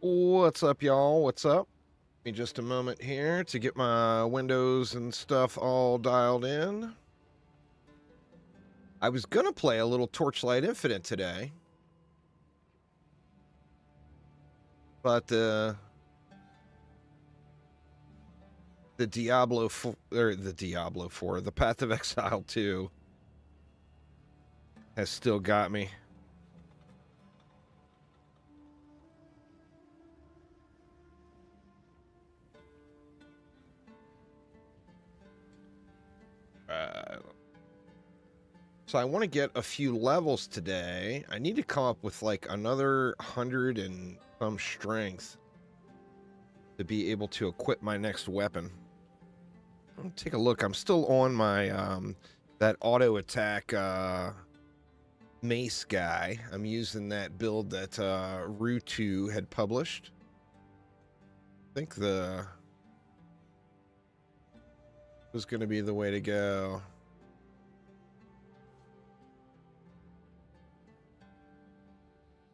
What's up, y'all? What's up? Give me just a moment here to get my windows and stuff all dialed in. I was gonna play a little Torchlight Infinite today, but the Diablo 4, or the Diablo 4, the Path of Exile 2 has still got me. So I want to get a few levels today. I need to come up with like another 100 and some strength to be able to equip my next weapon. Take a look. I'm still on my that auto attack mace guy. I'm using that build that Ru2 had published. I think the was going to be the way to go.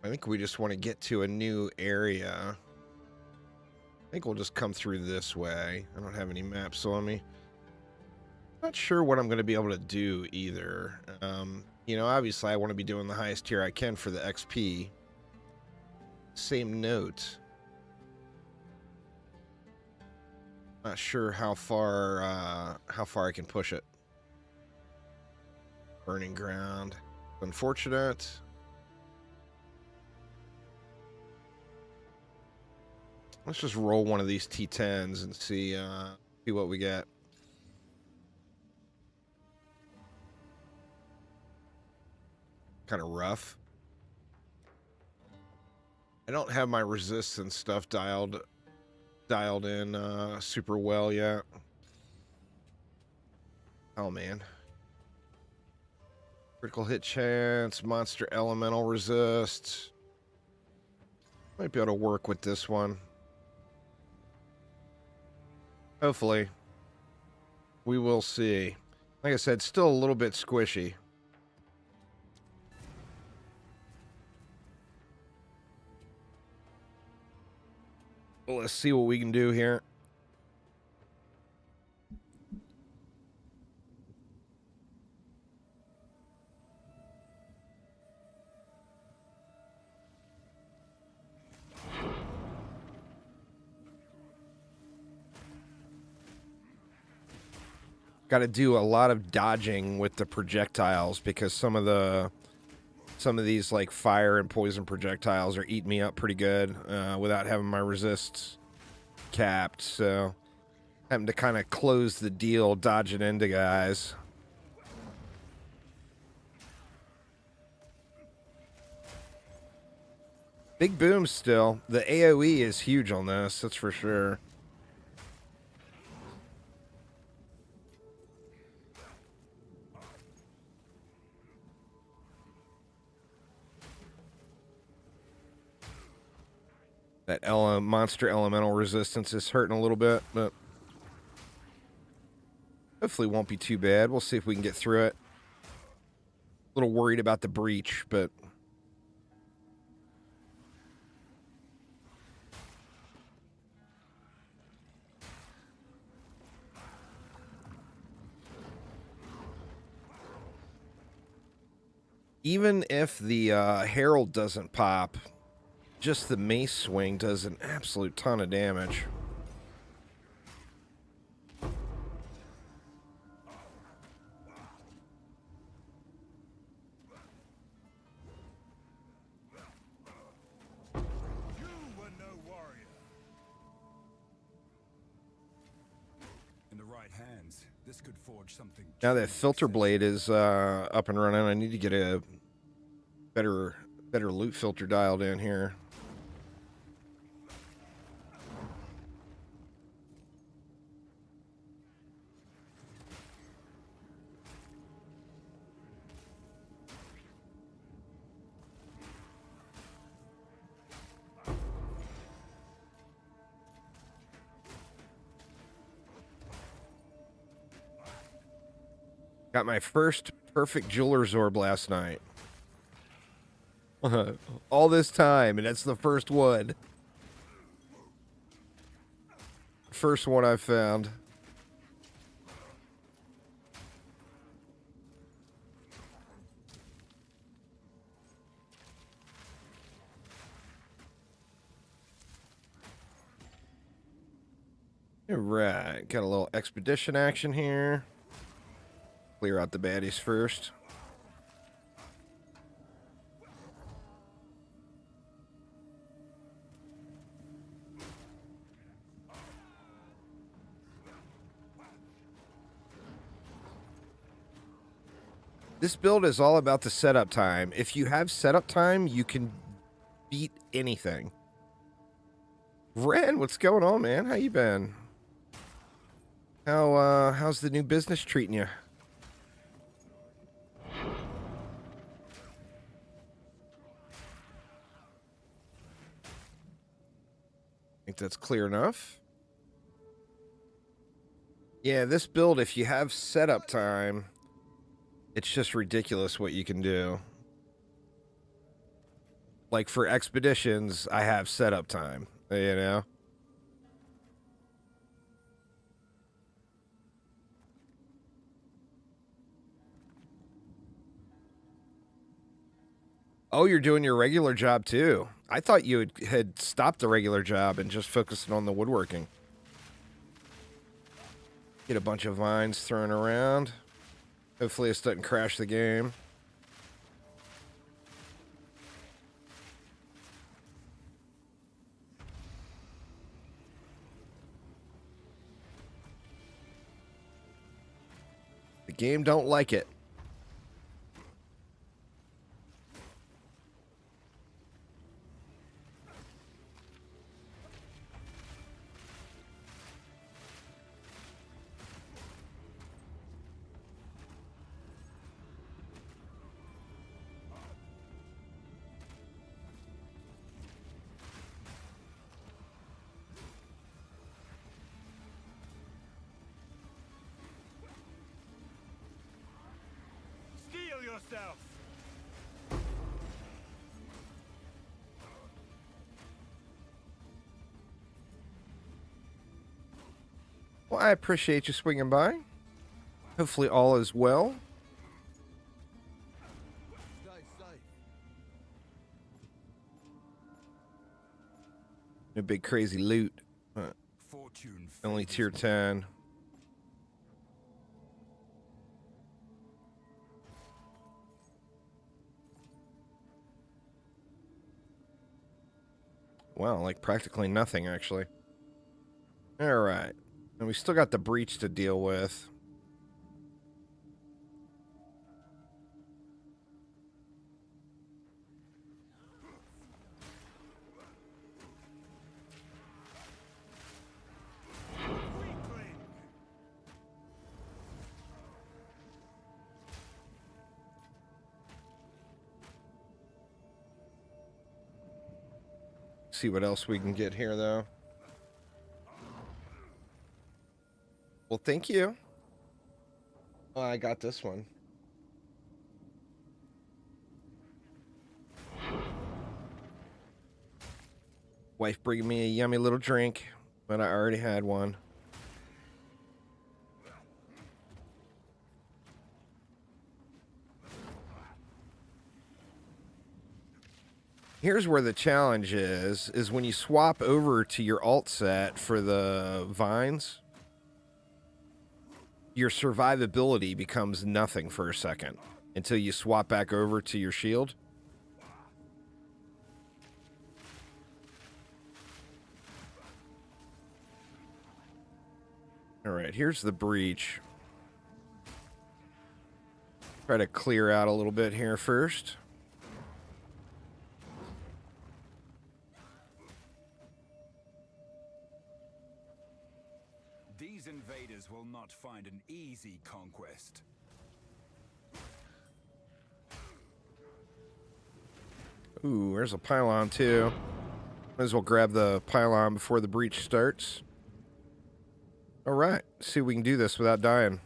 I think we just want to get to a new area. I think we'll just come through this way. I don't have any maps on me. Not sure what I'm going to be able to do either. You know, obviously I want to be doing the highest tier I can for the XP. Same note. Not sure how far I can push it. Burning ground. Unfortunate. Let's just roll one of these T10s and see what we get. Kind of rough. I don't have my resistance stuff dialed in super well yet. Oh man. Critical hit chance, monster elemental resist. Might be able to work with this one. Hopefully. We will see. Like I said, still a little bit squishy. Well, let's see what we can do here. Got to do a lot of dodging with the projectiles because some of these like fire and poison projectiles are eating me up pretty good without having my resists capped. So having to kind of close the deal, dodging into guys. Big boom still. The AoE is huge on this, that's for sure. That monster elemental resistance is hurting a little bit, but hopefully won't be too bad. We'll see if we can get through it. A little worried about the breach, but even if the Herald doesn't pop, just the mace swing does an absolute ton of damage. This could forge something. Now that filter blade is up and running, I need to get a better loot filter dialed in here. Got my first perfect jeweler's orb last night. All this time, and that's the first one. First one I've found. All right, got a little expedition action here. Clear out the baddies first. This build is all about the setup time. If you have setup time, you can beat anything. Ren, what's going on, man? How you been? How's the new business treating you? Think that's clear enough. Yeah, this build, if you have setup time, it's just ridiculous what you can do. Like for expeditions, I have setup time, you know? Oh, you're doing your regular job too. I thought you had stopped the regular job and just focused on the woodworking. Get a bunch of vines thrown around. Hopefully this doesn't crash the game. The game don't like it. Steel yourself. Well, I appreciate you swinging by. Hopefully all is well. No big crazy loot. Fortune Only favors tier me. 10. Wow, like practically nothing, actually. All right. And we still got the breach to deal with. Weakling. See what else we can get here, though. Well, thank you. Oh, I got this one. Wife bringing me a yummy little drink, but I already had one. Here's where the challenge is when you swap over to your alt set for the vines, your survivability becomes nothing for a second until you swap back over to your shield. All right, here's the breach. Try to clear out a little bit here first. These invaders will not find an easy conquest. Ooh, there's a pylon too. Might as well grab the pylon before the breach starts. All right, see if we can do this without dying.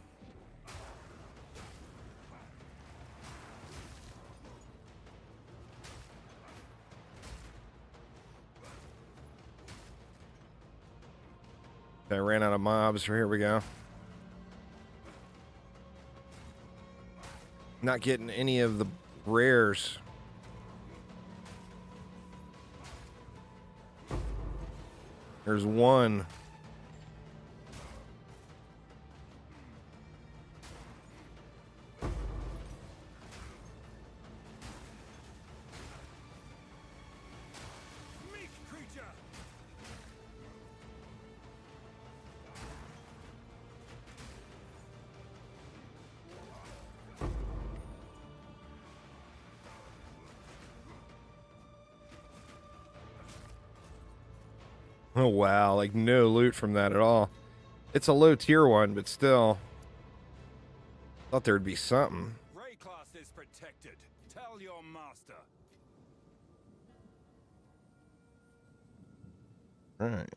I ran out of mobs. Here we go. Not getting any of the rares. There's one. Meek creature. Oh, wow. Like, no loot from that at all. It's a low tier one, but still. Thought there'd be something. Ray class is protected. Tell your master. All right.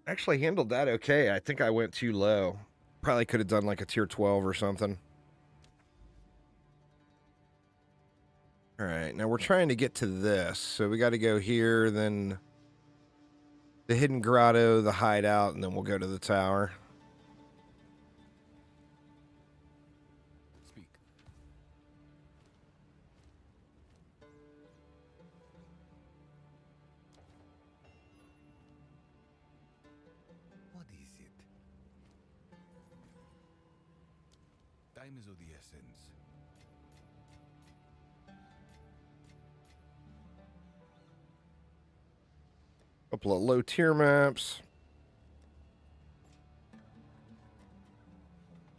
Actually handled that okay. I think I went too low. Probably could have done like a tier 12 or something. All right, now we're trying to get to this. So we got to go here, then the hidden grotto, the hideout, and then we'll go to the tower. Speak. What is it? Time is of the essence. Couple of low tier maps.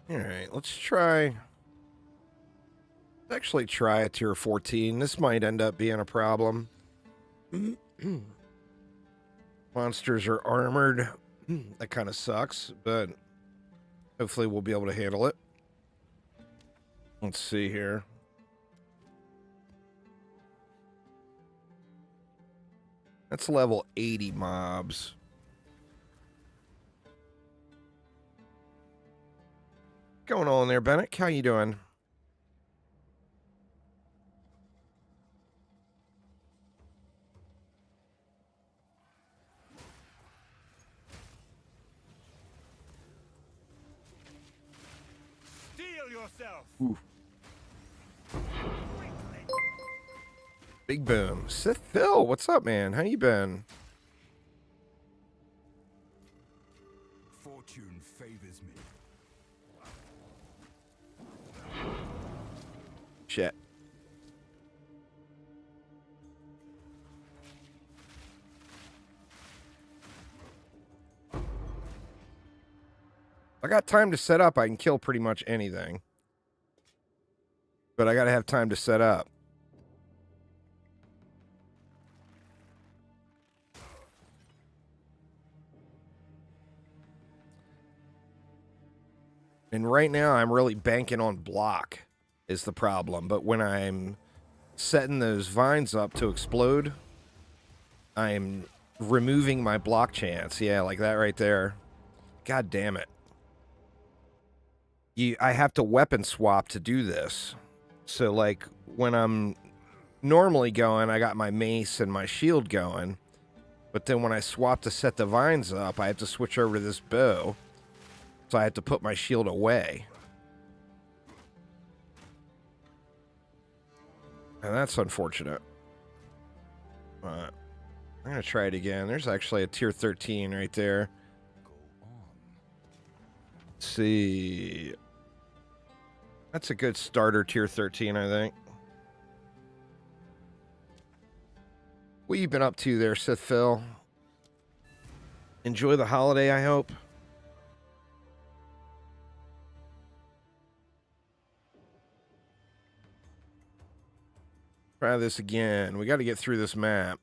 All right, let's actually try a tier 14. This might end up being a problem. Monsters are armored. That kind of sucks, but hopefully we'll be able to handle it. Let's see here. That's level 80 mobs. What's going on there, Bennett? How you doing? Steel yourself. Ooh. Big boom. Sith Phil, what's up, man? How you been? Fortune favors me. Shit. I got time to set up. I can kill pretty much anything. But I got to have time to set up. And right now, I'm really banking on block is the problem. But when I'm setting those vines up to explode, I'm removing my block chance. Yeah, like that right there. God damn it. I have to weapon swap to do this. So, like, when I'm normally going, I got my mace and my shield going. But then when I swap to set the vines up, I have to switch over to this bow. So I have to put my shield away. And that's unfortunate. I'm going to try it again. There's actually a tier 13 right there. Go on. Let's see. That's a good starter tier 13, I think. What you been up to there, Sith Phil? Enjoy the holiday, I hope. Try this again. We got to get through this map.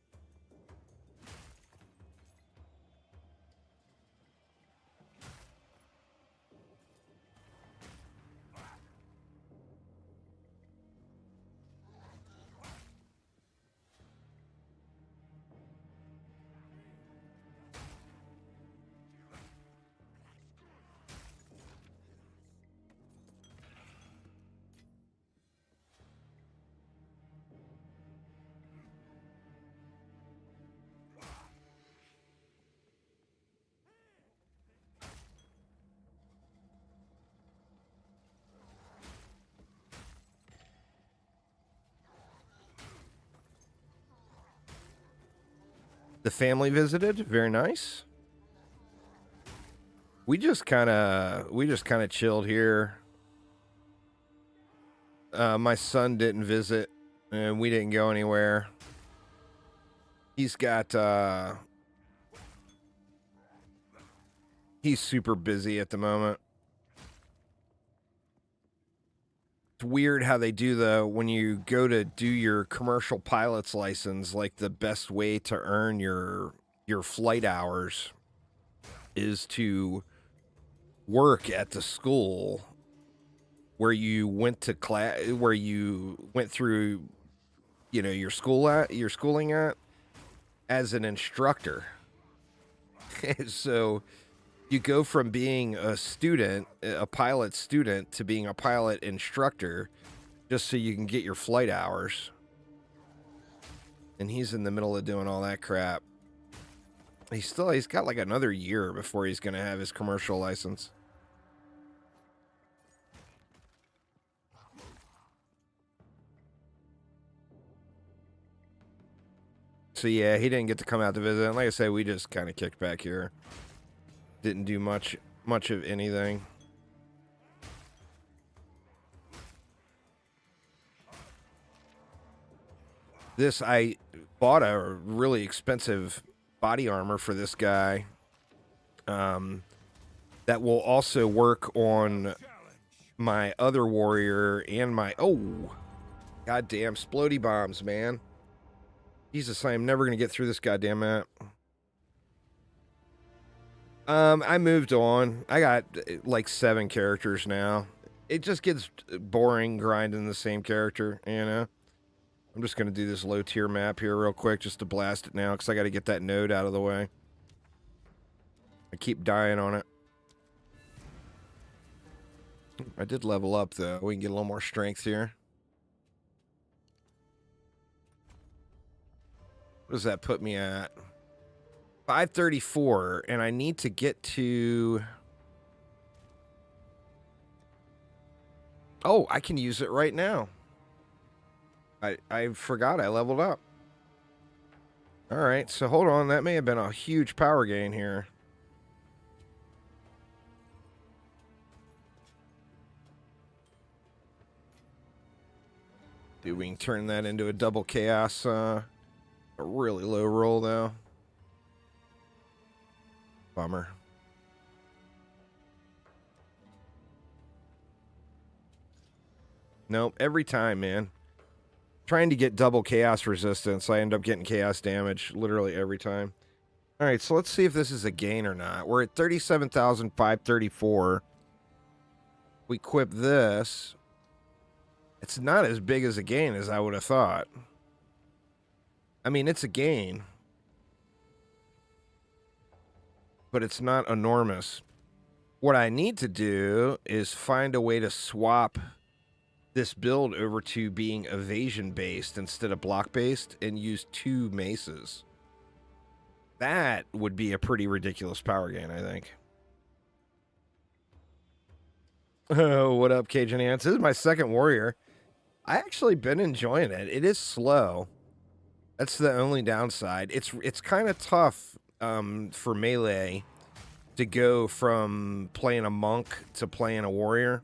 The family visited. Very nice. We just kind of chilled here. My son didn't visit, and we didn't go anywhere. He's got he's super busy at the moment. It's weird how they do when you go to do your commercial pilot's license, like the best way to earn your flight hours is to work at the school where you went to class, where you went through, your schooling at, as an instructor. So you go from being a student, a pilot student, to being a pilot instructor, just so you can get your flight hours. And he's in the middle of doing all that crap. He's got like another year before he's going to have his commercial license. So yeah, he didn't get to come out to visit. And like I said, we just kind of kicked back here. Didn't do much of anything. I bought a really expensive body armor for this guy. That will also work on my other warrior and my... Oh! Goddamn splody bombs, man. Jesus, I am never going to get through this goddamn map. I moved on. I got like 7 characters now. It just gets boring grinding the same character, you know? I'm just going to do this low tier map here real quick just to blast it now because I got to get that node out of the way. I keep dying on it. I did level up though. We can get a little more strength here. What does that put me at? 534, and I need to get to... Oh, I can use it right now. I forgot I leveled up. Alright, so hold on. That may have been a huge power gain here. Dude, we can turn that into a double chaos. A really low roll, though. Bummer. Nope, every time, man. Trying to get double chaos resistance, I end up getting chaos damage literally every time. Alright, so let's see if this is a gain or not. We're at 37,534. We equip this. It's not as big as a gain as I would have thought. I mean, it's a gain. But it's not enormous. What I need to do is find a way to swap this build over to being evasion-based instead of block-based and use 2 maces. That would be a pretty ridiculous power gain, I think. Oh, what up, Cajun Ants? This is my second warrior. I actually been enjoying it. It is slow. That's the only downside. It's kind of tough for melee to go from playing a monk to playing a warrior.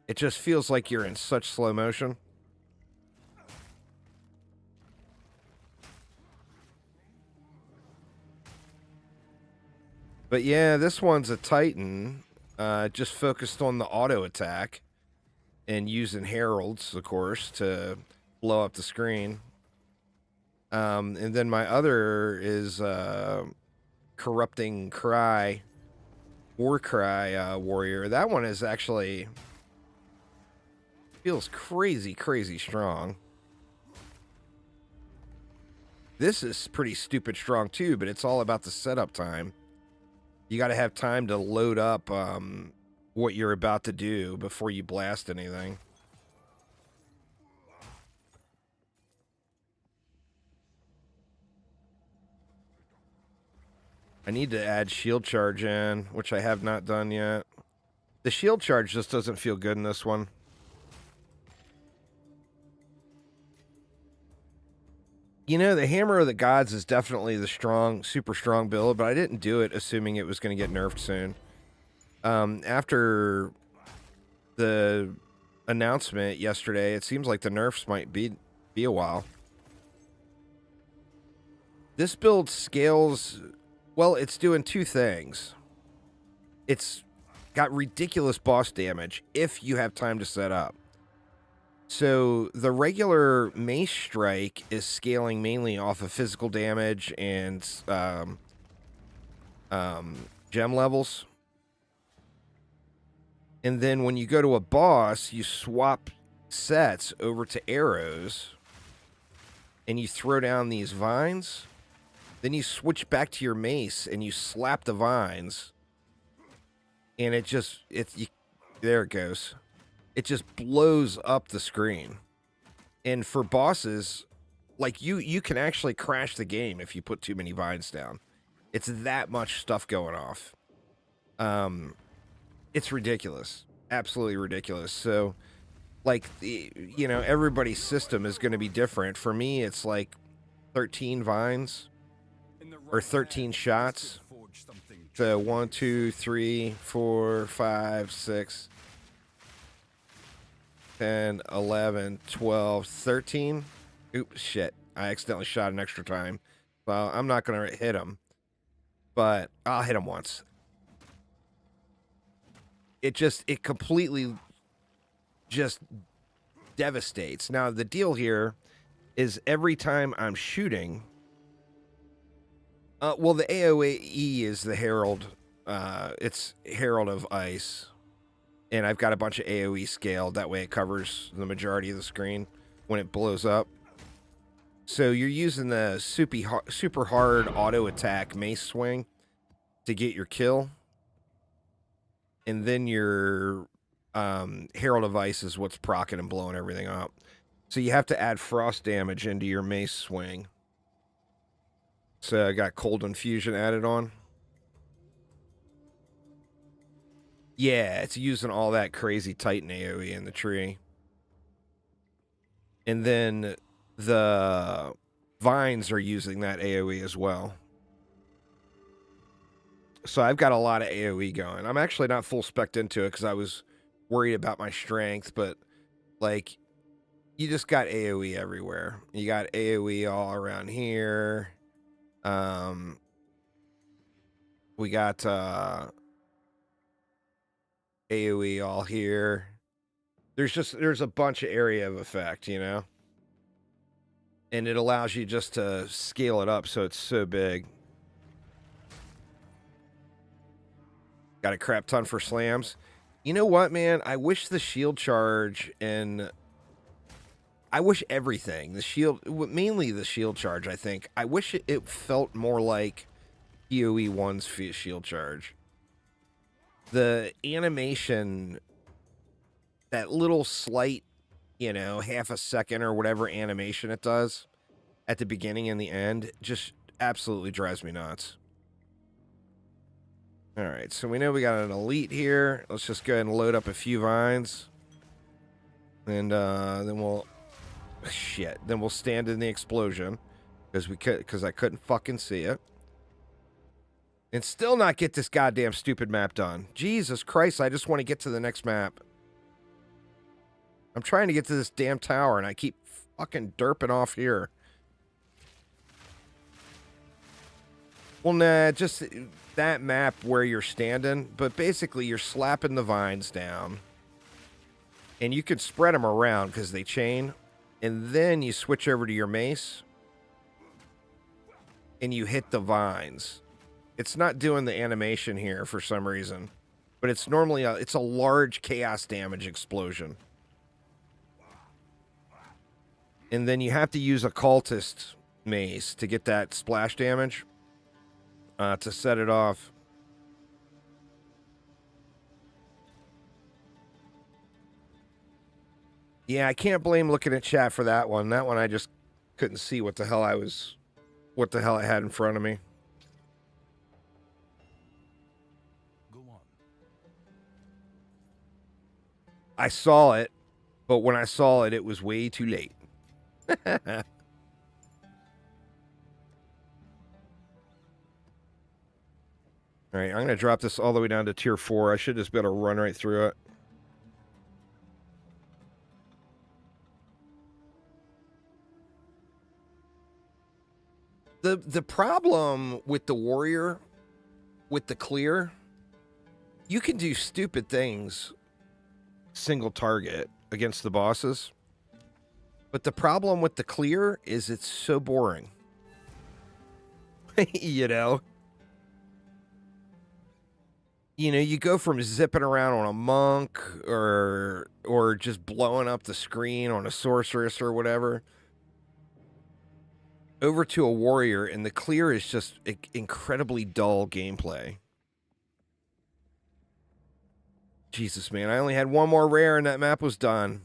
It just feels like you're in such slow motion. But yeah, this one's a Titan. Just focused on the auto attack. And using heralds, of course, to blow up the screen. And then my other is Corrupting Cry. Warcry warrior. That one is actually... feels crazy, crazy strong. This is pretty stupid strong too, but it's all about the setup time. You got to have time to load up what you're about to do before you blast anything. I need to add shield charge in, which I have not done yet. The shield charge just doesn't feel good in this one. You know, the Hammer of the Gods is definitely the super strong build, but I didn't do it assuming it was going to get nerfed soon. After the announcement yesterday, it seems like the nerfs might be a while. This build scales, well, it's doing two things. It's got ridiculous boss damage if you have time to set up. So the regular mace strike is scaling mainly off of physical damage and gem levels. And then when you go to a boss, you swap sets over to arrows and you throw down these vines. Then you switch back to your mace and you slap the vines. And there it goes. It just blows up the screen. And for bosses, like you can actually crash the game if you put too many vines down. It's that much stuff going off. It's ridiculous. Absolutely ridiculous. So, like, everybody's system is going to be different. For me, it's like 13 vines or 13 shots. So 1, 2, 3, 4, 5, 6, 10, 11, 12, 13. Oops, shit. I accidentally shot an extra time. Well, I'm not going to hit him, but I'll hit him once. It completely just devastates. Now, the deal here is every time I'm shooting, well, the AoE is the Herald. It's Herald of Ice. And I've got a bunch of AoE scaled. That way it covers the majority of the screen when it blows up. So you're using the super hard auto attack mace swing to get your kill. And then your Herald of Ice is what's proccing and blowing everything up. So you have to add frost damage into your mace swing. So I got Cold Infusion added on. Yeah, it's using all that crazy Titan AoE in the tree. And then the vines are using that AoE as well. So I've got a lot of AoE going. I'm actually not full spec'd into it because I was worried about my strength, but like you just got AoE everywhere. You got AoE all around here. We got AoE all here. There's a bunch of area of effect, and it allows you just to scale it up so it's so big. Got a crap ton for slams. You know what, man? I wish the shield charge and I wish everything, mainly the shield charge, I think. I wish it felt more like POE1's shield charge. The animation, that little slight, half a second or whatever animation it does at the beginning and the end, just absolutely drives me nuts. All right, so we know we got an elite here. Let's just go ahead and load up a few vines. And then we'll... Shit. Then we'll stand in the explosion. Because I couldn't fucking see it. And still not get this goddamn stupid map done. Jesus Christ, I just want to get to the next map. I'm trying to get to this damn tower, and I keep fucking derping off here. Well, nah, just that map where you're standing. But basically, you're slapping the vines down. And you can spread them around because they chain. And then you switch over to your mace. And you hit the vines. It's not doing the animation here for some reason. But it's normally it's a large chaos damage explosion. And then you have to use a cultist mace to get that splash damage. To set it off. Yeah, I can't blame looking at chat for that one. That one I just couldn't see what the hell I had in front of me. Go on. I saw it, but when I saw it, it was way too late. All right, I'm going to drop this all the way down to tier 4. I should just be able to run right through it. The problem with the warrior, with the clear, you can do stupid things single target against the bosses. But the problem with the clear is it's so boring. You know? You know, you go from zipping around on a monk or just blowing up the screen on a sorceress or whatever over to a warrior, and the clear is just incredibly dull gameplay. Jesus, man, I only had one more rare and that map was done.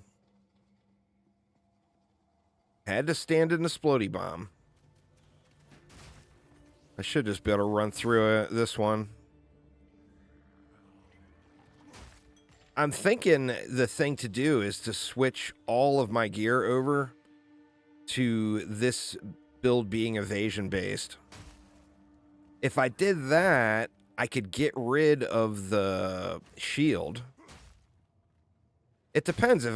Had to stand in the splody bomb. I should just be able to run through this one. I'm thinking the thing to do is to switch all of my gear over to this build being evasion based. If I did that, I could get rid of the shield. It depends. If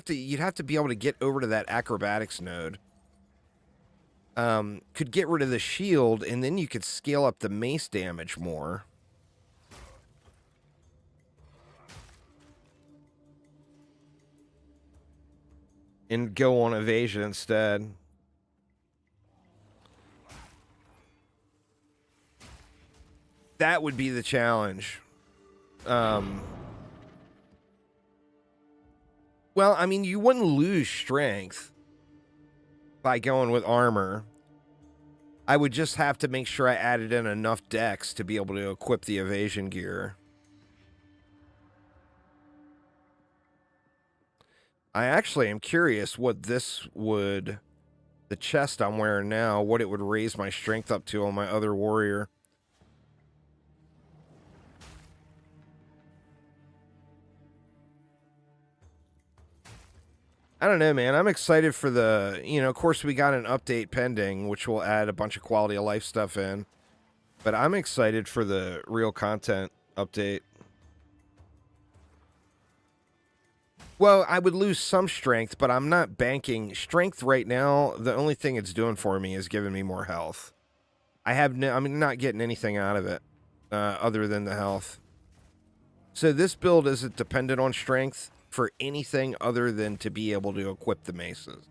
you'd have to be able to get over to that acrobatics node. Could get rid of the shield, and then you could scale up the mace damage more. And go on evasion instead. That would be the challenge. Well, I mean, you wouldn't lose strength by going with armor. I would just have to make sure I added in enough dex to be able to equip the evasion gear. I actually am curious what this would... The chest I'm wearing now, what it would raise my strength up to on my other warrior. I don't know, man. I'm excited for the... You know, of course, we got an update pending, which will add a bunch of quality of life stuff in. But I'm excited for the real content update. Well, I would lose some strength, but I'm not banking. Strength right now, the only thing it's doing for me is giving me more health. I'm not getting anything out of it other than the health. So this build isn't dependent on strength for anything other than to be able to equip the maces.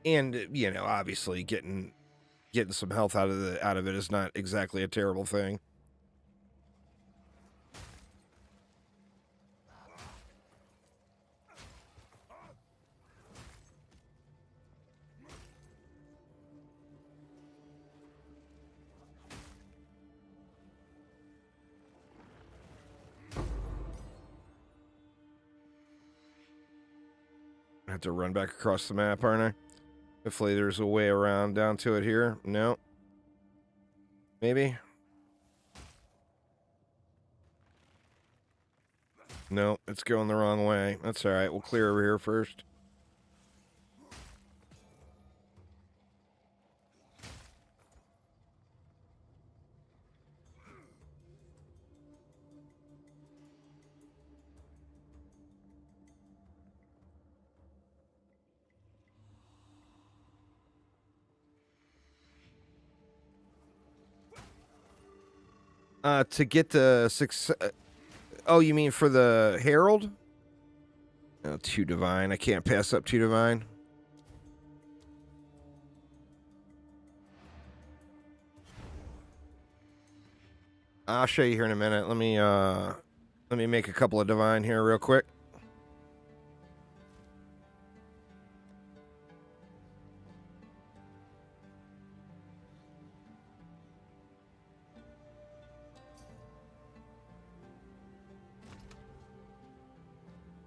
And, you know, obviously getting some health out of it is not exactly a terrible thing. I have to run back across the map, aren't I? Hopefully there's a way around down to it here. No. Maybe? No, it's going the wrong way. That's alright. We'll clear over here first. To get the success... Oh, you mean for the Herald? Oh, 2 Divine. I can't pass up 2 Divine. I'll show you here in a minute. Let me make a couple of Divine here real quick.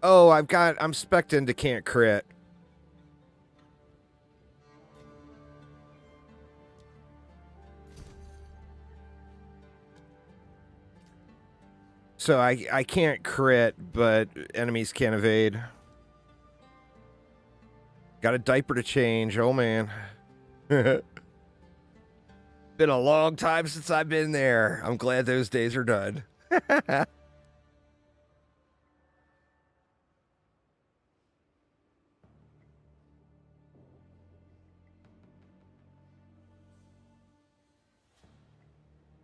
Oh, I'm spec'd into can't crit. So I can't crit, but enemies can't evade. Got a diaper to change. Oh, man. Been a long time since I've been there. I'm glad those days are done.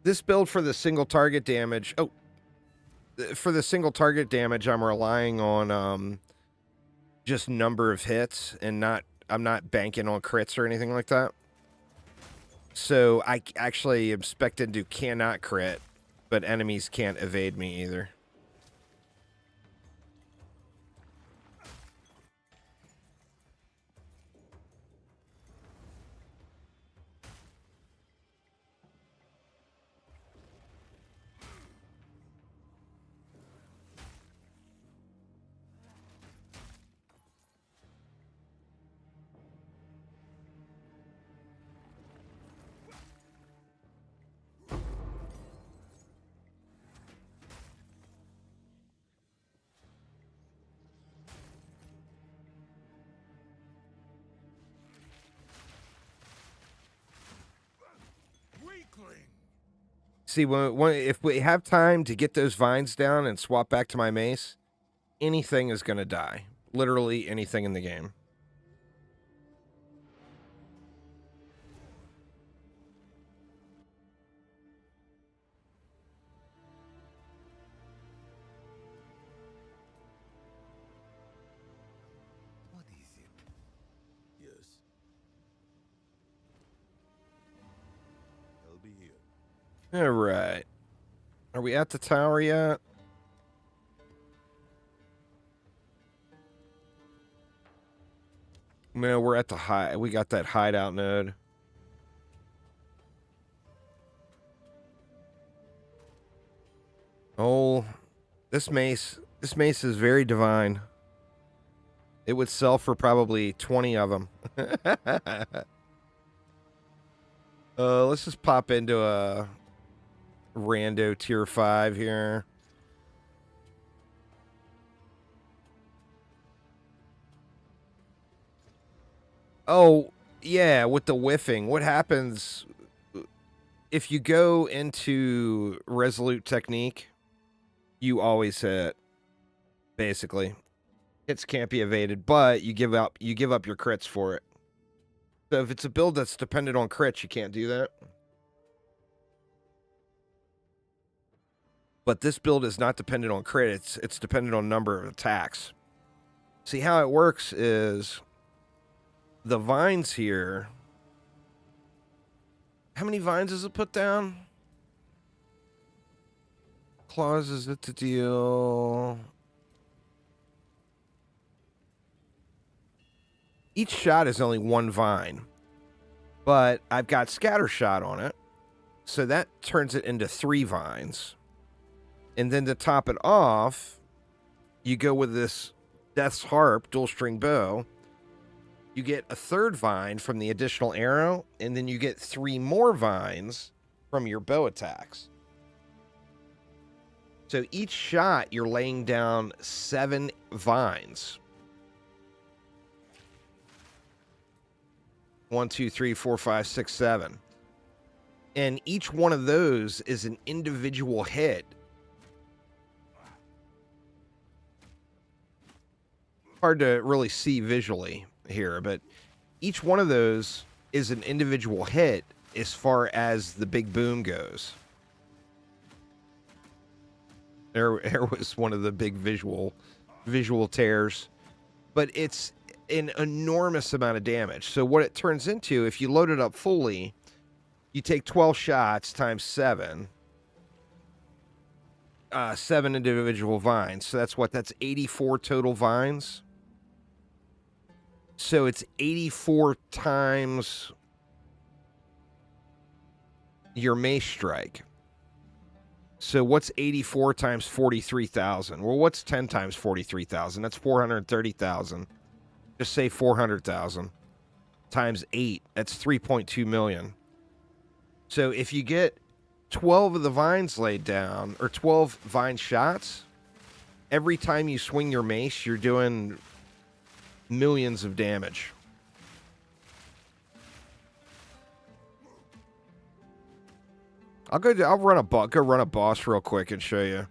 This build for the single target damage. Oh, for the single target damage, I'm relying on just number of hits and I'm not banking on crits or anything like that. So I actually am expected to cannot crit, but enemies can't evade me either. See, if we have time to get those vines down and swap back to my mace, anything is going to die. Literally anything in the game. What is it? Yes. I'll be here. All right. Are we at the tower yet? No, we're at the high. We got that hideout node. Oh, this mace is very divine. It would sell for probably 20 of them. Let's just pop into a rando tier 5 here. Oh, yeah, with the whiffing. What happens if you go into resolute technique? You always hit, basically. Hits can't be evaded, but you give up your crits for it. So if it's a build that's dependent on crits, you can't do that. But this build is not dependent on crit, it's dependent on number of attacks. See, how it works is the vines here. How many vines does it put down? Claws is it to deal? Each shot is only one vine, but I've got scatter shot on it, so that turns it into 3 vines. And then to top it off, you go with this Death's Harp dual string bow. You get a 3rd vine from the additional arrow, and then you get 3 more vines from your bow attacks. So each shot, you're laying down 7 vines. 1, 2, 3, 4, 5, 6, 7. And each one of those is an individual hit. Hard to really see visually here, but each one of those is an individual hit as far as the big boom goes. There was one of the big visual tears, but it's an enormous amount of damage. So what it turns into, if you load it up fully, you take 12 shots times 7. 7 individual vines. So that's 84 total vines. So it's 84 times your mace strike. So what's 84 times 43,000? Well, what's 10 times 43,000? That's 430,000. Just say 400,000 times 8. That's 3.2 million. So if you get 12 of the vines laid down, or 12 vine shots. Every time you swing your mace, you're doing millions of damage. I'll run a boss real quick and show you.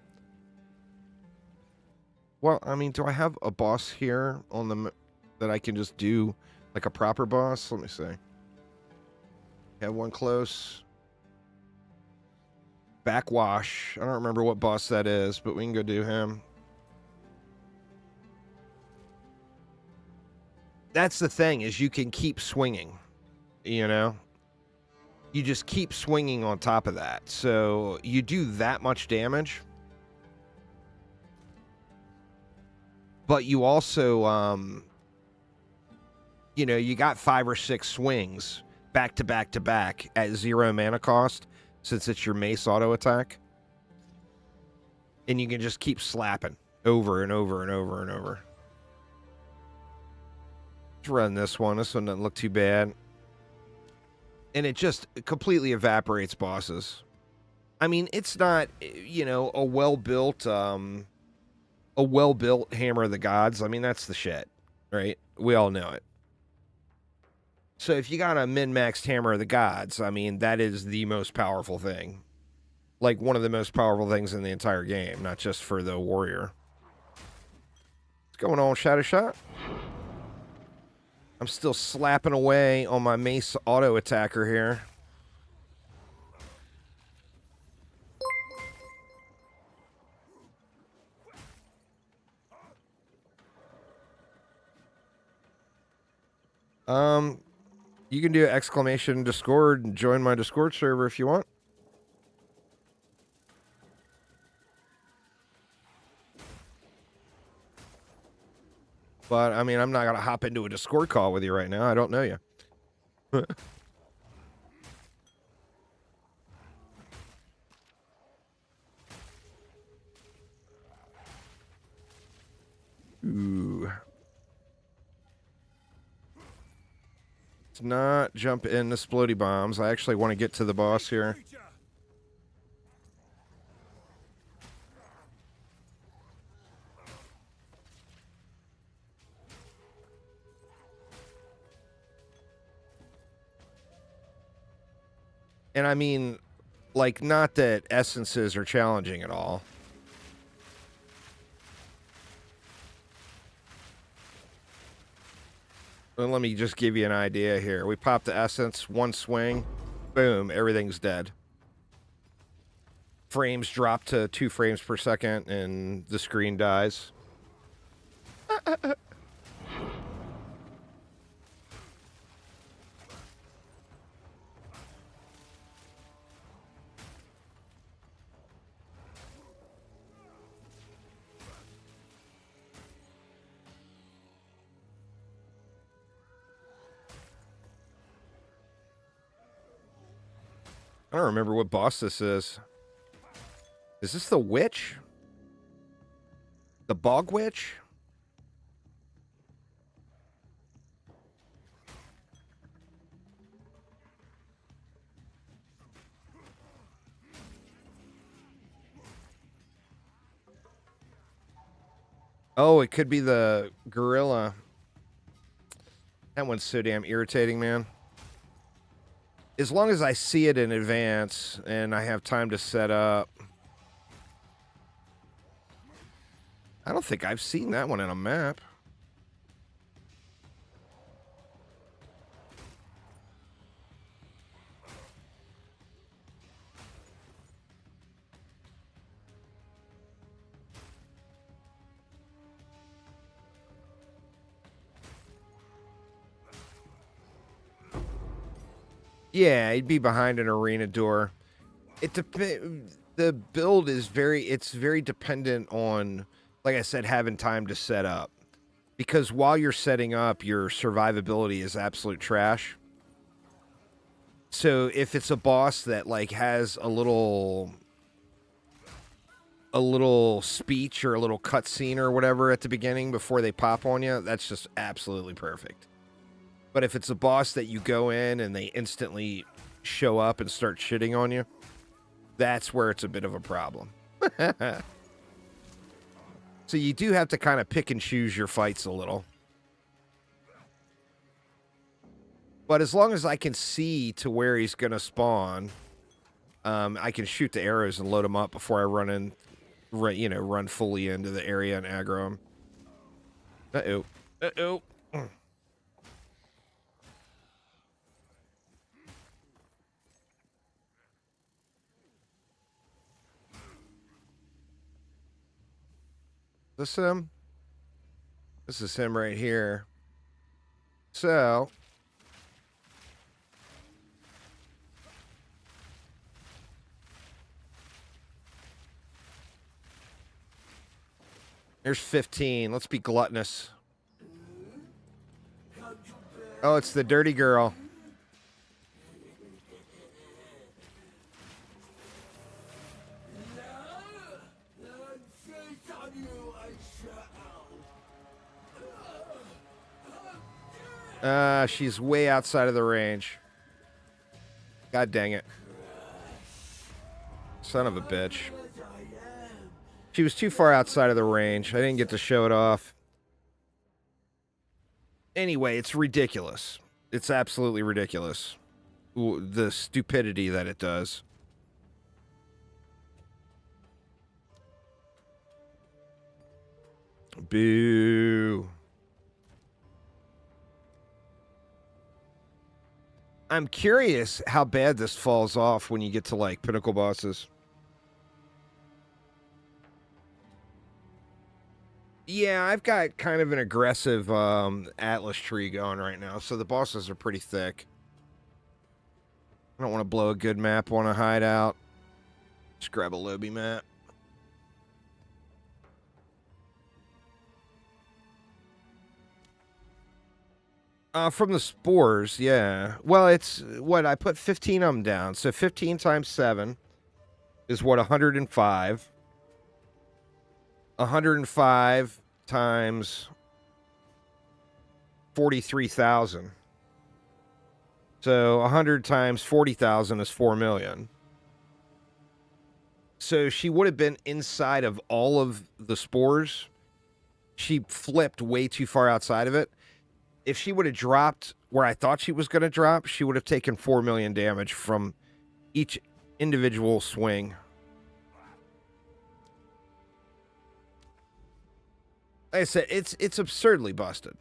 Well, I mean, do I have a boss here on the that I can just do like a proper boss? Let me see. Have one close. Backwash. I don't remember what boss that is, but we can go do him. That's the thing, is you can keep swinging, you know? You just keep swinging on top of that. So you do that much damage. But you also, you know, you got 5 or 6 swings back to back to back at 0 mana cost, since it's your mace auto attack. And you can just keep slapping over and over and over and over. Let's run this one. This one doesn't look too bad. And it just completely evaporates bosses. I mean, it's not, you know, a well-built Hammer of the Gods. I mean, that's the shit, right? We all know it. So if you got a min-maxed Hammer of the Gods, I mean, that is the most powerful thing. Like, one of the most powerful things in the entire game, not just for the warrior. What's going on, Shadow Shot? I'm still slapping away on my mace auto attacker here. You can do exclamation Discord and join my Discord server if you want. But, I mean, I'm not going to hop into a Discord call with you right now. I don't know you. Ooh. Let's not jump in the splody bombs. I actually want to get to the boss here. And I mean, like, not that essences are challenging at all. Well, let me just give you an idea here. We pop the essence, one swing, boom, everything's dead. Frames drop to 2 frames per second, and the screen dies. I don't remember what boss this is. Is this the witch? The bog witch? Oh, it could be the gorilla. That one's so damn irritating, man. As long as I see it in advance and I have time to set up. I don't think I've seen that one in a map. Yeah, he'd be behind an arena door. The build is very dependent on, like I said, having time to set up. Because while you're setting up, your survivability is absolute trash. So if it's a boss that like has a little speech or a little cutscene or whatever at the beginning before they pop on you, that's just absolutely perfect. But if it's a boss that you go in and they instantly show up and start shitting on you, That's where it's a bit of a problem. So you do have to kind of pick and choose your fights a little. But as long as I can see to where he's going to spawn, I can shoot the arrows and load them up before I run fully into the area and aggro him. Uh-oh. Uh-oh. This him? This is him right here. So... There's 15. Let's be gluttonous. Oh, it's the dirty girl. She's way outside of the range. God dang it. Son of a bitch. She was too far outside of the range. I didn't get to show it off. Anyway, it's ridiculous. It's absolutely ridiculous. The stupidity that it does. Boo. I'm curious how bad this falls off when you get to, like, pinnacle bosses. Yeah, I've got kind of an aggressive Atlas tree going right now, so the bosses are pretty thick. I don't want to blow a good map on a hideout. Just grab a Lobby map. From the spores, yeah. Well, it's what I put 15 of them down. So 15 times 7 is what, 105. 105 times 43,000. So 100 times 40,000 is 4 million. So she would have been inside of all of the spores. She flipped way too far outside of it. If she would have dropped where I thought she was going to drop, she would have taken 4 million damage from each individual swing. Like I said, it's absurdly busted.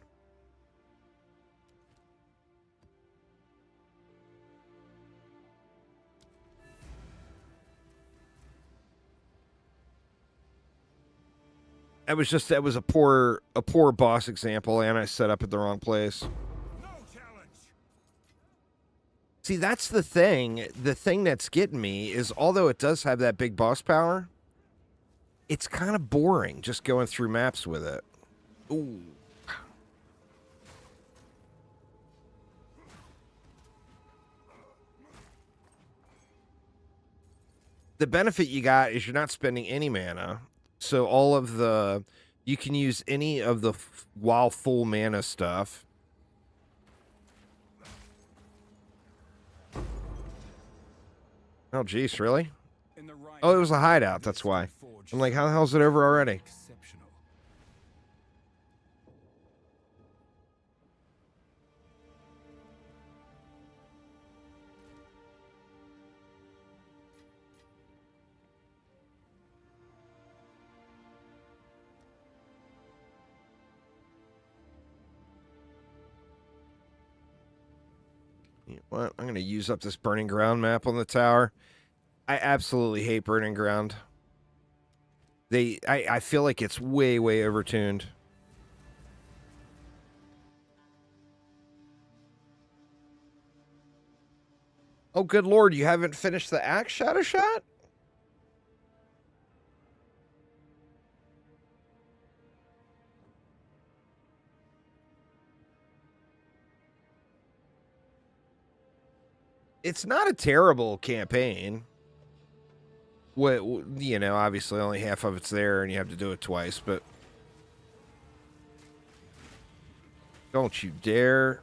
That was a poor boss example, and I set up at the wrong place. No challenge. See, that's the thing. The thing that's getting me is, although it does have that big boss power, it's kind of boring just going through maps with it. Ooh. The benefit you got is you're not spending any mana. So all of the... You can use any of the while full mana stuff. Oh, jeez, really? Oh, it was a hideout, that's why. I'm like, how the hell is it over already? You know what? I'm going to use up this Burning Ground map on the tower. I absolutely hate Burning Ground. I feel like it's way, way overtuned. Oh, good lord, you haven't finished the axe Shadow Shot? It's not a terrible campaign. What, you know, obviously only half of it's there and you have to do it twice, but... Don't you dare.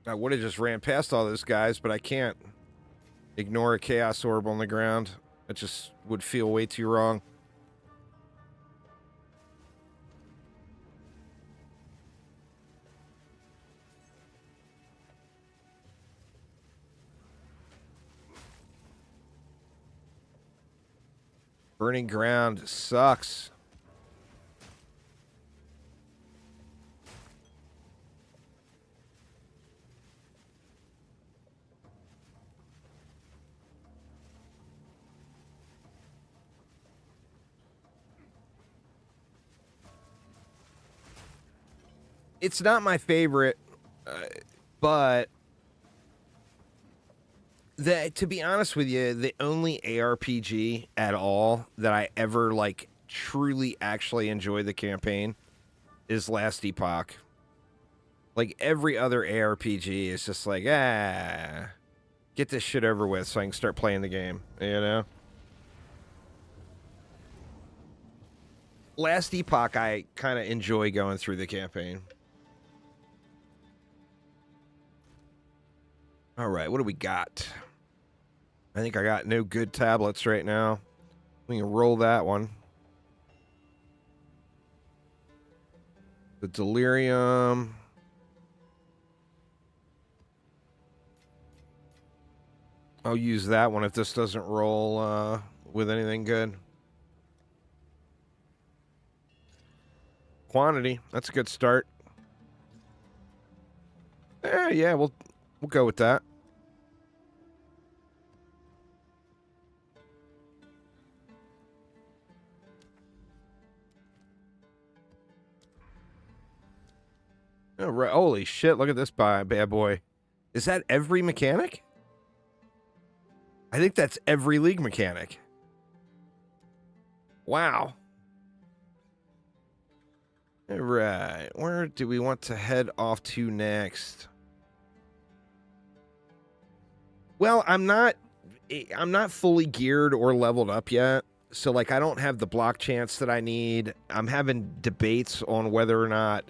I would have just ran past all those guys, but I can't ignore a chaos orb on the ground. It just would feel way too wrong. Burning ground sucks. It's not my favorite, but to be honest with you, the only ARPG at all that I ever like truly actually enjoy the campaign is Last Epoch. Like every other ARPG is just like, get this shit over with so I can start playing the game, you know? Last Epoch, I kind of enjoy going through the campaign. All right, what do we got? I think I got no good tablets right now. We can roll that one. The Delirium. I'll use that one if this doesn't roll with anything good. Quantity. That's a good start. Yeah, we'll go with that. Oh, right. Holy shit, look at this bad boy. Is that every mechanic? I think that's every league mechanic. Wow. All right. Where do we want to head off to next? Well, I'm not fully geared or leveled up yet. So like I don't have the block chance that I need. I'm having debates on whether or not,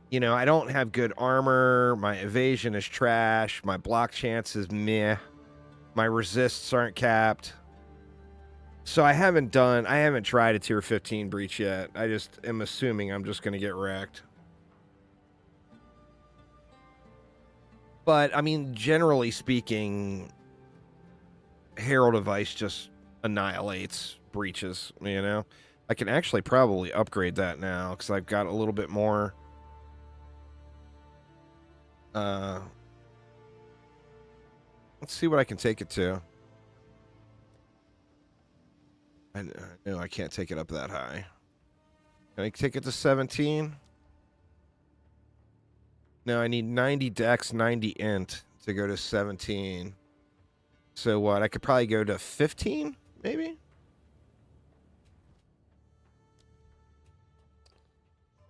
you know, I don't have good armor, my evasion is trash, my block chance is meh. My resists aren't capped. So I haven't tried a tier 15 breach yet. I just am assuming I'm just going to get wrecked. But, I mean, generally speaking, Herald of Ice just annihilates breaches, you know? I can actually probably upgrade that now, because I've got a little bit more... let's see what I can take it to. I know I can't take it up that high. Can I take it to 17? No, I need 90 dex, 90 int to go to 17. So what? I could probably go to 15, maybe?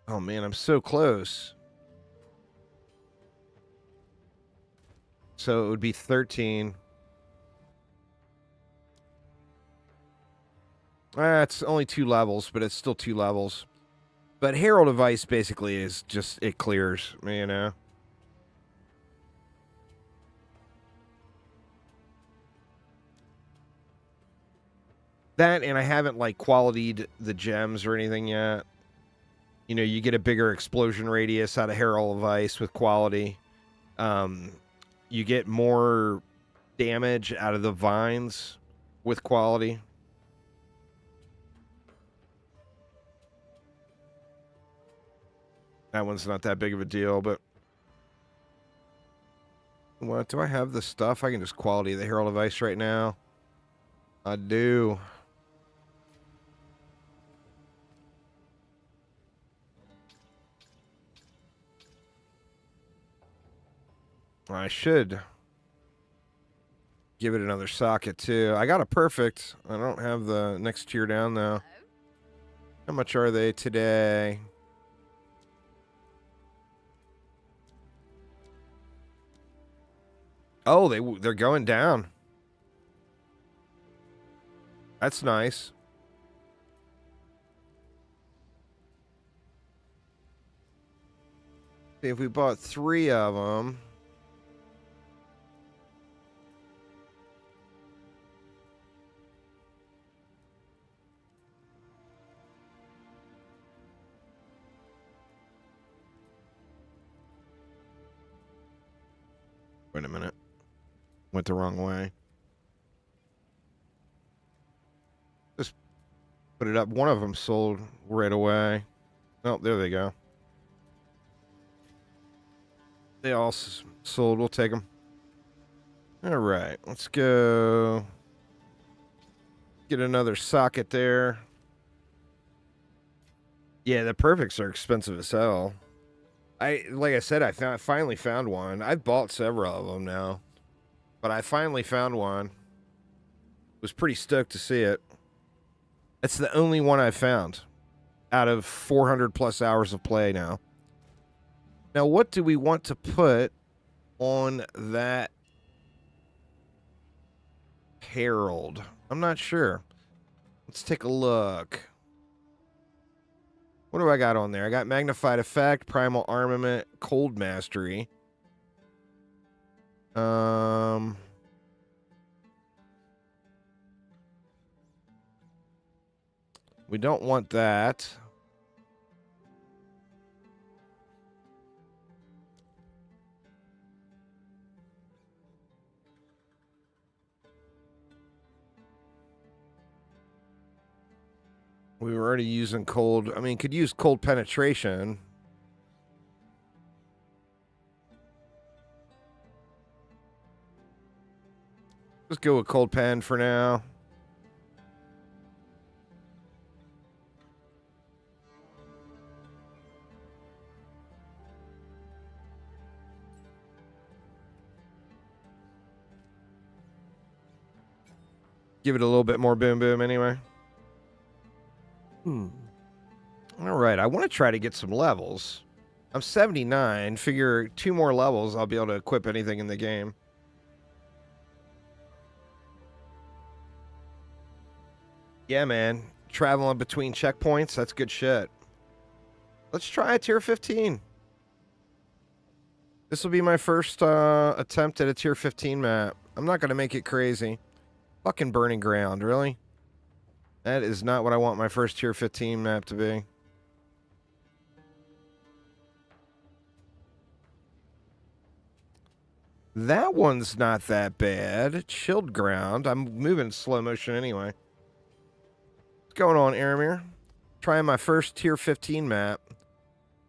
Oh man, I'm so close. So it would be 13. It's only 2 levels, but it's still 2 levels. But Herald of Ice basically is just, it clears, you know? That, and I haven't, like, qualitied the gems or anything yet. You know, you get a bigger explosion radius out of Herald of Ice with quality. You get more damage out of the vines with quality. That one's not that big of a deal, but... What? Do I have the stuff? I can just quality the Herald of Ice right now. I do. I should give it another socket, too. I got a perfect. I don't have the next tier down, though. How much are they today? Oh, they're going down. That's nice. See, if we bought 3 of them. Wait a minute. Went the wrong way. Just put it up. One of them sold right away. Oh, there they go. They all sold. We'll take them. All right. Let's go. Get another socket there. Yeah, the perfects are expensive as hell. Like I said, I finally found one. I've bought several of them now, but I finally found one. Was pretty stoked to see it. It's the only one I've found out of 400 plus hours of play now. Now, what do we want to put on that Herald? I'm not sure. Let's take a look. What do I got on there? I got Magnified Effect, Primal Armament, Cold Mastery. We don't want that. We were already using cold. I mean, could use cold penetration. Let's go with cold pen for now. Give it a little bit more boom boom anyway. All right, I want to try to get some levels. I'm 79. Figure 2 more levels, I'll be able to equip anything in the game. Yeah, man. Traveling between checkpoints, that's good shit. Let's try a tier 15. This will be my first attempt at a tier 15 map. I'm not going to make it crazy. Fucking Burning Ground, really? That is not what I want my first tier 15 map to be. That one's not that bad. Chilled Ground. I'm moving slow motion anyway. What's going on, Aramir? Trying my first tier 15 map. I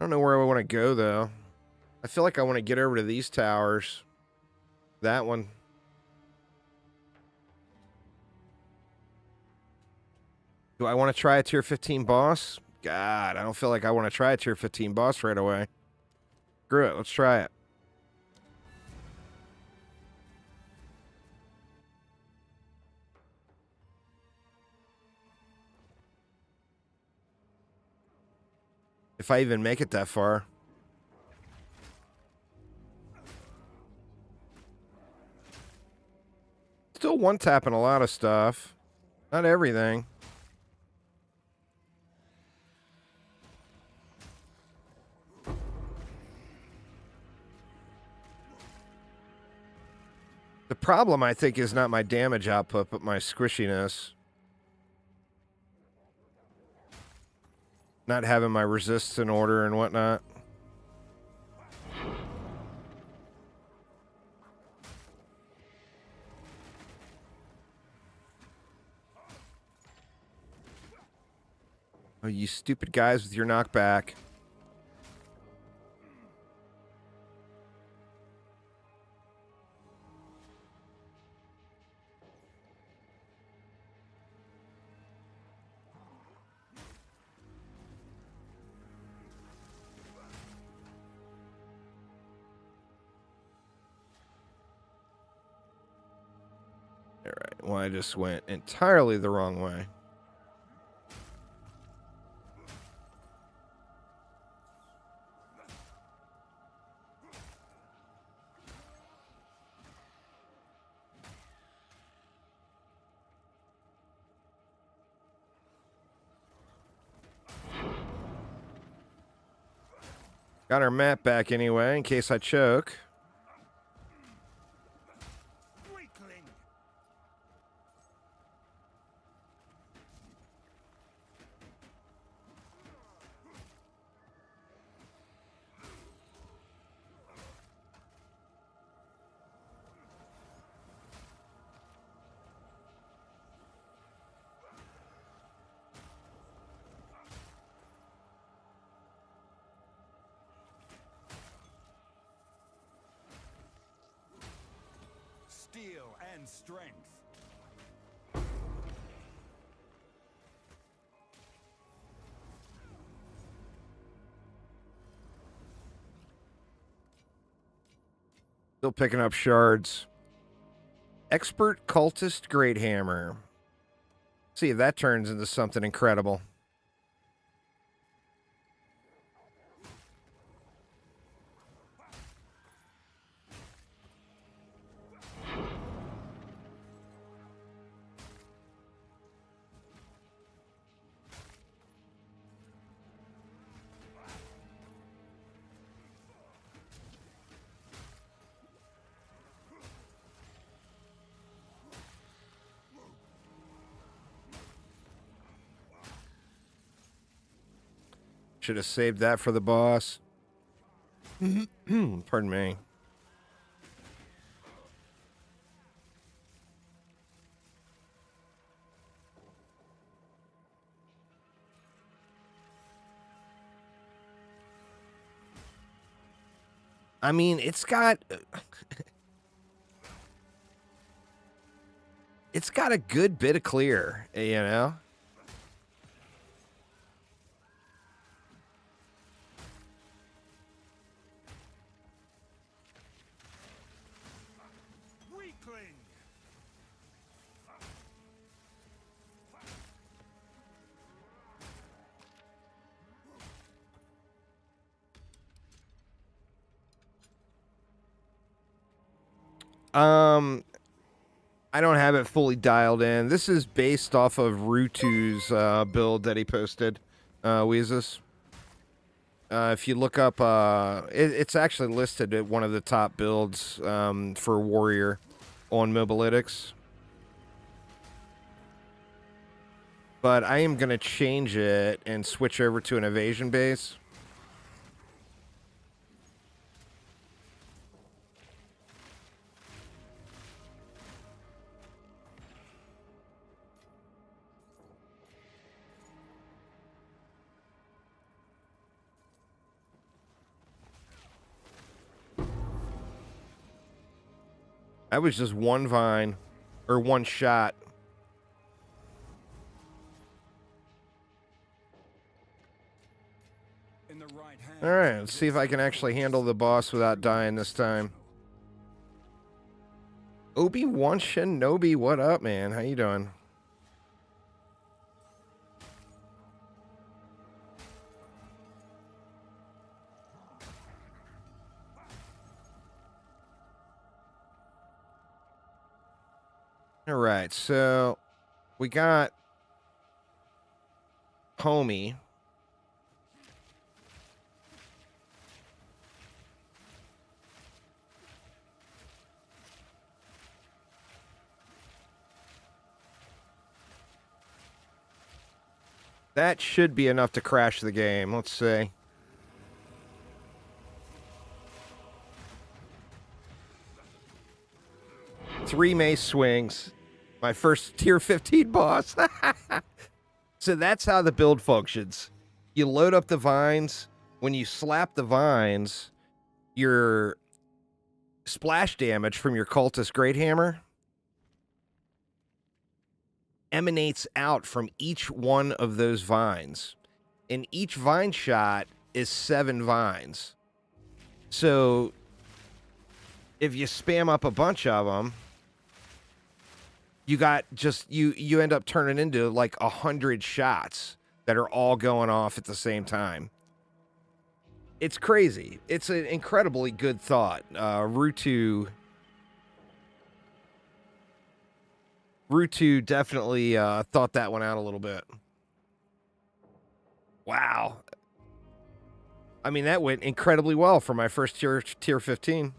don't know where I want to go, though. I feel like I want to get over to these towers. That one. Do I want to try a tier 15 boss? God, I don't feel like I want to try a tier 15 boss right away. Screw it. Let's try it. If I even make it that far. Still one-tapping a lot of stuff. Not everything. The problem, I think, is not my damage output, but my squishiness. Not having my resists in order and whatnot. Oh, you stupid guys with your knockback. All right. Well, I just went entirely the wrong way. Got our map back anyway, in case I choke. Weakling. Steel and strength. Still picking up shards. Expert cultist great hammer. See if that turns into something incredible. Should have saved that for the boss. Pardon me. I mean, it's got it's got a good bit of clear, you know? Weakling. I don't have it fully dialed in. This is based off of Rutu's build that he posted, Weezus. If you look up, it's actually listed at one of the top builds for Warrior on Mobilytics. But I am going to change it and switch over to an evasion base. That was just one vine, or one shot. In the right hand. All right, let's see if I can actually handle the boss without dying this time. Obi-Wan Shinobi, what up, man? How you doing? All right, so we got Homie. That should be enough to crash the game. Let's see. Three mace swings. My first tier 15 boss. So that's how the build functions. You load up the vines. When you slap the vines, your splash damage from your cultist great hammer emanates out from each one of those vines. And each vine shot is 7 vines. So if you spam up a bunch of them, you got just you end up turning into like 100 shots that are all going off at the same time. It's crazy. It's an incredibly good thought. Rutu definitely thought that one out a little bit. Wow. I mean, that went incredibly well for my first tier 15.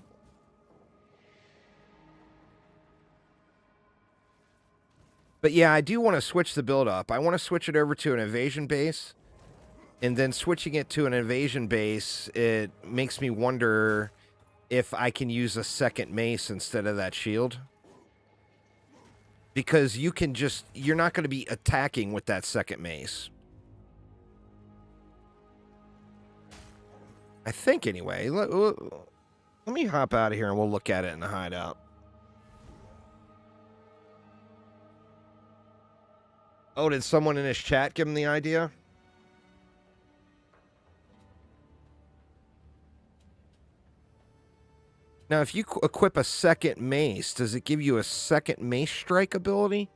But yeah, I do want to switch the build up. I want to switch it over to an evasion base. And then switching it to an evasion base, it makes me wonder if I can use a second mace instead of that shield. Because you can just, you're not going to be attacking with that second mace. I think anyway. Let me hop out of here and we'll look at it in the hideout. Oh, did someone in his chat give him the idea? Now, if you equip a second mace, does it give you a second mace strike ability?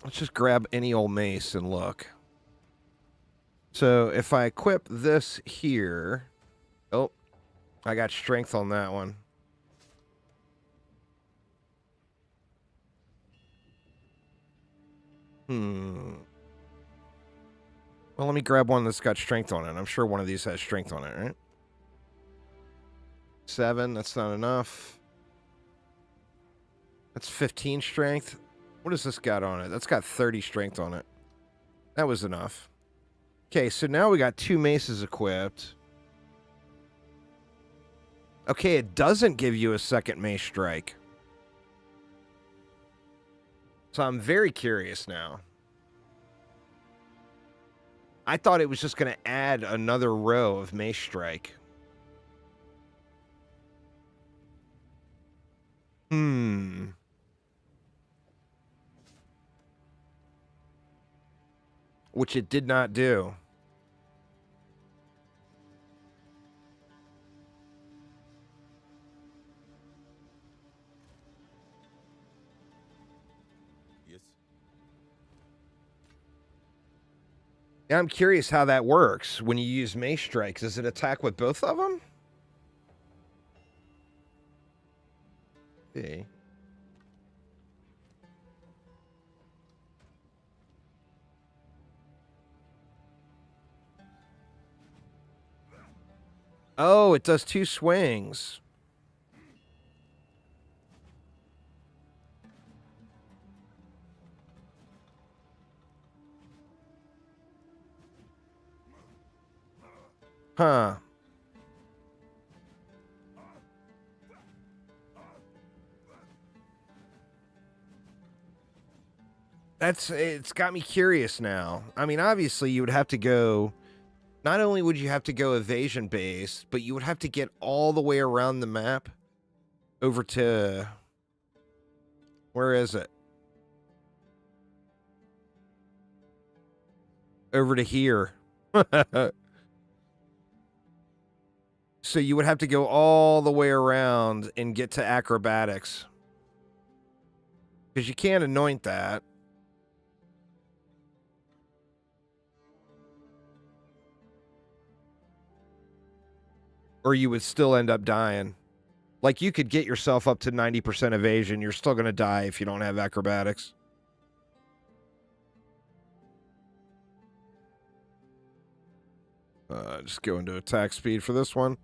Let's just grab any old mace and look. So if I equip this here... Oh, I got strength on that one. Well, let me grab one that's got strength on it. I'm sure one of these has strength on it, right? 7, that's not enough. That's 15 strength. What has this got on it? That's got 30 strength on it. That was enough. Okay, so now we got 2 maces equipped. Okay, it doesn't give you a second mace strike. So I'm very curious now. I thought it was just going to add another row of mace strike. Which it did not do. Yeah, I'm curious how that works when you use mace strikes. Does it attack with both of them? See. Oh, it does 2 swings. Huh. It's got me curious now. I mean, obviously you would have to go, not only would you have to go evasion based, but you would have to get all the way around the map over to, where is it? Over to here. So you would have to go all the way around and get to acrobatics. Because you can't anoint that. Or you would still end up dying. Like, you could get yourself up to 90% evasion. You're still going to die if you don't have acrobatics. Just go into attack speed for this one.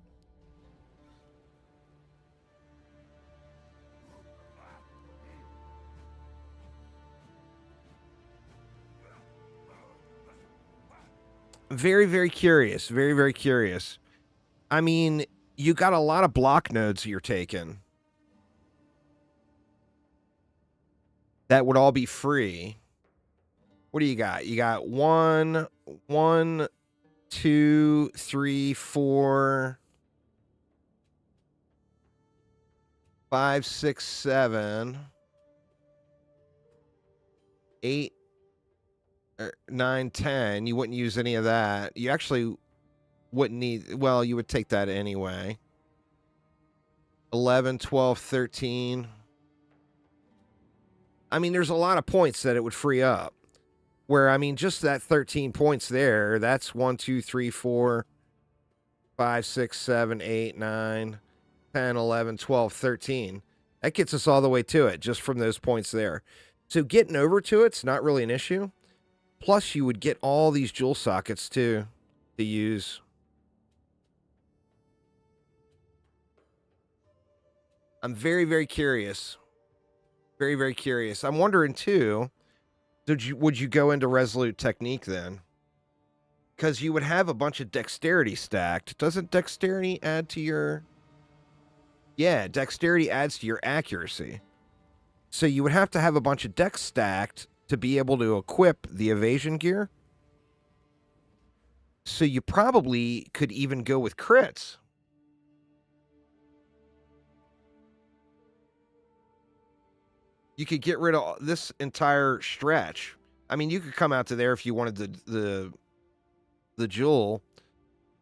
Very, very curious. Very, very curious. I mean, you got a lot of block nodes you're taking. That would all be free. What do you got? You got 1, 2, 3, 4, 5, 6, 7, 8, 9, 10. You wouldn't use any of that. You actually wouldn't need, well, you would take that anyway. 11, 12, 13. I mean, there's a lot of points that it would free up. Where, I mean, just that 13 points there, that's 1, 2, 3, 4, 5, 6, 7, 8, 9, 10, 11, 12, 13. That gets us all the way to it, just from those points there. So getting over to it's not really an issue. Plus, you would get all these jewel sockets, too, to use. I'm very, very curious. Very, very curious. I'm wondering, too, would you go into Resolute Technique, then? Because you would have a bunch of dexterity stacked. Doesn't dexterity add to your... Yeah, dexterity adds to your accuracy. So you would have to have a bunch of dex stacked to be able to equip the evasion gear. So you probably could even go with crits. You could get rid of this entire stretch. I mean, you could come out to there if you wanted the jewel.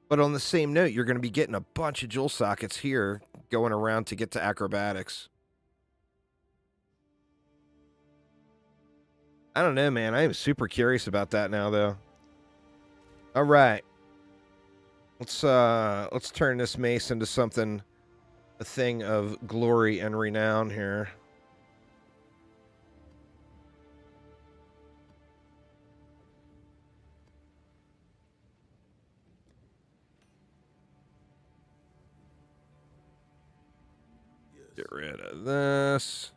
But on the same note, you're going to be getting a bunch of jewel sockets here going around to get to acrobatics. I don't know, man. I am super curious about that now, though. All right. Let's turn this mace into something, a thing of glory and renown here. Get rid of this.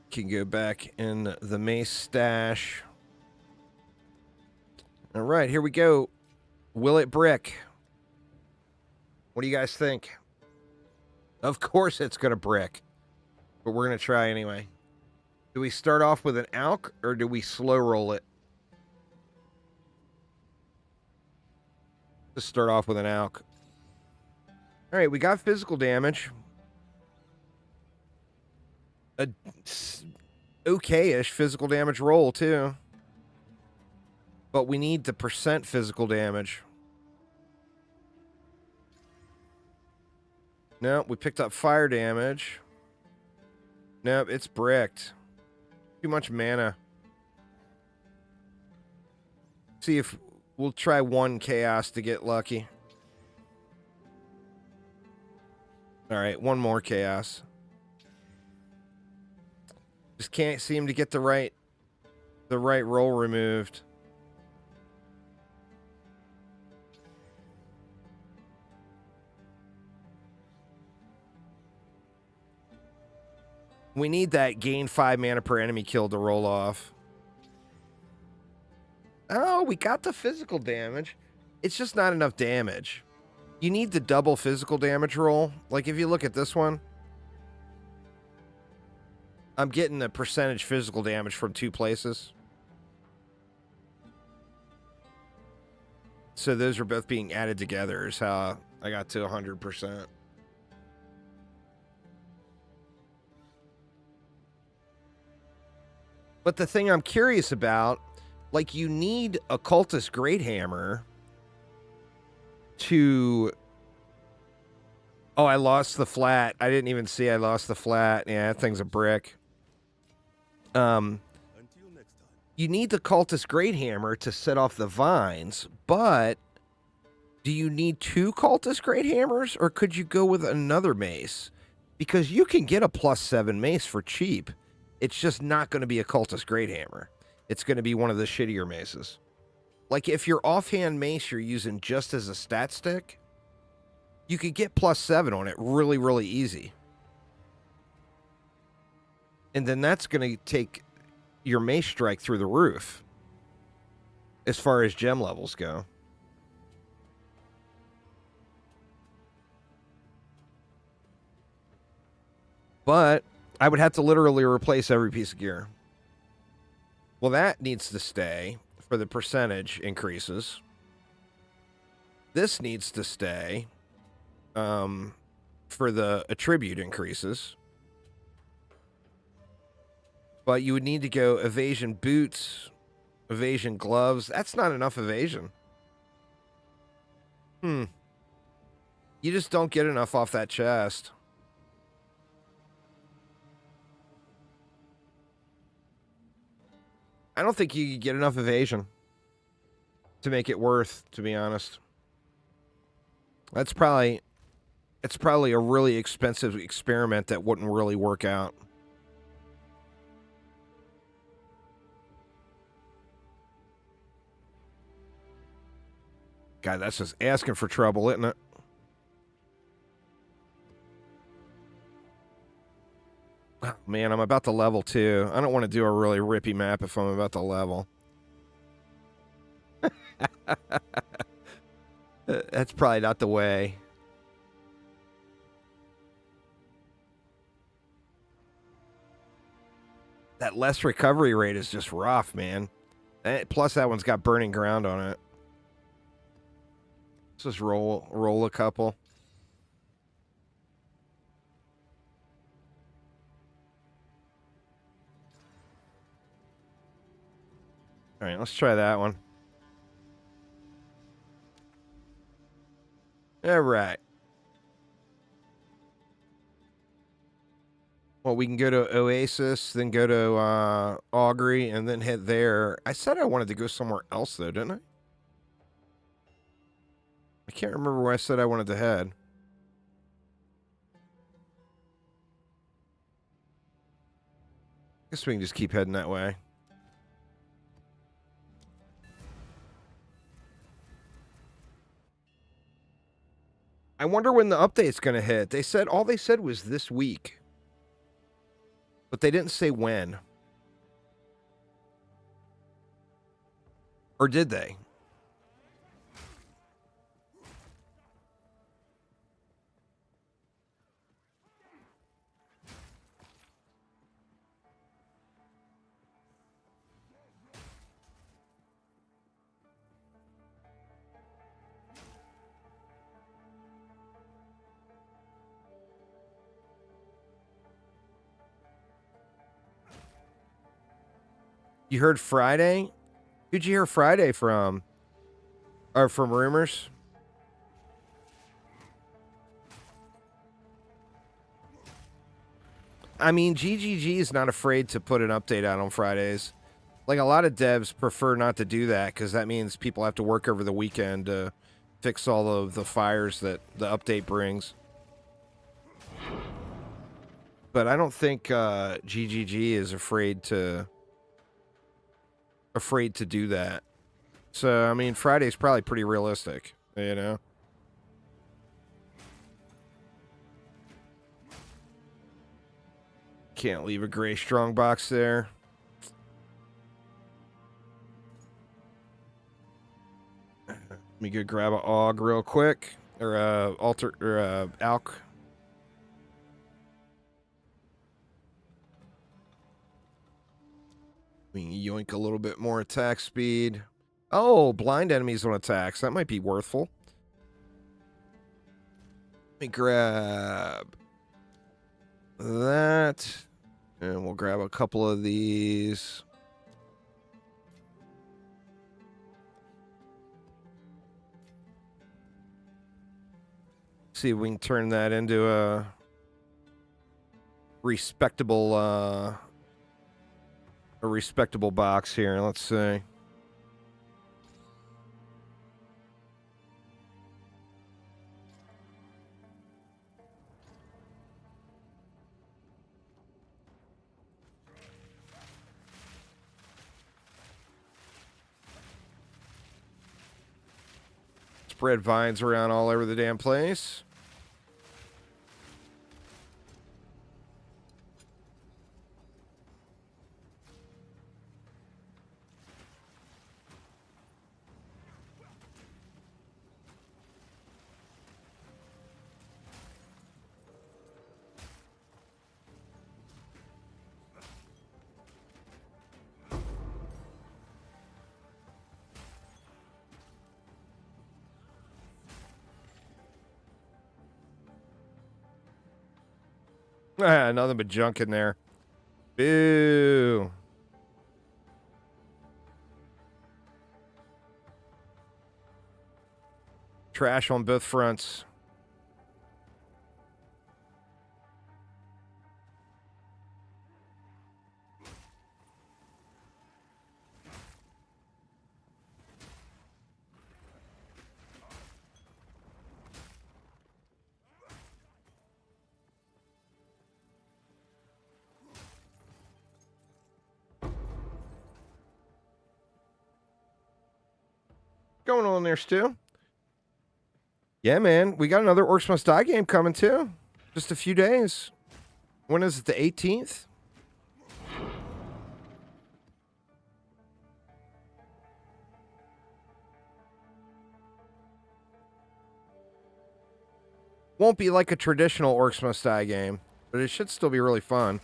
Can go back in the mace stash. All right, here we go. Will it brick? What do you guys think? Of course it's going to brick. But we're going to try anyway. Do we start off with an alk or do we slow roll it? Let's start off with an alk. All right, we got physical damage. A okay-ish physical damage roll, too. But we need the percent physical damage. No, we picked up fire damage. Nope, it's bricked. Too much mana. See if we'll try one chaos to get lucky. All right, one more chaos. Just can't seem to get the right roll removed. We need that gain 5 mana per enemy kill to roll off. Oh, we got the physical damage. It's just not enough damage. You need the double physical damage roll. Like if you look at this one, I'm getting the percentage physical damage from 2 places. So those are both being added together is how I got to 100%. But the thing I'm curious about, like you need a cultist great hammer to... Oh, I lost the flat. I didn't even see I lost the flat. Yeah, that thing's a brick. You need the cultist great hammer to set off the vines, but do you need 2 cultist great hammers, or could you go with another mace? Because you can get a +7 mace for cheap. It's just not going to be a cultist great hammer. It's going to be one of the shittier maces. Like if your offhand mace you're using just as a stat stick, you could get +7 on it really, really easy. And then that's going to take your mace strike through the roof as far as gem levels go. But I would have to literally replace every piece of gear. Well, that needs to stay for the percentage increases. This needs to stay for the attribute increases. But you would need to go evasion boots, evasion gloves. That's not enough evasion. You just don't get enough off that chest. I don't think you could get enough evasion to make it worth, to be honest. That's probably it's probably a really expensive experiment that wouldn't really work out. God, that's just asking for trouble, isn't it? Oh, man, I'm about to level 2. I don't want to do a really rippy map if I'm about to level. That's probably not the way. That less recovery rate is just rough, man. Plus, that one's got burning ground on it. Let's just roll a couple. All right, let's try that one. All right. Well, we can go to Oasis, then go to Augury, and then head there. I said I wanted to go somewhere else, though, didn't I? I can't remember where I said I wanted to head. Guess we can just keep heading that way. I wonder when the update's going to hit. All they said was this week. But they didn't say when. Or did they? You heard Friday? Who'd you hear Friday from? Or from rumors? I mean, GGG is not afraid to put an update out on Fridays. Like, a lot of devs prefer not to do that because that means people have to work over the weekend to fix all of the fires that the update brings. But I don't think GGG is afraid to do that. So, I mean, Friday's probably pretty realistic, you know? Can't leave a gray strongbox there. Let me go grab a AUG real quick. Or ALK. We can yoink a little bit more attack speed. Oh, blind enemies on attacks. That might be worthful. Let me grab that. And we'll grab a couple of these. See if we can turn that into a respectable box here. Let's see. Spread vines around all over the damn place. Ah, nothing but junk in there. Boo. Trash on both fronts. Going on there, Stu? Yeah, man. We got another Orcs Must Die game coming, too. Just a few days. When is it? The 18th? Won't be like a traditional Orcs Must Die game, but it should still be really fun.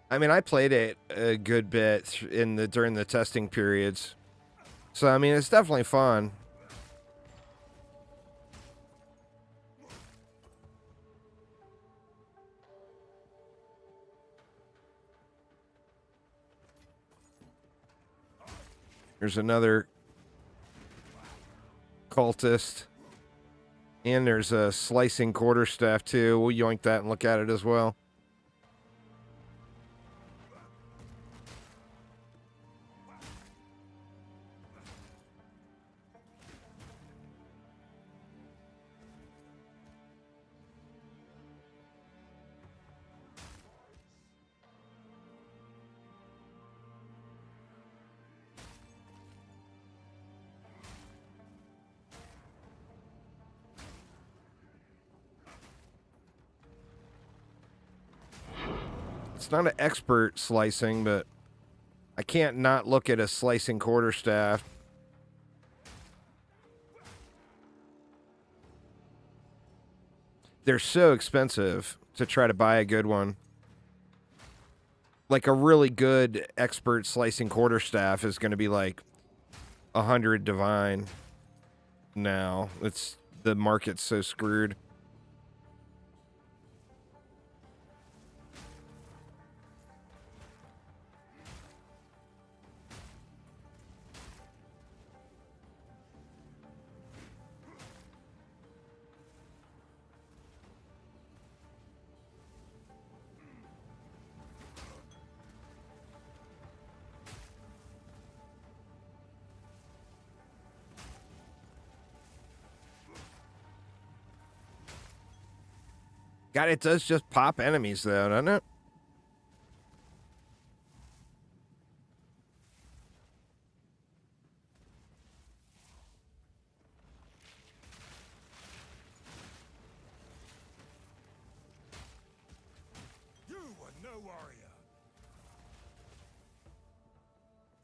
I mean, I played it a good bit during the testing periods. So, I mean, it's definitely fun. There's another cultist. And there's a slicing quarterstaff, too. We'll yoink that and look at it as well. It's not an expert slicing, but I can't not look at a slicing quarterstaff. They're so expensive to try to buy a good one. Like a really good expert slicing quarterstaff is going to be like 100 divine now. The market's so screwed. God, it does just pop enemies, though, doesn't it? You were no warrior.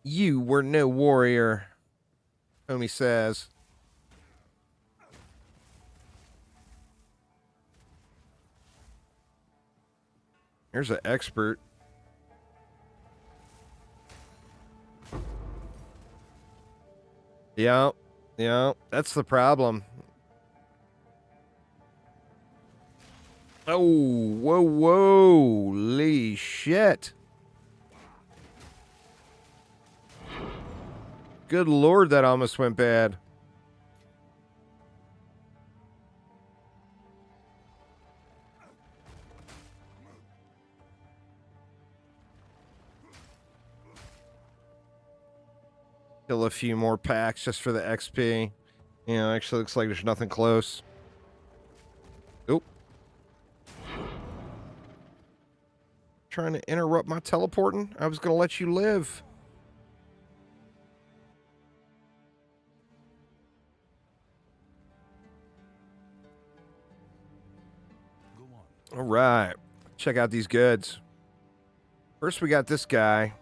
You were no warrior, homie says. Here's an expert. Yeah, that's the problem. Oh, whoa, holy shit. Good lord, that almost went bad. Kill a few more packs just for the XP. Yeah, actually looks like there's nothing close. Oop. Trying to interrupt my teleporting? I was going to let you live. Go on. All right. Check out these goods. First, we got this guy.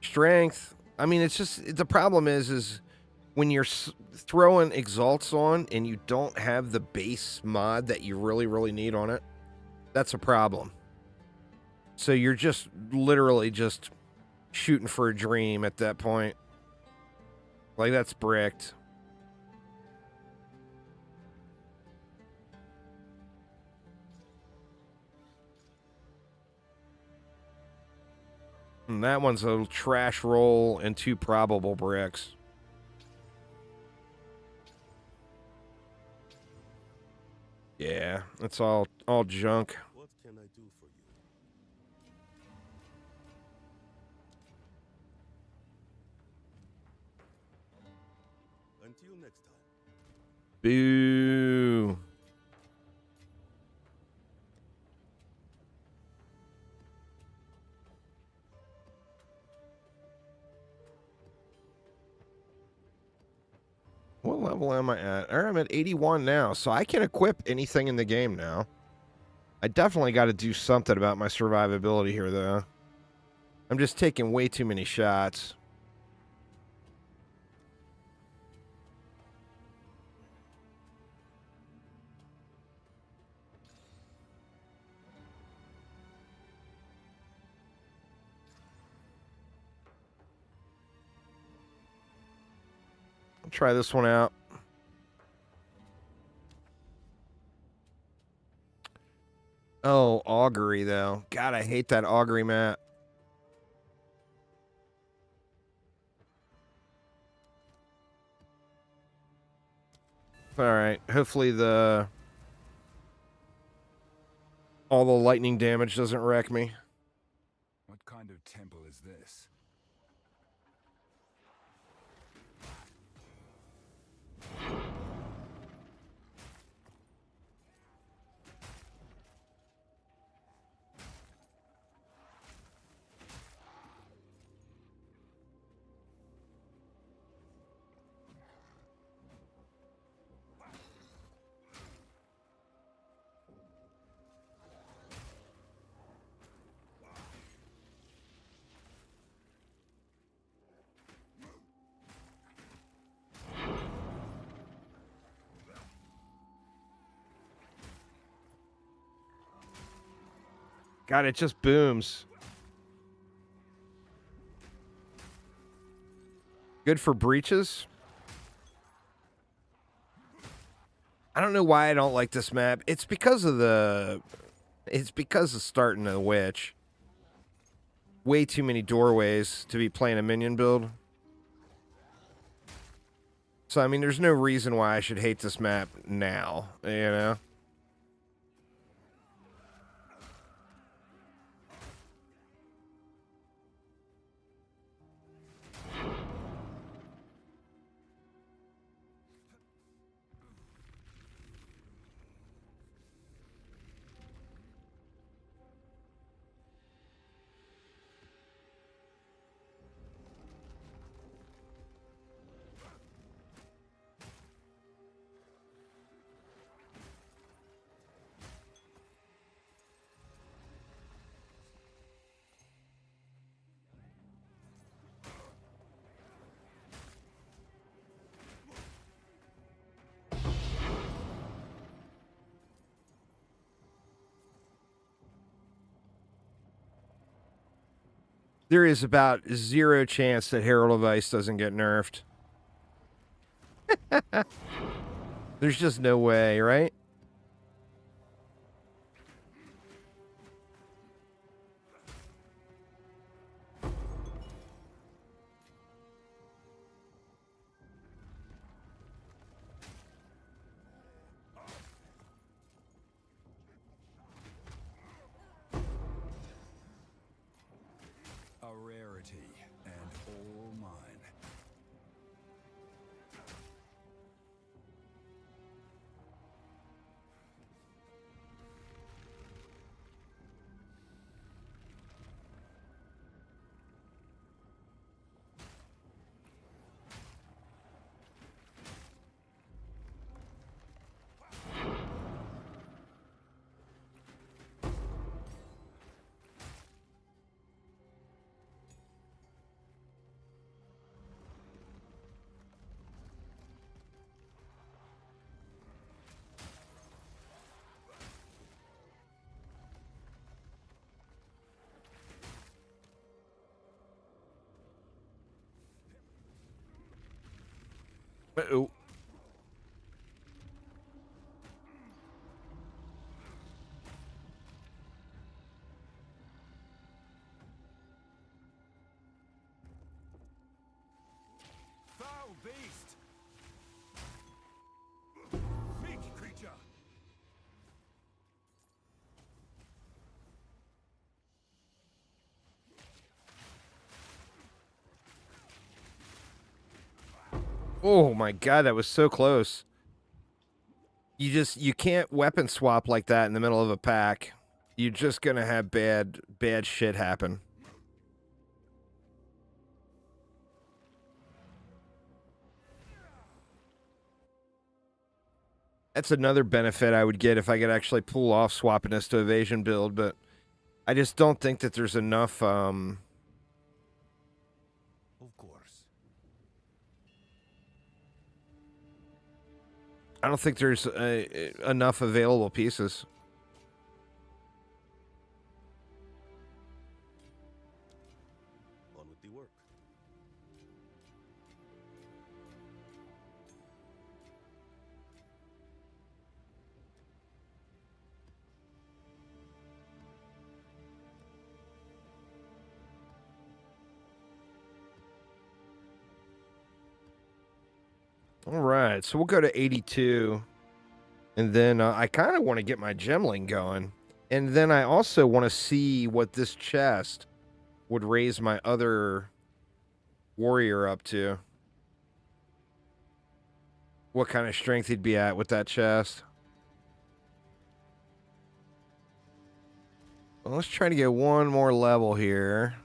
Strength. I mean, it's just, the problem is when you're throwing exalts on and you don't have the base mod that you really need on it, that's a problem. So you're just literally just shooting for a dream at that point. Like, that's bricked. And that one's a trash roll and 2 probable bricks. Yeah, that's all junk. What can I do for you? Boo. What level am I at? I'm at 81 now, so I can equip anything in the game now. I definitely got to do something about my survivability here, though. I'm just taking way too many shots. I'll try this one out. Oh, augury, though. God, I hate that augury map. Alright, hopefully all the lightning damage doesn't wreck me. What kind of temple is this? God, it just booms. Good for breaches. I don't know why I don't like this map. It's because of starting the witch. Way too many doorways to be playing a minion build. So, I mean, there's no reason why I should hate this map now, you know? There is about 0 chance that Herald of Ice doesn't get nerfed. There's just no way, right? A rarity, and all mine. Uh-oh. Foul beast! Big creature! Oh my god, that was so close. You can't weapon swap like that in the middle of a pack. You're just gonna have bad shit happen. That's another benefit I would get if I could actually pull off swapping this to evasion build, but I just don't think that there's enough, Of course. I don't think there's enough available pieces. On with the work. All right, so we'll go to 82. And then I kind of want to get my Gemling going. And then I also want to see what this chest would raise my other warrior up to. What kind of strength he'd be at with that chest. Well, let's try to get one more level here.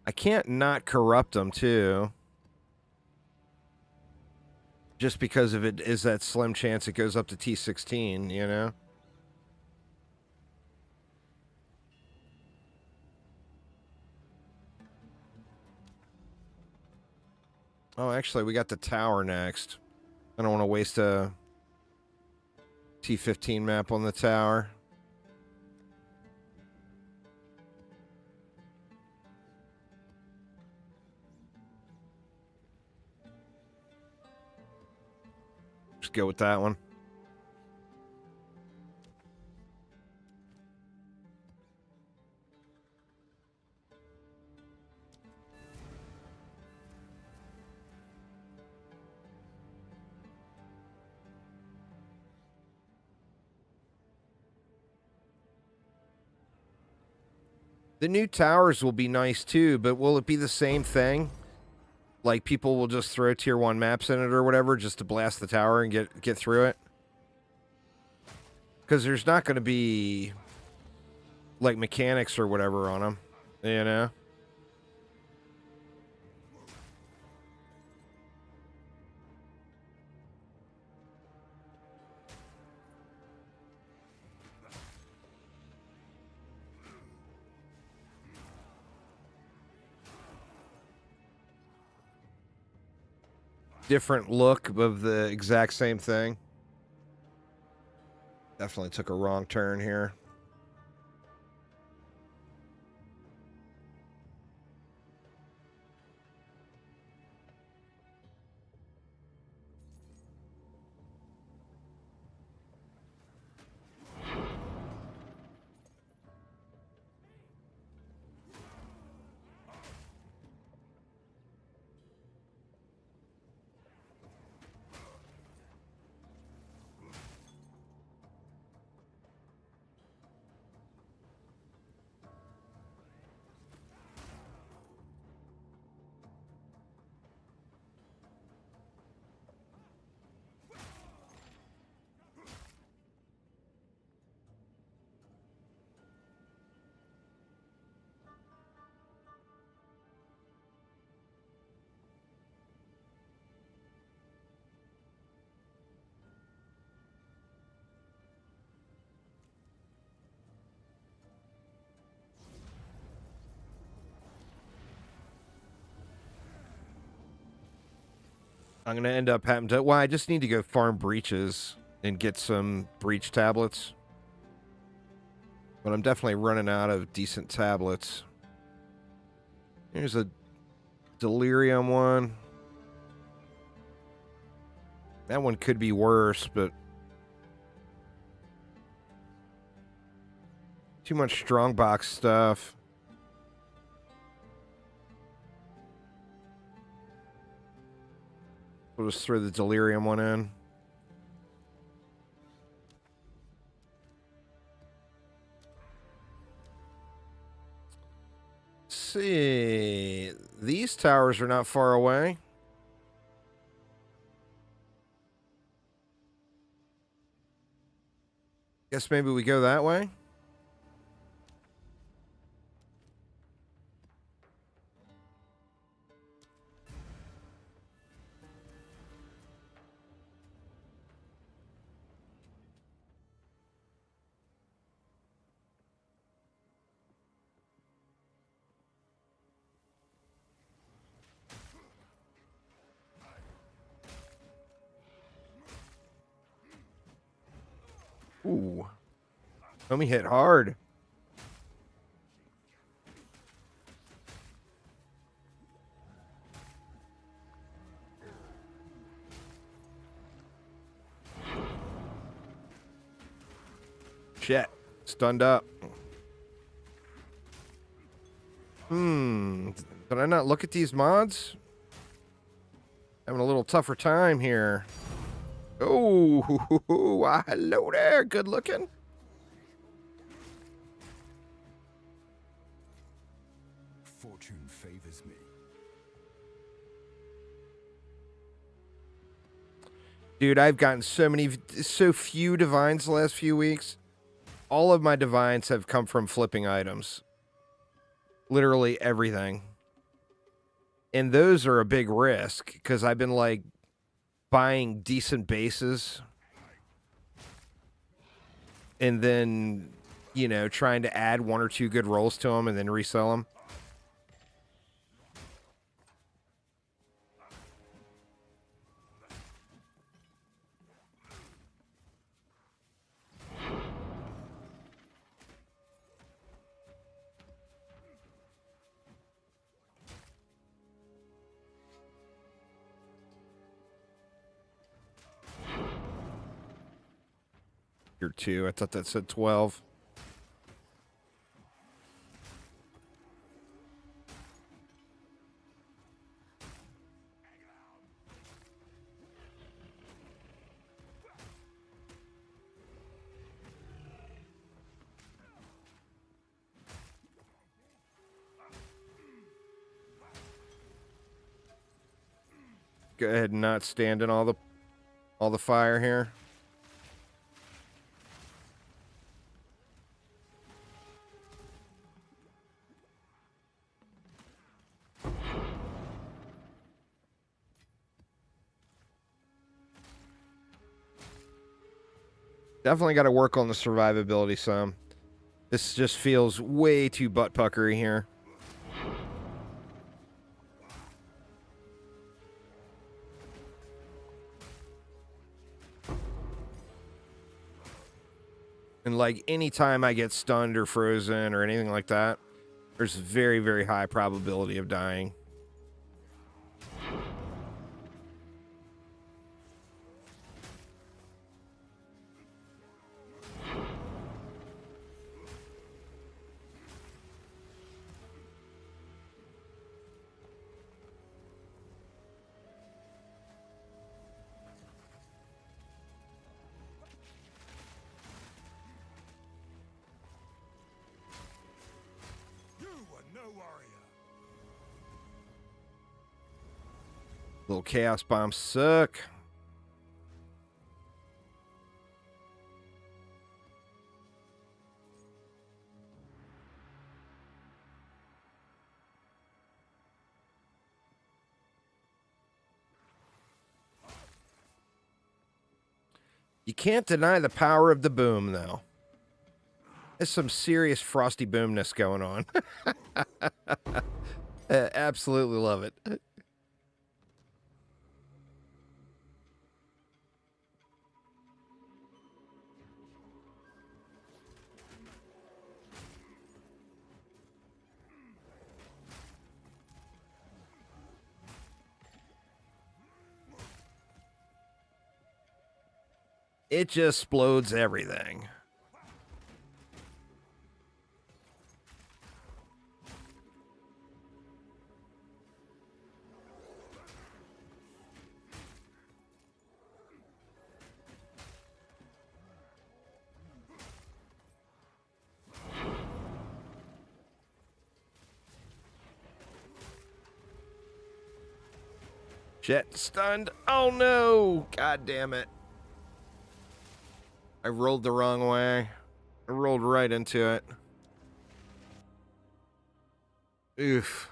I can't not corrupt them, too. Just because of it is that slim chance it goes up to T16, you know? Oh, actually, we got the tower next. I don't want to waste a T15 map on the tower. Just go with that one. The new towers will be nice too, but will it be the same thing? Like people will just throw tier 1 maps in it or whatever just to blast the tower and get through it? Because there's not going to be like mechanics or whatever on them, you know? Different look of the exact same thing. Definitely took a wrong turn here. I'm going to end up having to... Well, I just need to go farm breaches and get some breach tablets. But I'm definitely running out of decent tablets. Here's a delirium one. That one could be worse, but... Too much strongbox stuff. We'll just throw the delirium one in. Let's see. These towers are not far away. Guess maybe we go that way. Ooh. Homie hit hard. Shit. Stunned up. Did I not look at these mods? Having a little tougher time here. Oh, hello there. Good looking. Fortune favors me. Dude, I've gotten so few divines the last few weeks. All of my divines have come from flipping items. Literally everything. And those are a big risk because I've been like buying decent bases and then, you know, trying to add one or two good rolls to them and then resell them. Here, 2. I thought that said 12. Go ahead and not stand in all the fire here. Definitely got to work on the survivability some. This just feels way too butt puckery here. And like anytime I get stunned or frozen or anything like that, there's very, very high probability of dying. Little chaos bombs suck. You can't deny the power of the boom, though. There's some serious frosty boomness going on. Absolutely love it. It just explodes everything. Jet stunned. Oh no! God damn it. I rolled the wrong way. I rolled right into it. Oof.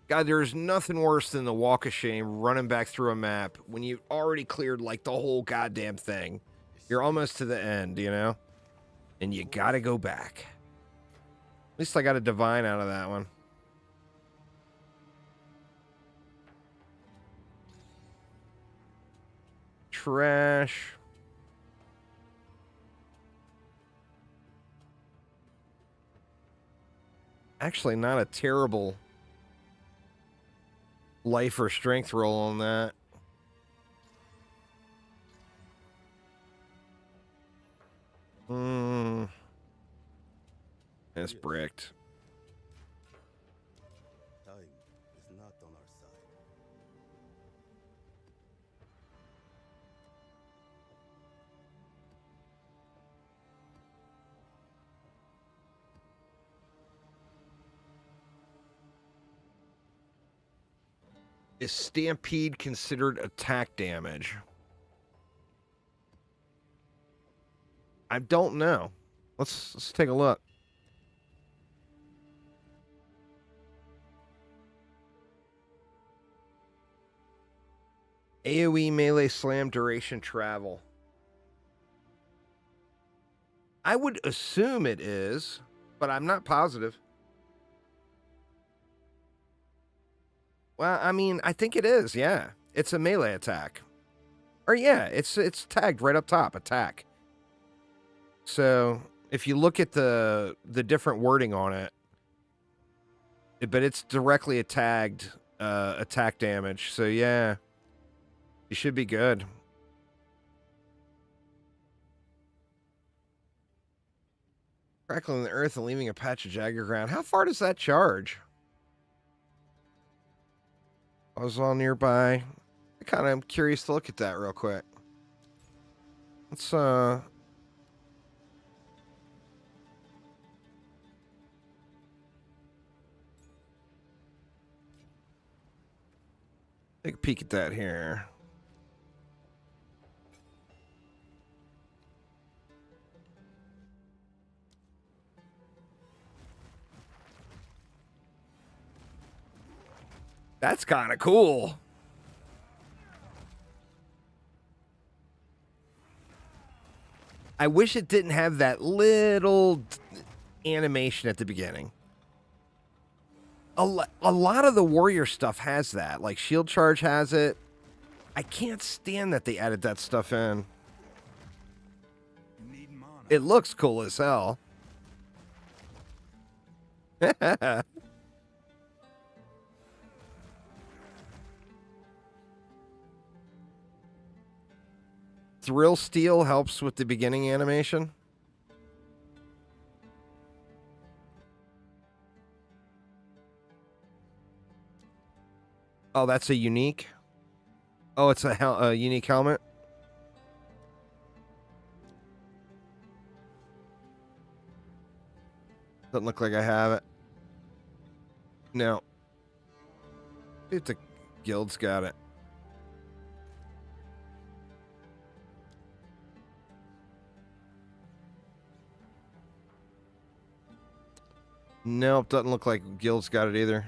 God, there's nothing worse than the walk of shame running back through a map when you've already cleared like the whole goddamn thing. You're almost to the end, you know? And you gotta go back. At least I got a divine out of that one. Trash. Actually, not a terrible life or strength roll on that. It's bricked. Time is not on our side. Is Stampede considered attack damage? I don't know. Let's take a look. AoE melee slam duration travel. I would assume it is, but I'm not positive. Well, I mean, I think it is, yeah. It's a melee attack. Or yeah, it's tagged right up top, attack. So, if you look at the different wording on it, but it's directly tagged attack damage. So yeah, you should be good. Crackling the earth and leaving a patch of Jagger ground. How far does that charge? I was all nearby. I kind of am curious to look at that real quick. Let's take a peek at that here. That's kind of cool. I wish it didn't have that little animation at the beginning. A lot of the warrior stuff has that. Like Shield Charge has it. I can't stand that they added that stuff in. Need mana. It looks cool as hell. Thrill Steel helps with the beginning animation. Oh, that's a unique. Oh, it's a unique helmet. Doesn't look like I have it. No. See if the guild's got it. Nope, doesn't look like guild's got it either.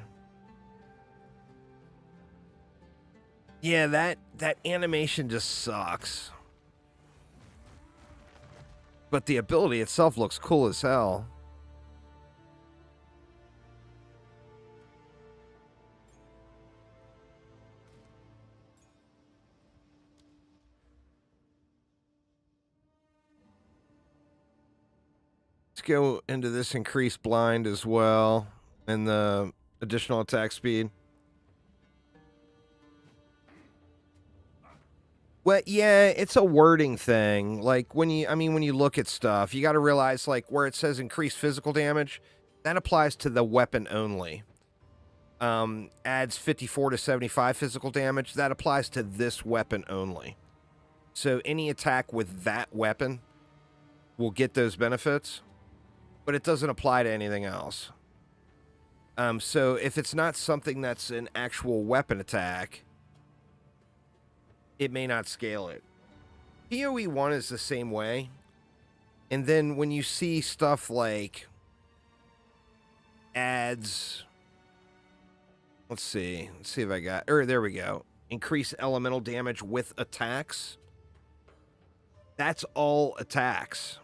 Yeah, that animation just sucks. But the ability itself looks cool as hell. Let's go into this increased blind as well and the additional attack speed. Well, yeah, it's a wording thing. Like when you look at stuff, you got to realize like where it says increased physical damage, that applies to the weapon only. Adds 54 to 75 physical damage, that applies to this weapon only. So any attack with that weapon will get those benefits, but it doesn't apply to anything else. So if it's not something that's an actual weapon attack, it may not scale it. POE1 is the same way. And then when you see stuff like ads, let's see if I got, there we go. Increase elemental damage with attacks. That's all attacks.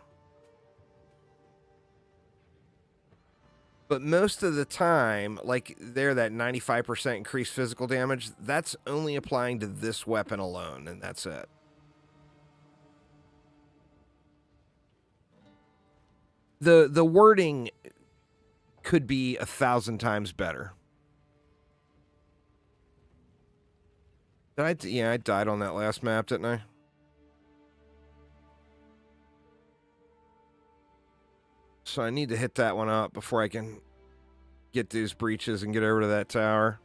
But most of the time, like there, that 95% increased physical damage, that's only applying to this weapon alone, and that's it. The wording could be 1,000 times better. Yeah, I died on that last map, didn't I? So I need to hit that one up before I can get these breaches and get over to that tower.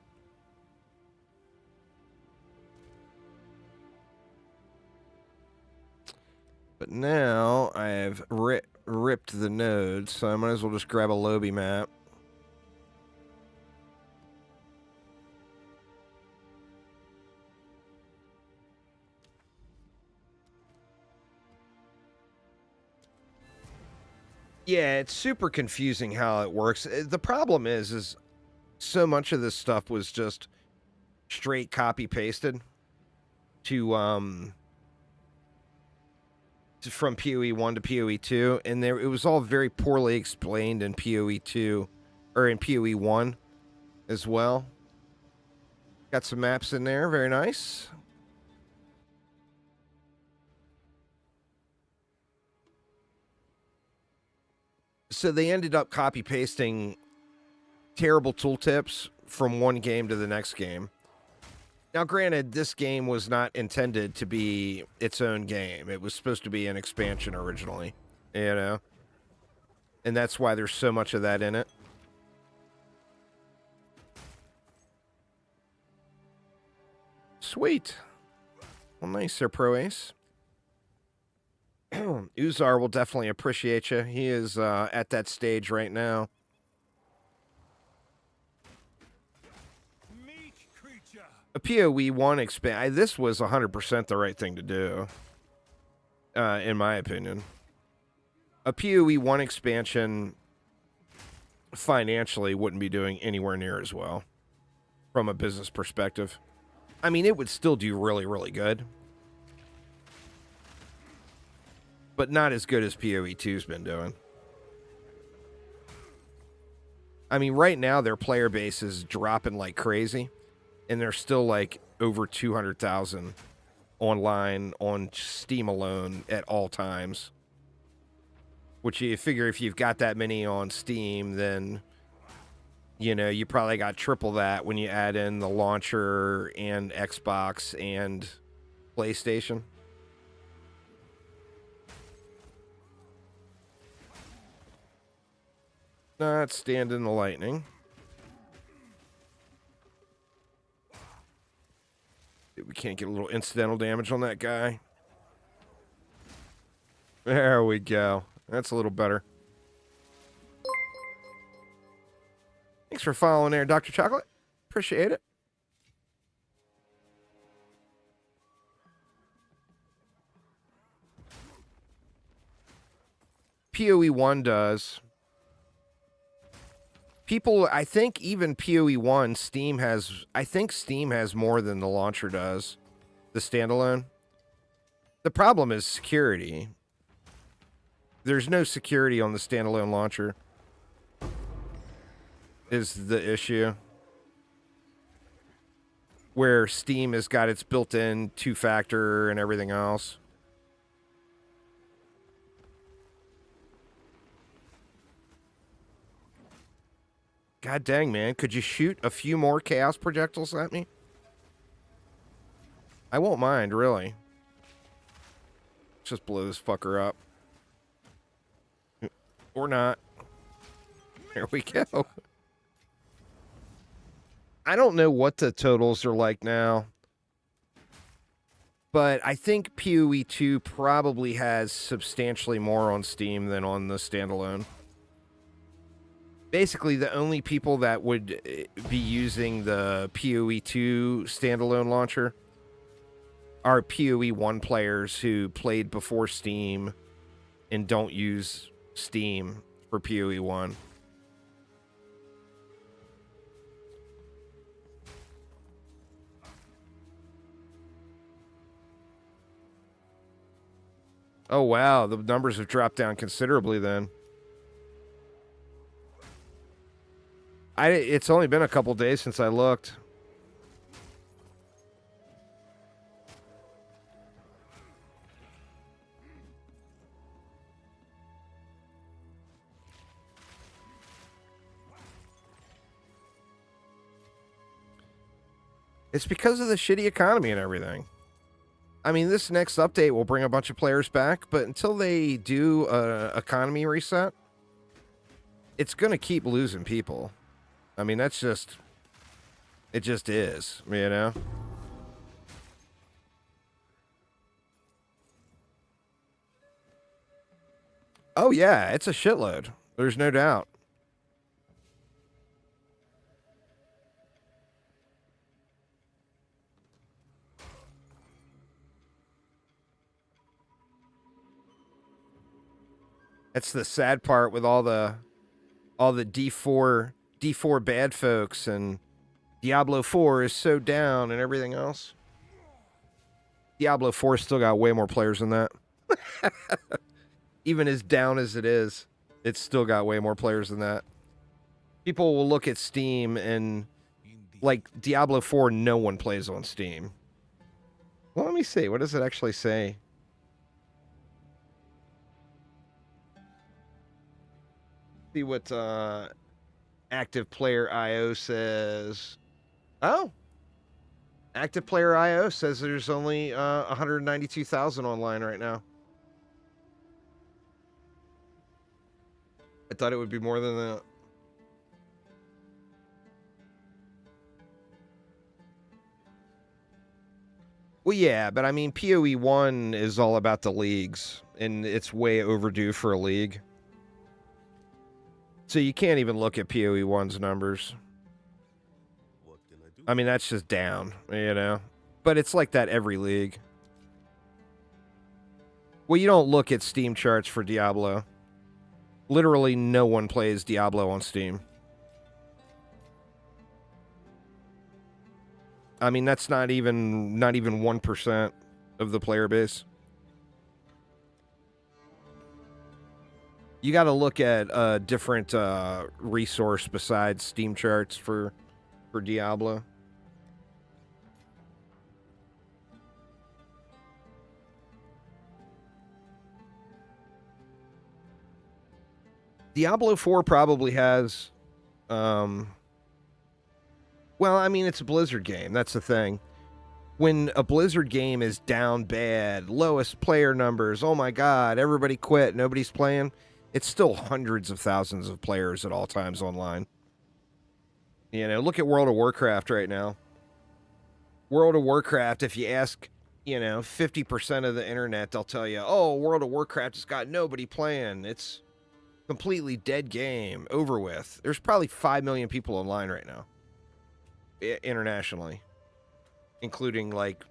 But now I have ripped the nodes, so I might as well just grab a Lobby map. Yeah, it's super confusing how it works. The problem is so much of this stuff was just straight copy pasted to from POE1 to POE2, and it was all very poorly explained in POE2 or in POE1 as well. Got some maps in there, very nice. So they ended up copy pasting terrible tooltips from one game to the next game. Now, granted, this game was not intended to be its own game. It was supposed to be an expansion originally, you know? And that's why there's so much of that in it. Sweet. Well, nice there, Pro Ace. Uzar will definitely appreciate you. He is at that stage right now. A POE1 expand. This was 100% the right thing to do, in my opinion. A POE1 expansion financially wouldn't be doing anywhere near as well from a business perspective. I mean, it would still do really, really good, but not as good as POE2's been doing. I mean, right now their player base is dropping like crazy, and they're still like over 200,000 online on Steam alone at all times. Which you figure if you've got that many on Steam, then, you know, you probably got triple that when you add in the launcher and Xbox and PlayStation. Not stand in the lightning. We can't get a little incidental damage on that guy. There we go. That's a little better. Thanks for following there, Dr. Chocolate. Appreciate it. POE1 does. People, I think even POE1, Steam has, I think Steam has more than the launcher does. The standalone. The problem is security. There's no security on the standalone launcher. Is the issue. Where Steam has got its built-in two-factor and everything else. God dang, man. Could you shoot a few more chaos projectiles at me? I won't mind, really. Just blow this fucker up. Or not. There we go. I don't know what the totals are like now. But I think POE2 probably has substantially more on Steam than on the standalone. Basically, the only people that would be using the POE2 standalone launcher are POE1 players who played before Steam and don't use Steam for POE1. Oh, wow. The numbers have dropped down considerably then. It's only been a couple days since I looked. It's because of the shitty economy and everything. I mean, this next update will bring a bunch of players back, but until they do a economy reset, it's going to keep losing people. I mean, that's just... It just is, you know? Oh, yeah, it's a shitload. There's no doubt. That's the sad part with all the D4 bad folks, and Diablo 4 is so down and everything else. Diablo 4 still got way more players than that. Even as down as it is, it's still got way more players than that. People will look at Steam and, like, Diablo 4, no one plays on Steam. Well, let me see. What does it actually say? See what Active Player IO says. Oh. Active Player IO says there's only 192,000 online right now. I thought it would be more than that. Well, yeah, but I mean, POE1 is all about the leagues, and it's way overdue for a league. So you can't even look at POE1's numbers. What can I do? I mean, that's just down, you know? But it's like that every league. Well, you don't look at Steam charts for Diablo. Literally no one plays Diablo on Steam. I mean, that's not even 1% of the player base. You got to look at a different resource besides Steam charts for Diablo. Diablo 4 probably has, well, I mean, it's a Blizzard game. That's the thing. When a Blizzard game is down bad, lowest player numbers, oh my God, everybody quit, nobody's playing, it's still hundreds of thousands of players at all times online. You know, look at World of Warcraft right now. World of Warcraft, if you ask, 50% of the internet, they'll tell you, oh, World of Warcraft has got nobody playing. It's completely dead game, over with. There's probably 5 million people online right now, internationally, including, like,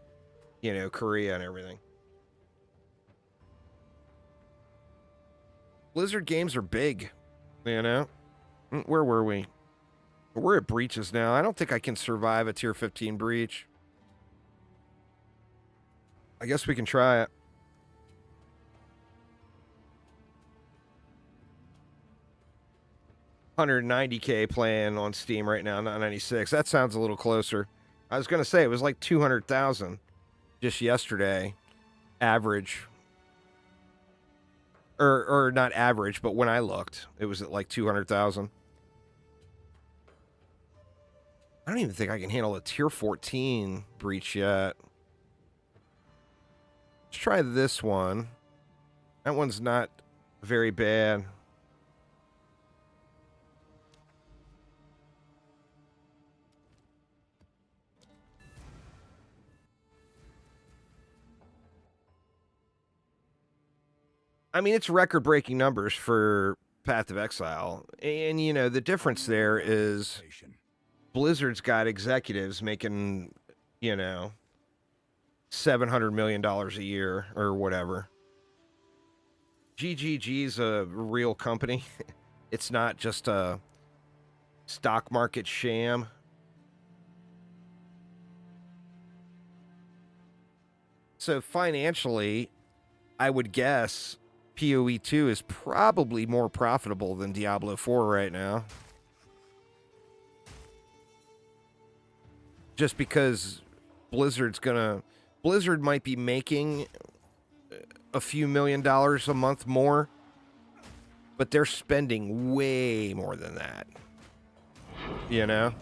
Korea and everything. Blizzard games are big, Where were we? We're at breaches now. I don't think I can survive a tier 15 breach. I guess we can try it. $190K playing on Steam right now, not 96. That sounds a little closer. I was going to say it was like 200,000 just yesterday, average. Or not average, but when I looked, it was at like 200,000. I don't even think I can handle a tier 14 breach yet. Let's try this one. That one's not very bad. I mean, it's record-breaking numbers for Path of Exile. And, the difference there is Blizzard's got executives making, $700 million a year or whatever. GGG's a real company. It's not just a stock market sham. So financially, I would guess POE2 is probably more profitable than Diablo 4 right now. Just because Blizzard might be making a few $1 million a month more, but they're spending way more than that. You know?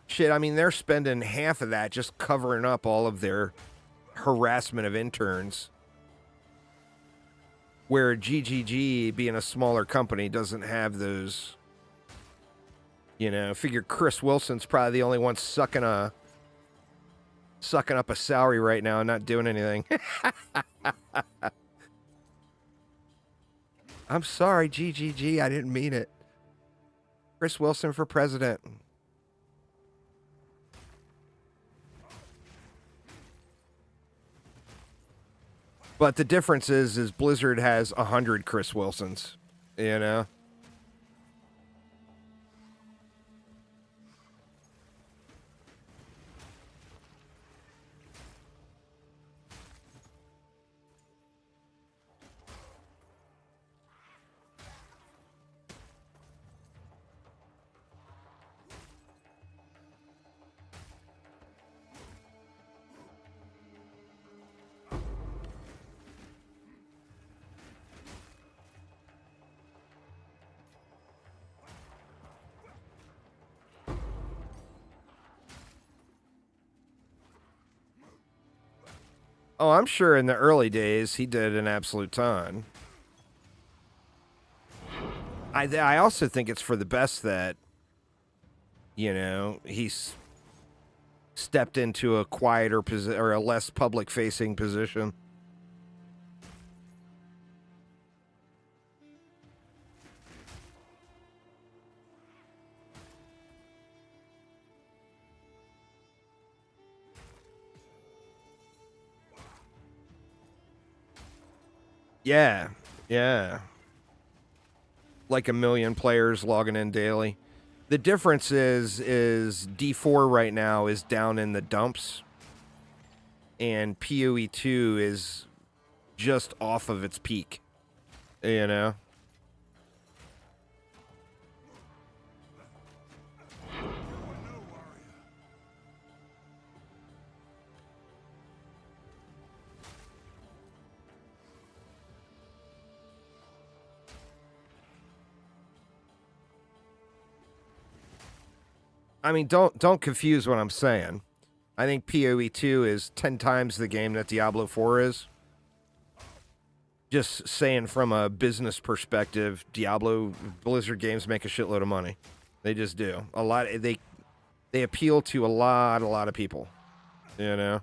Shit, I mean, they're spending half of that just covering up all of their harassment of interns. Where GGG, being a smaller company, doesn't have those. You know, figure Chris Wilson's probably the only one sucking up a salary right now and not doing anything. I'm sorry, GGG, I didn't mean it. Chris Wilson for president. But the difference is Blizzard has 100 Chris Wilsons, you know? Oh, I'm sure in the early days he did an absolute ton. I also think it's for the best that, you know, he's stepped into a quieter position or a less public-facing position. Yeah, yeah. Like 1 million players logging in daily. The difference is D4 right now is down in the dumps, and POE2 is just off of its peak. You know? I mean, don't confuse what I'm saying. I think POE2 is 10 times the game that Diablo 4 is. Just saying from a business perspective, Blizzard games make a shitload of money. They just do. A lot. They appeal to a lot of people. You know?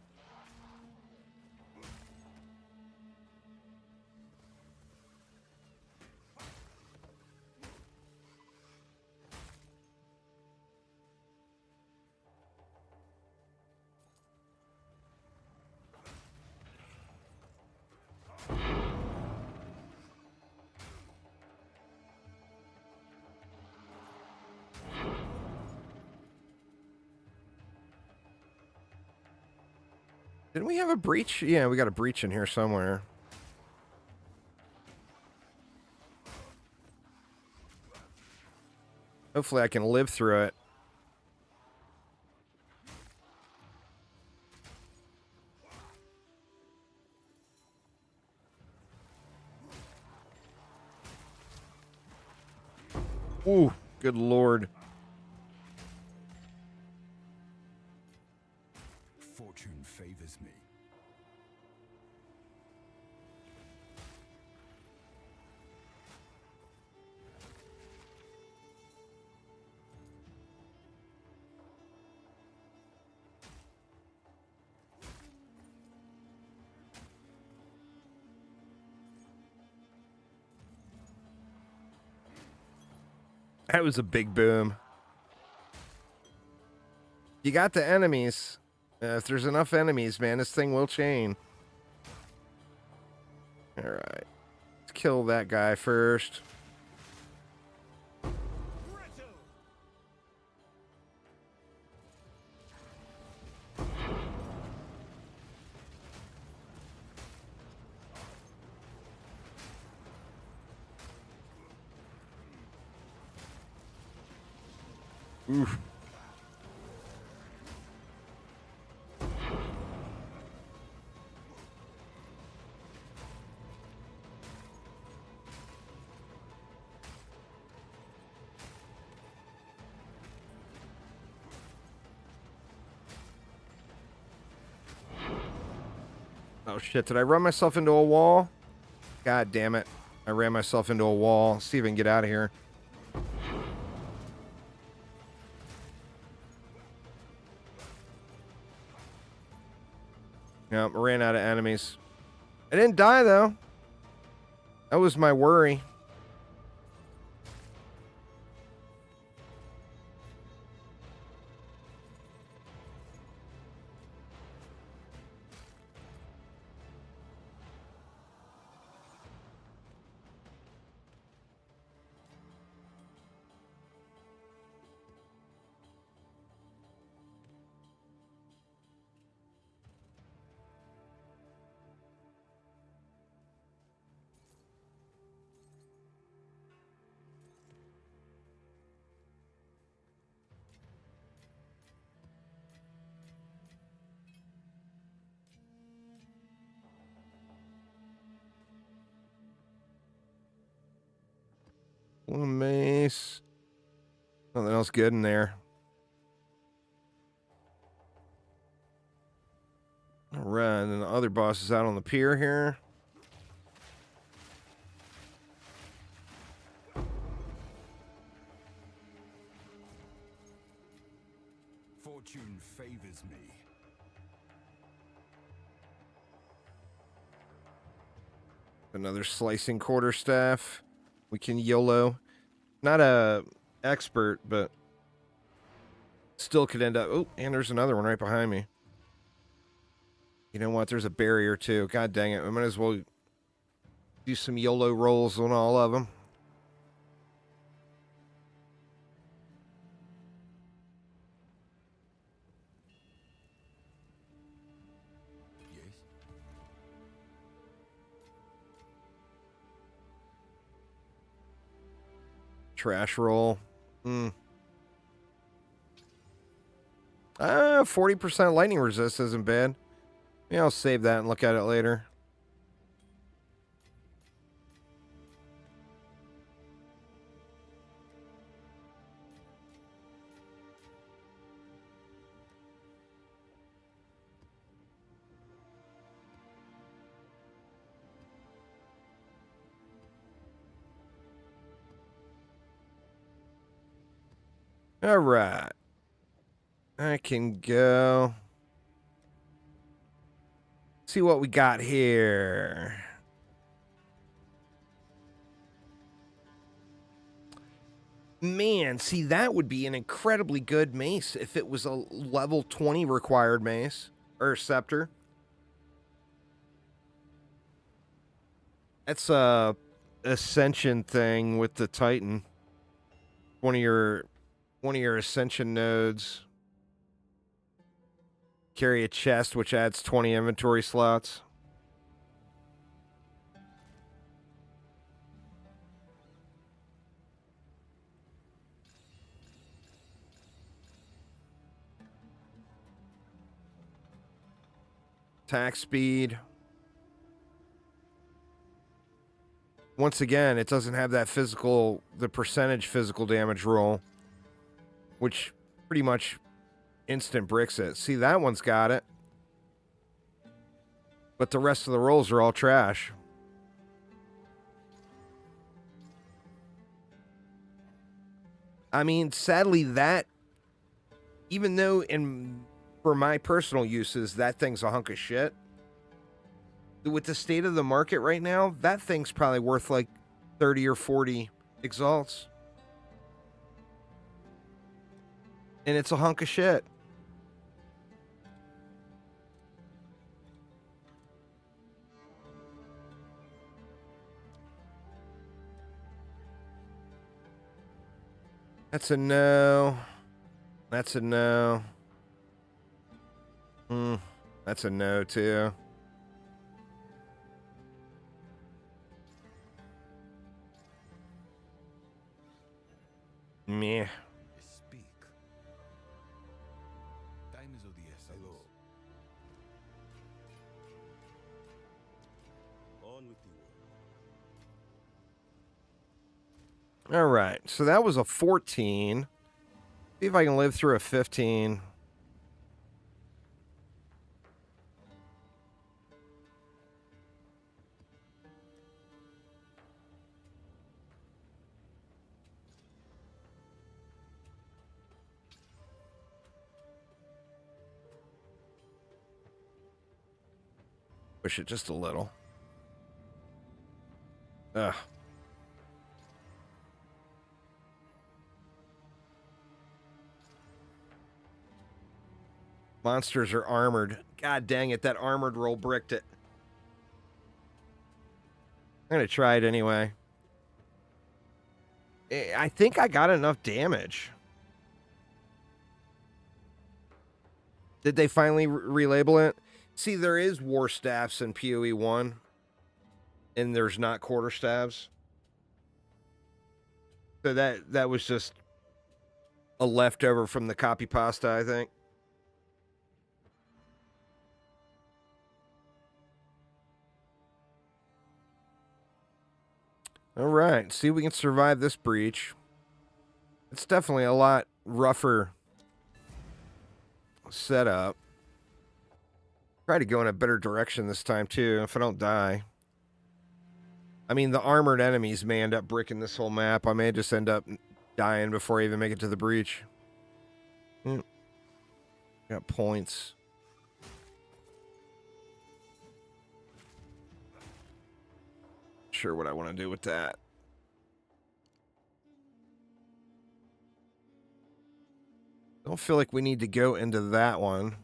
Didn't we have a breach? Yeah, we got a breach in here somewhere. Hopefully I can live through it. Ooh, good lord. Fortune favors me. That was a big boom. You got the enemies. If there's enough enemies, man, this thing will chain. All right. Let's kill that guy first. Oof. Oh shit, did I run myself into a wall? God damn it. I ran myself into a wall. See if I can get out of here. Yep, ran out of enemies. I didn't die though. That was my worry. One mace. Nothing else good in there. All right, and then the other boss is out on the pier here. Fortune favors me. Another slicing quarterstaff. We can YOLO. Not a expert, but still could end up. Oh, and there's another one right behind me. You know what? There's a barrier too. God dang it. I might as well do some YOLO rolls on all of them. Yes. Trash roll. 40% lightning resist isn't bad. Yeah, I'll save that and look at it later. All right. I can go. See what we got here. Man, see, that would be an incredibly good mace if it was a level 20 required mace or scepter. That's a ascension thing with the Titan. One of your ascension nodes. Carry a chest which adds 20 inventory slots. Attack speed. Once again, it doesn't have that the percentage physical damage roll, which pretty much instant bricks it. See, that one's got it. But the rest of the rolls are all trash. I mean, sadly, that, even though for my personal uses, that thing's a hunk of shit. With the state of the market right now, that thing's probably worth like 30 or 40 exalts. And it's a hunk of shit. That's a no. That's a no. That's a no, too. Meh. Speak. Time is of the essence. On with the work. All right. So that was a 14. See if I can live through a 15. Push it just a little. Ugh. Monsters are armored. God dang it, that armored roll bricked it. I'm going to try it anyway. I think I got enough damage. Did they finally relabel it? See, there is war staffs in POE1, and there's not quarterstaffs. So that was just a leftover from the copy pasta, I think. All right, see if we can survive this breach. It's definitely a lot rougher setup. Try to go in a better direction this time, too, if I don't die. I mean, the armored enemies may end up bricking this whole map. I may just end up dying before I even make it to the breach. Got points. Sure what I want to do with that. Don't feel like we need to go into that one.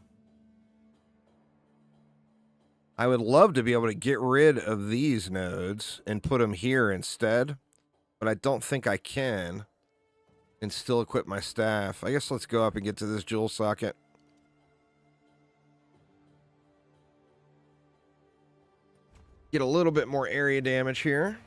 I would love to be able to get rid of these nodes and put them here instead, but I don't think I can and still equip my staff. I guess let's go up and get to this jewel socket. Get a little bit more area damage here.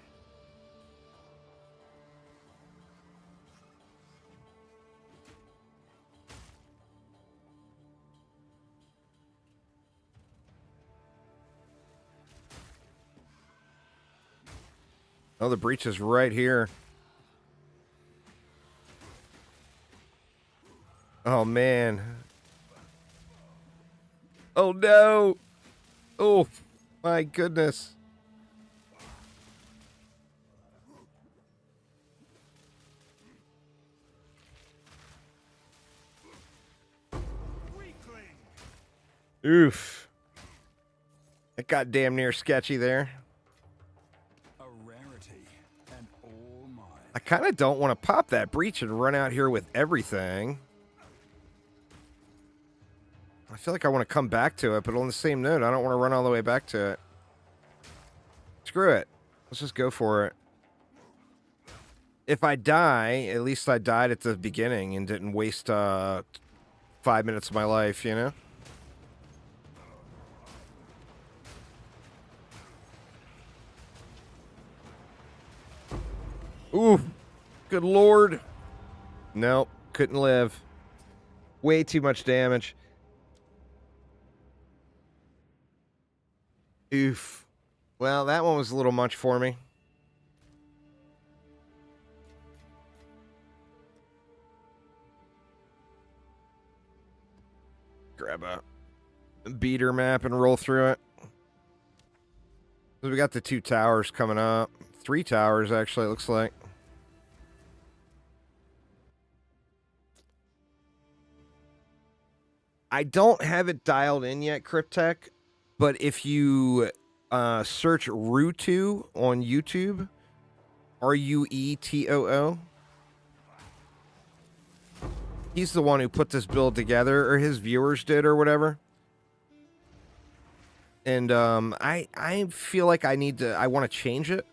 Oh, the breach is right here. Oh, man. Oh, no. Oh, my goodness. Oof. It got damn near sketchy there. I kind of don't want to pop that breach and run out here with everything. I feel like I want to come back to it, but on the same note, I don't want to run all the way back to it. Screw it. Let's just go for it. If I die, at least I died at the beginning and didn't waste 5 minutes of my life, you know? Ooh, good lord. Nope, couldn't live. Way too much damage. Oof. Well, that one was a little much for me. Grab a beater map and roll through it. So we got the 2 towers coming up. 3 towers, actually, it looks like. I don't have it dialed in yet, Cryptech, but if you search Ruetoo on YouTube, Ruetoo, he's the one who put this build together, or his viewers did, or whatever. And I feel like I want to change it,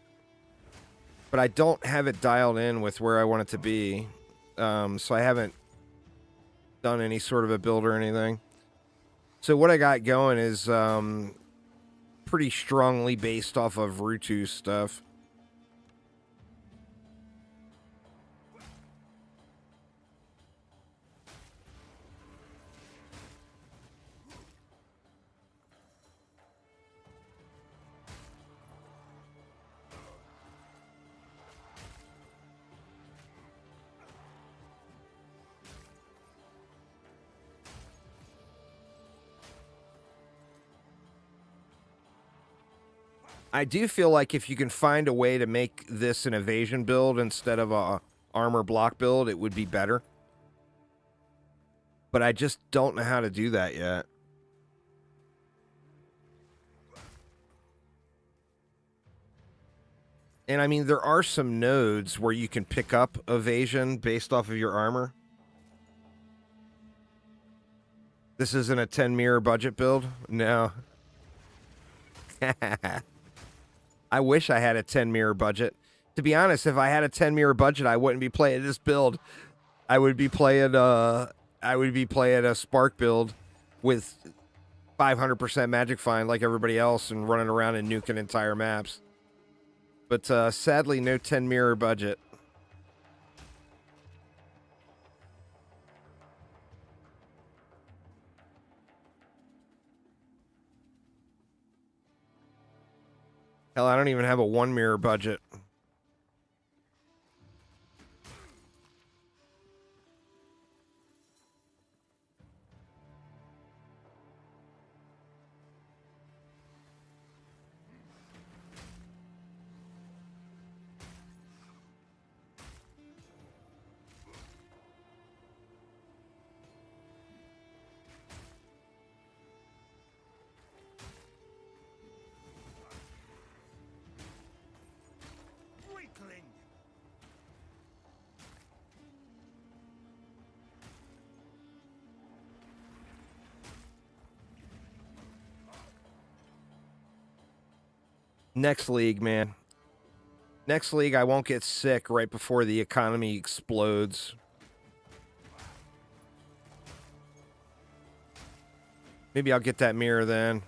but I don't have it dialed in with where I want it to be. so I haven't done any sort of a build or anything. So what I got going is pretty strongly based off of Rutu stuff. I do feel like if you can find a way to make this an evasion build instead of a armor block build, it would be better. But I just don't know how to do that yet. And I mean, there are some nodes where you can pick up evasion based off of your armor. This isn't a 10 mirror budget build? No. I wish I had a 10 mirror budget. To be honest, if I had a 10 mirror budget, I wouldn't be playing this build. I would be playing a Spark build with 500% Magic Find like everybody else and running around and nuking entire maps. But sadly, no 10 mirror budget. Hell, I don't even have a 1 mirror budget. Next league, man. Next league, I won't get sick right before the economy explodes. Maybe I'll get that mirror then.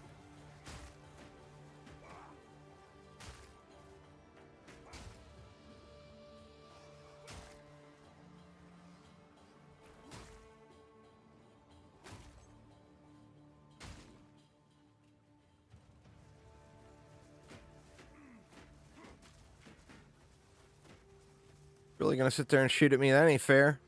Really gonna sit there and shoot at me? That ain't fair.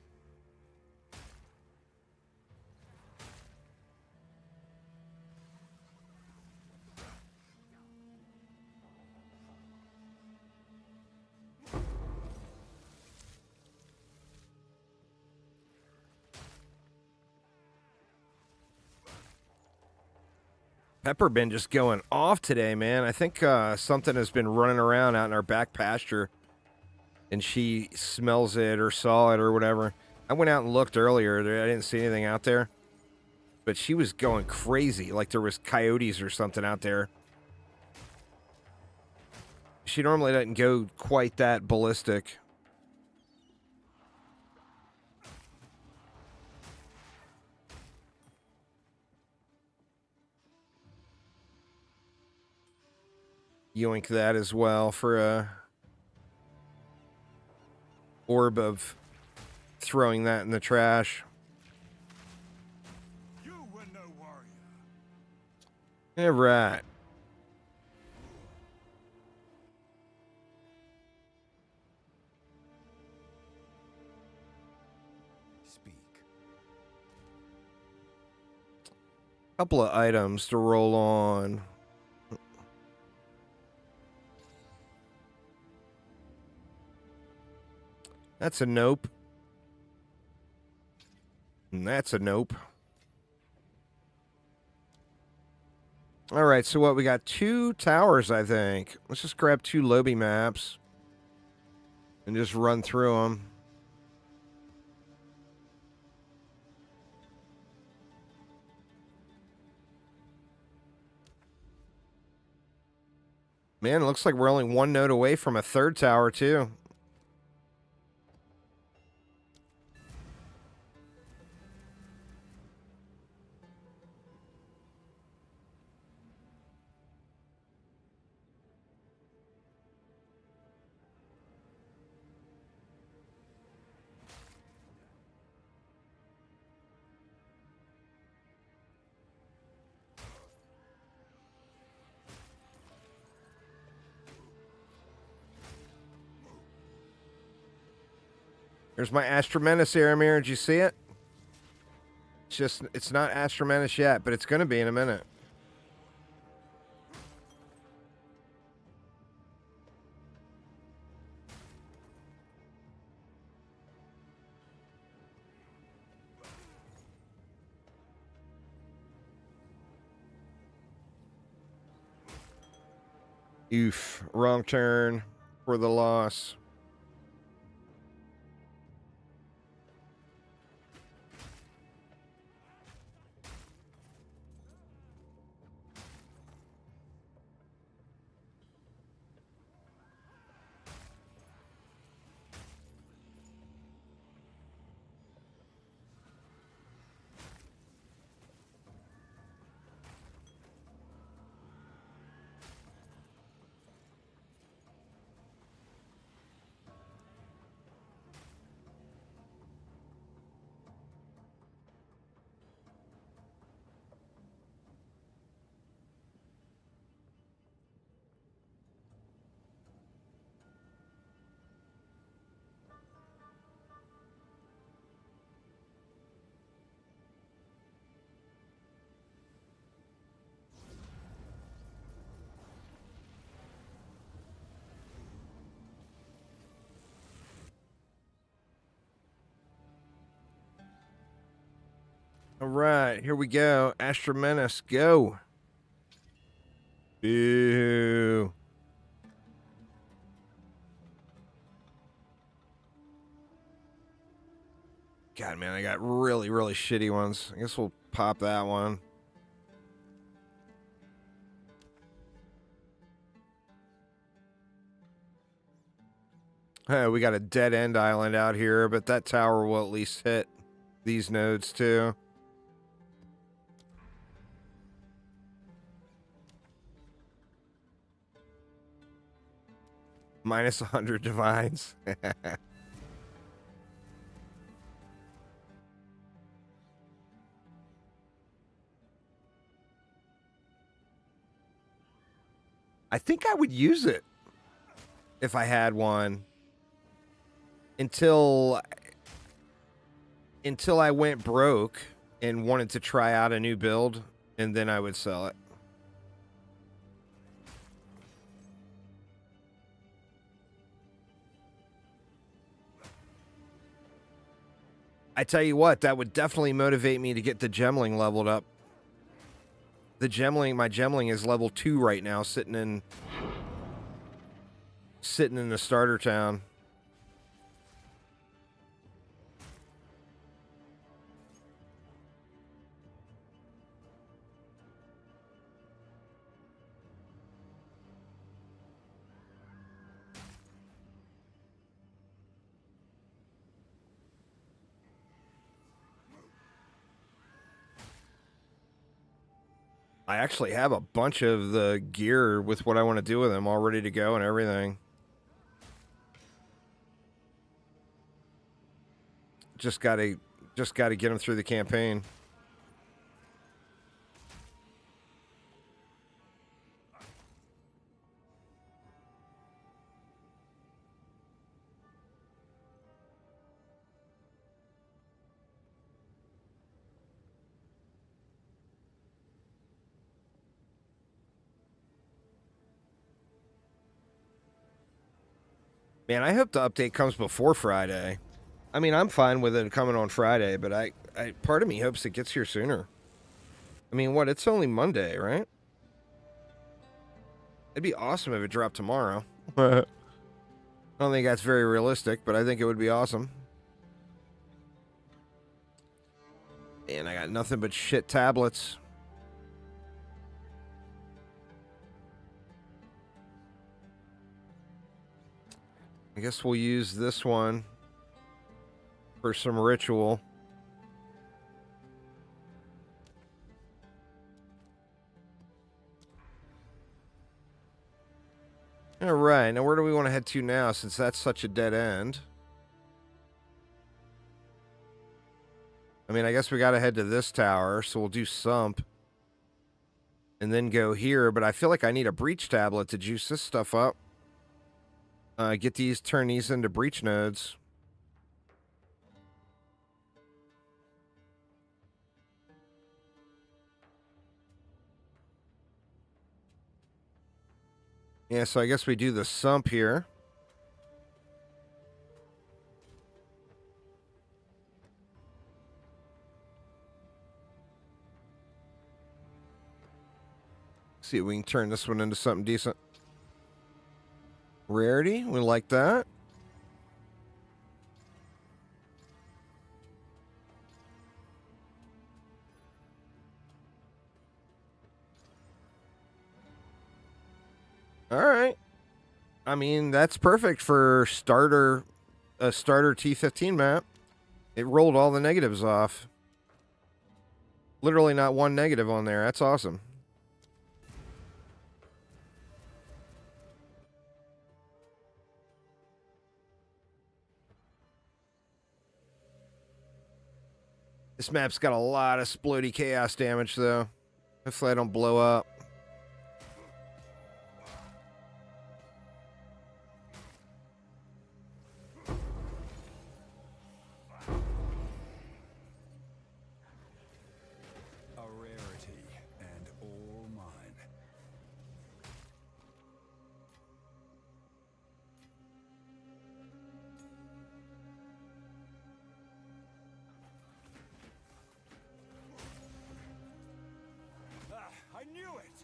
Pepper been just going off today, man. I think something has been running around out in our back pasture, and she smells it or saw it or whatever. I went out and looked earlier. I didn't see anything out there, but she was going crazy, like there was coyotes or something out there. She normally doesn't go quite that ballistic. Yoink that as well for a orb of throwing that in the trash. You were no warrior. Yeah, right. Speak. Couple of items to roll on. That's a nope. And that's a nope. All right, so what? We got 2 towers, I think. Let's just grab 2 lobby maps and just run through them. Man, it looks like we're only 1 node away from a 3rd tower, too. There's my Astromenace Aramir. Did you see it? It's not Astromenace yet, but it's going to be in a minute. Oof. Wrong turn for the loss. All right, here we go. Astromenace, go. Boo. God, man, I got really, really shitty ones. I guess we'll pop that one. We got a dead end island out here, but that tower will at least hit these nodes too. Minus 100 divines. I think I would use it if I had one until I went broke and wanted to try out a new build, and then I would sell it. I tell you what, that would definitely motivate me to get the Gemling leveled up. The Gemling, my Gemling is level 2 right now, sitting in the starter town. I actually have a bunch of the gear with what I want to do with them all ready to go and everything. Just gotta get them through the campaign. Man, I hope the update comes before Friday. I mean, I'm fine with it coming on Friday, but I part of me hopes it gets here sooner. I mean, what? It's only Monday, right? It'd be awesome if it dropped tomorrow. I don't think that's very realistic, but I think it would be awesome. Man, I got nothing but shit tablets. I guess we'll use this one for some ritual. All right, now where do we want to head to now, since that's such a dead end? I mean, I guess we got to head to this tower, so we'll do Sump. And then go here, but I feel like I need a breach tablet to juice this stuff up. Turn these into breach nodes. Yeah, so I guess we do the sump here. See if we can turn this one into something decent. Rarity, we like that. All right. I mean, that's perfect for a starter T15 map. It rolled all the negatives off. Literally not one negative on there. That's awesome. This map's got a lot of splody chaos damage, though. Hopefully I don't blow up. A rarity and all mine. I knew it!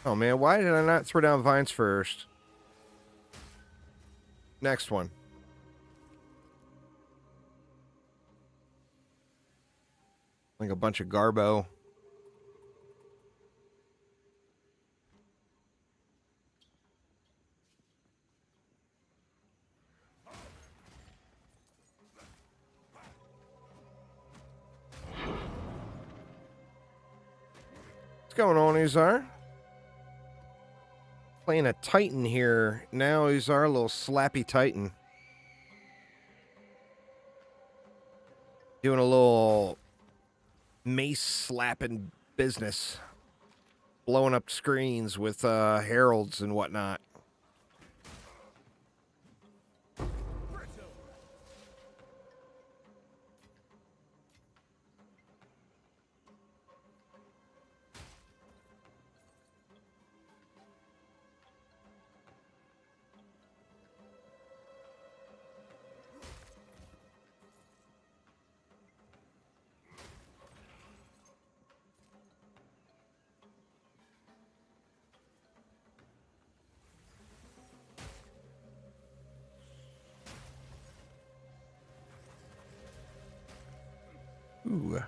Oh, man, why did I not throw down vines first? Next one. Like a bunch of garbo. What's going on, Uzar? Playing a Titan here. Now he's our little slappy Titan. Doing a little mace slapping business. Blowing up screens with heralds and whatnot. Ooh.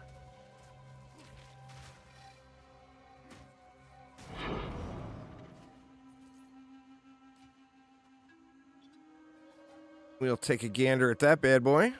We'll take a gander at that bad boy.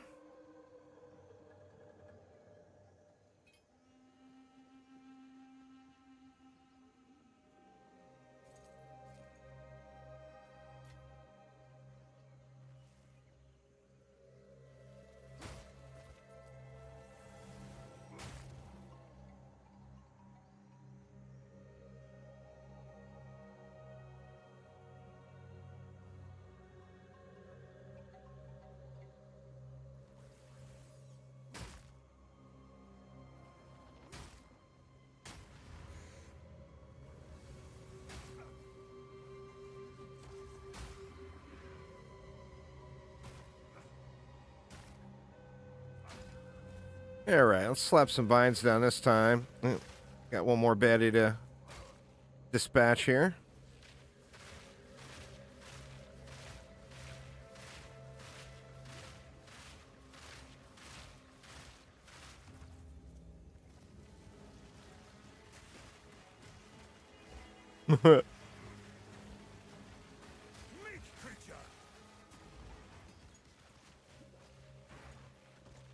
All right, let's slap some vines down this time. Got one more baddie to dispatch here.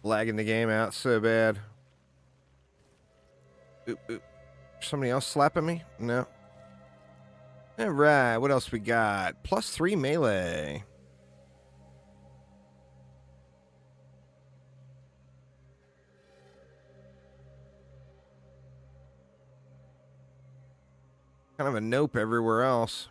Lagging the game out so bad. Oop, oop. Somebody else slapping me? No. All right, what else we got? +3 melee. Kind of a nope everywhere else.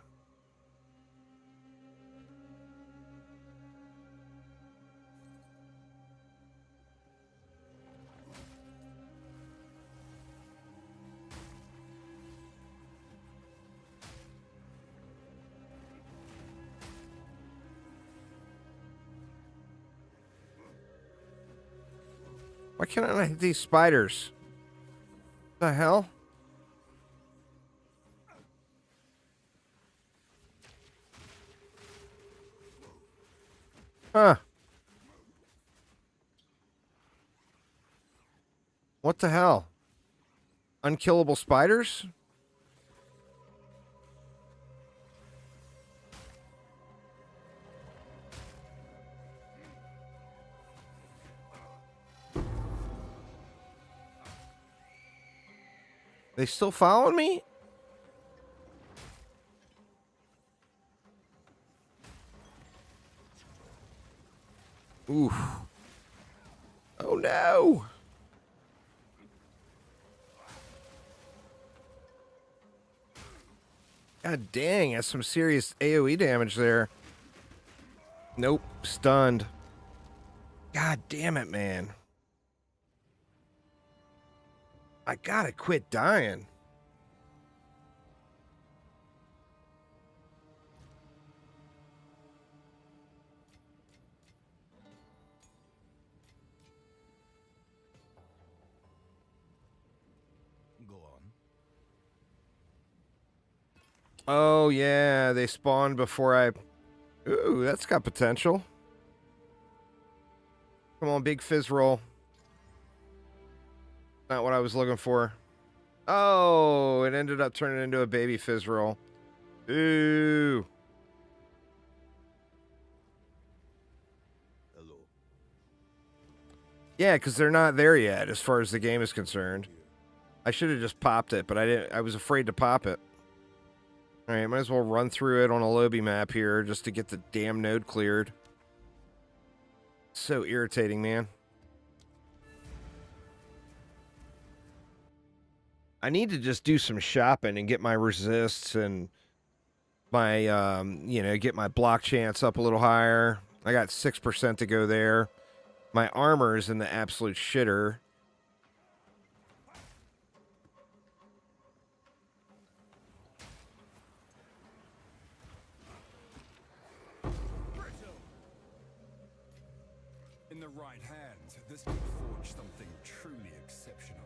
Why can't I hit these spiders? The hell? Huh. What the hell? Unkillable spiders? They still following me? Oof. Oh no. God dang, that's some serious AoE damage there. Nope, stunned. God damn it, man. I gotta quit dying. Go on. Oh yeah, they spawned before I... Ooh, that's got potential. Come on, big fizz roll. Not what I was looking for. Oh, it ended up turning into a baby fizz roll. Ooh. Hello. Yeah, because they're not there yet as far as the game is concerned. I should have just popped it, but I didn't. I was afraid to pop it. All right, might as well run through it on a lobby map here just to get the damn node cleared. So irritating, man. I need to just do some shopping and get my resists and my, get my block chance up a little higher. I got 6% to go there. My armor is in the absolute shitter. In the right hands, this could forge something truly exceptional.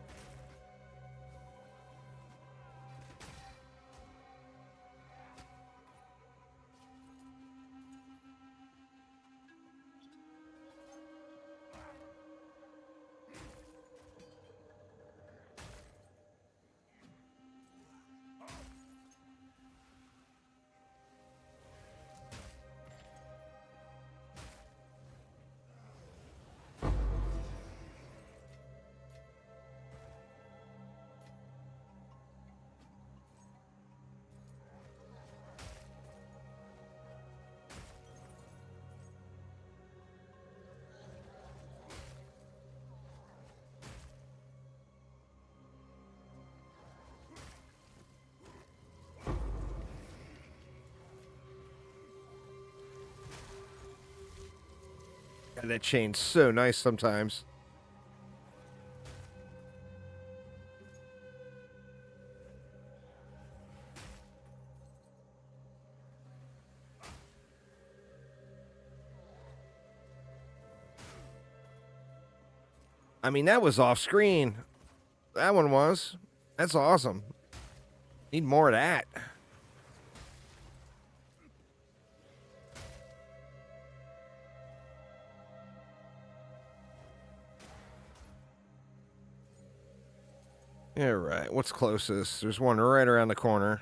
God, that chain's so nice sometimes. I mean, that was off screen. That one was. That's awesome. Need more of that. Yeah, right. What's closest? There's one right around the corner.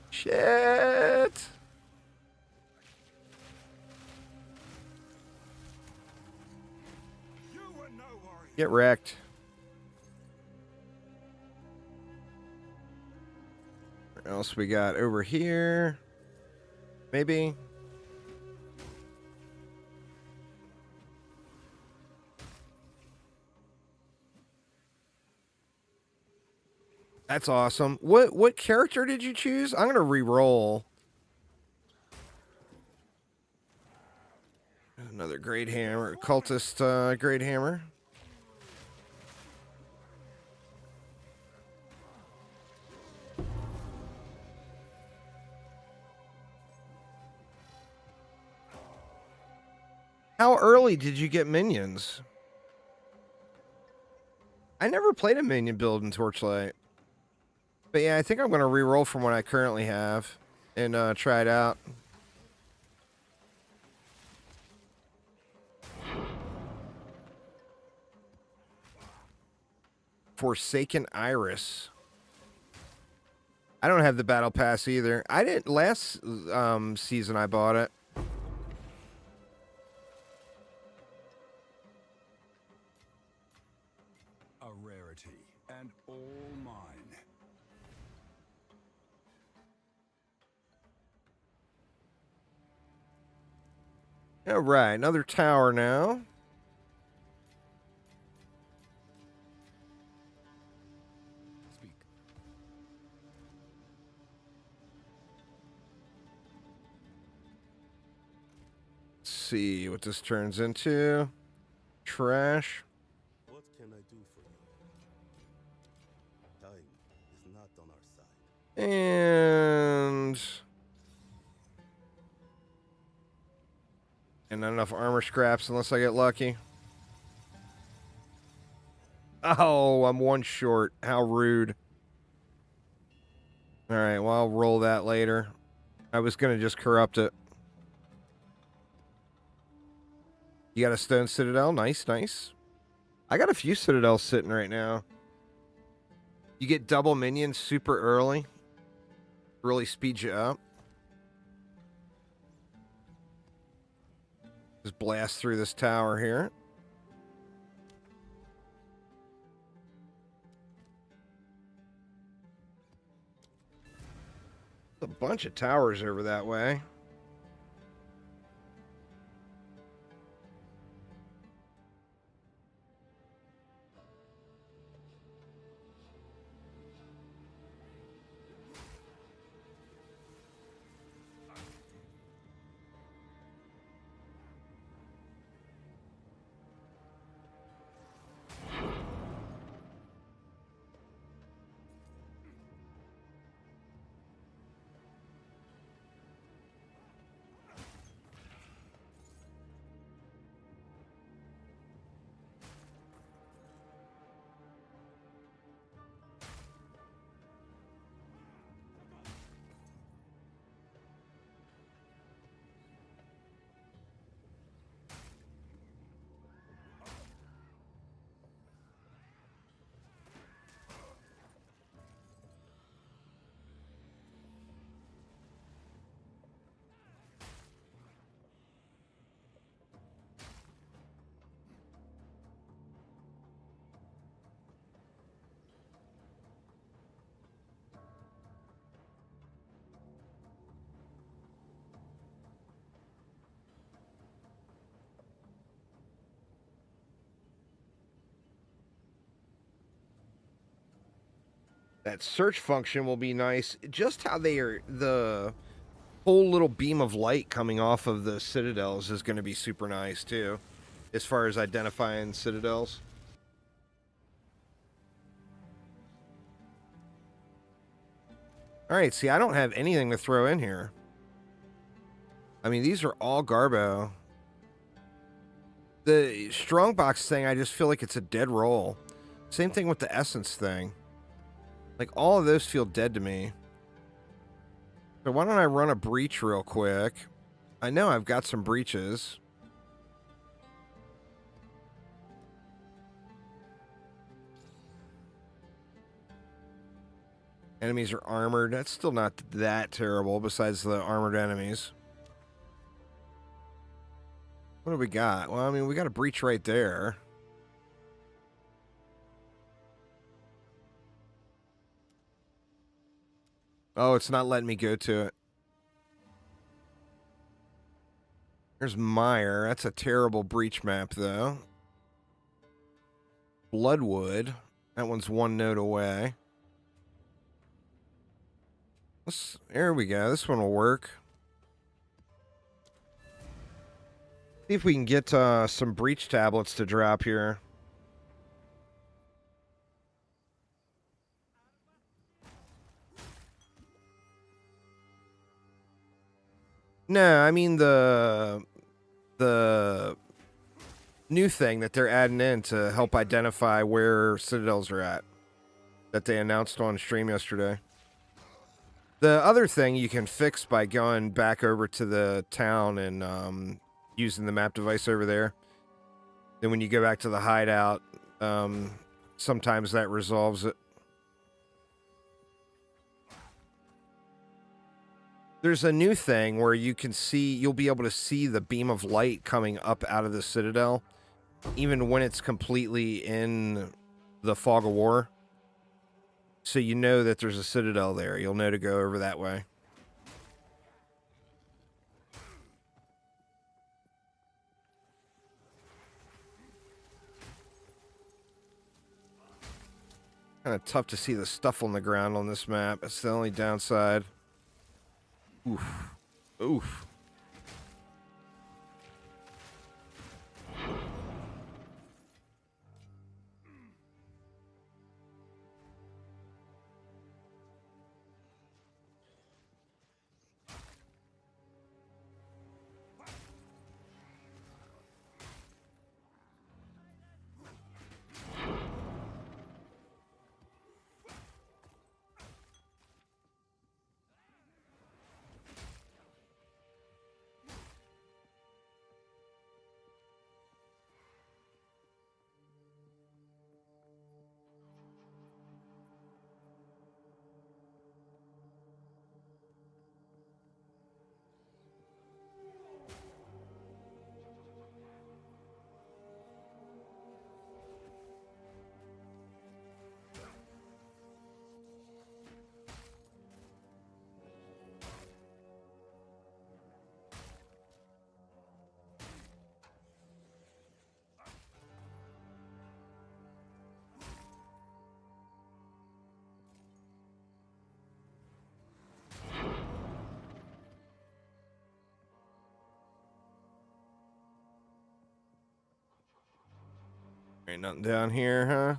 Shit. Get wrecked. What else we got over here? Maybe. That's awesome. What character did you choose? I'm gonna re-roll. Another great hammer, cultist great hammer. How early did you get minions? I never played a minion build in Torchlight. But yeah, I think I'm going to re-roll from what I currently have and try it out. Forsaken Iris. I don't have the battle pass either. I didn't last season I bought it. A rarity, and all mine. All right, another tower now. Speak. Let's see what this turns into. Trash. What can I do for you? Time is not on our side. And not enough armor scraps unless I get lucky. Oh, I'm one short. How rude. All right, well, I'll roll that later. I was going to just corrupt it. You got a stone citadel? Nice, nice. I got a few citadels sitting right now. You get double minions super early. Really speeds you up. Just blast through this tower here. A bunch of towers over that way. That search function will be nice. Just how they are, the whole little beam of light coming off of the citadels is going to be super nice too, as far as identifying citadels. All right, see, I don't have anything to throw in here. I mean, these are all Garbo. The strongbox thing, I just feel like it's a dead roll. Same thing with the essence thing. Like, all of those feel dead to me. So why don't I run a breach real quick? I know I've got some breaches. Enemies are armored. That's still not that terrible, besides the armored enemies. What do we got? Well, I mean, we got a breach right there. Oh, it's not letting me go to it. There's Mire. That's a terrible breach map, though. Bloodwood. That one's one node away. There we go. This one will work. See if we can get some breach tablets to drop here. No, I mean the new thing that they're adding in to help identify where citadels are at that they announced on stream yesterday. The other thing you can fix by going back over to the town and using the map device over there. Then when you go back to the hideout, sometimes that resolves it. There's a new thing where you'll be able to see the beam of light coming up out of the citadel, even when it's completely in the fog of war. So you know that there's a citadel there. You'll know to go over that way. Kind of tough to see the stuff on the ground on this map. That's the only downside. Oof. Oof. Ain't nothing down here, huh?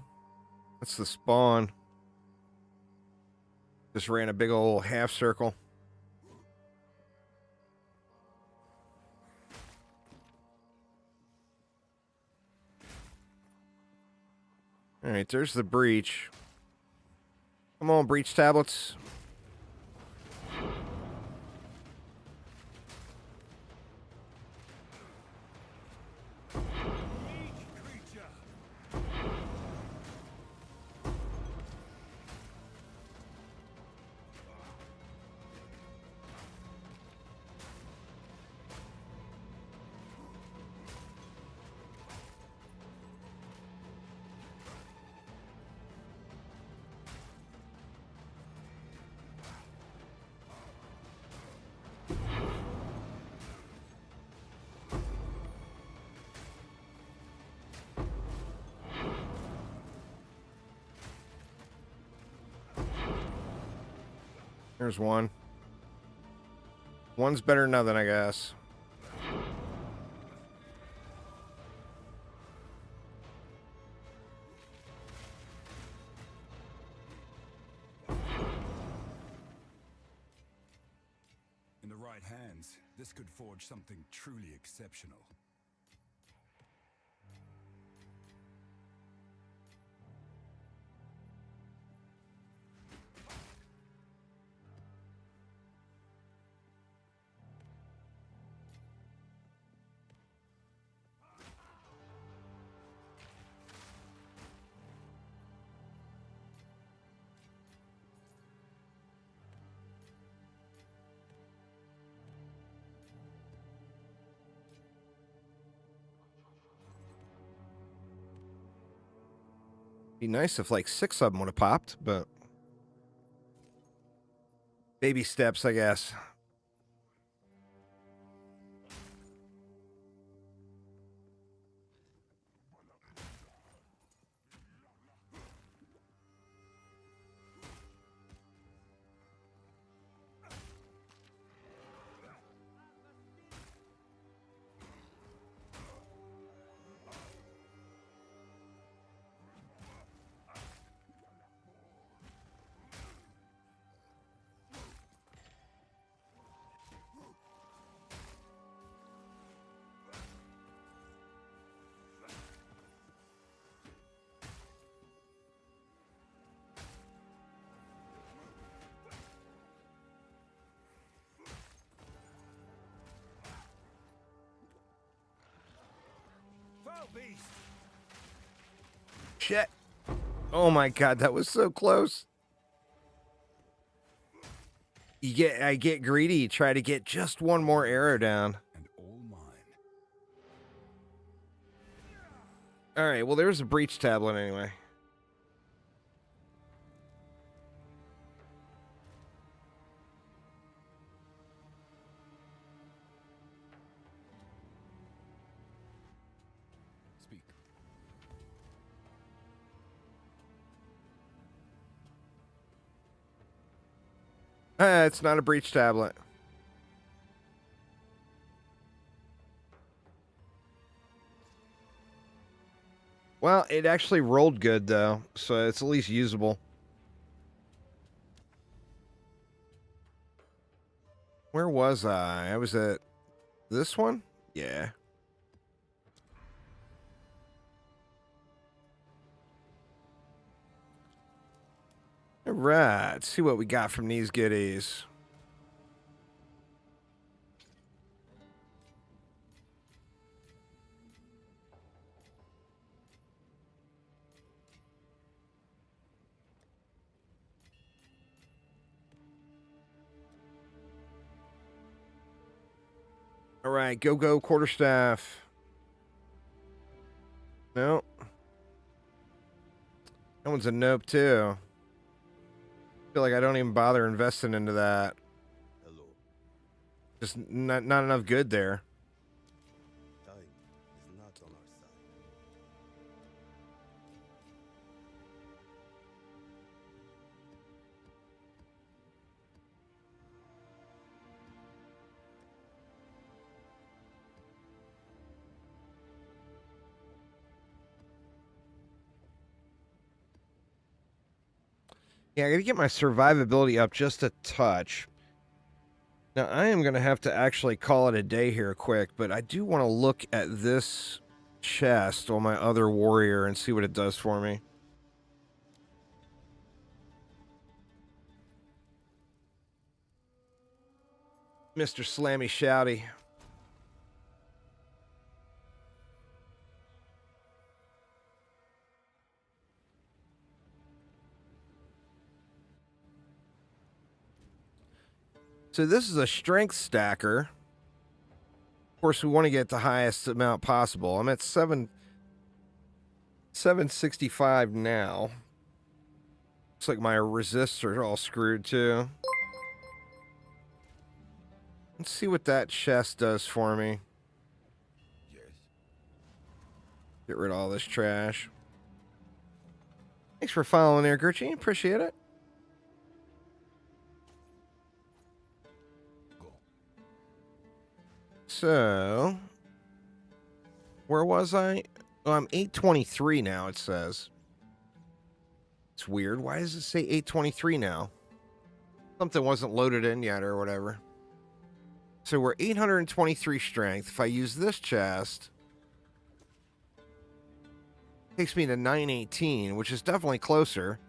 That's the spawn. Just ran a big old half circle. Alright, there's the breach. Come on, breach tablets. There's one. One's better than nothing, I guess. In the right hands, this could forge something truly exceptional. Be nice if like 6 of them would have popped, but baby steps, I guess. beast. Shit. Oh my god, that was so close. I get greedy, try to get just one more arrow down. And all mine. Alright, well there's a breach tablet anyway. Speak. It's not a breach tablet. Well, it actually rolled good though, so it's at least usable. Where was I? I was at this one? Yeah. All right, let's see what we got from these goodies. All right, go quarterstaff. No. That one's a nope too. Feel like I don't even bother investing into that. Hello. Just not enough good there. Time is not on our side. Yeah, I gotta get my survivability up just a touch. Now, I am gonna have to actually call it a day here quick, but I do want to look at this chest on my other warrior and see what it does for me. Mr. Slammy Shouty. So this is a strength stacker. Of course, we want to get the highest amount possible. I'm at 765 now. Looks like my resists are all screwed too. Let's see what that chest does for me. Yes. Get rid of all this trash. Thanks for following there, Gertrude. Appreciate it. Go. So, where was I? Oh, I'm 823 now, it says. It's weird. Why does it say 823 now? Something wasn't loaded in yet or whatever. So we're 823 strength. If I use this chest, it takes me to 918, which is definitely closer.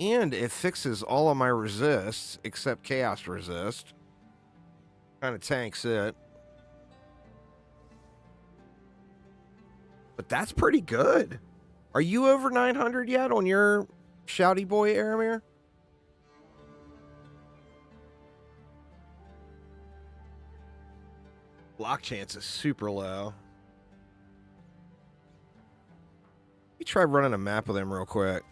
And it fixes all of my resists except chaos resist. Kind of tanks it. But that's pretty good. Are you over 900 yet on your shouty boy, Aramir? Block chance is super low. Let me try running a map with him real quick.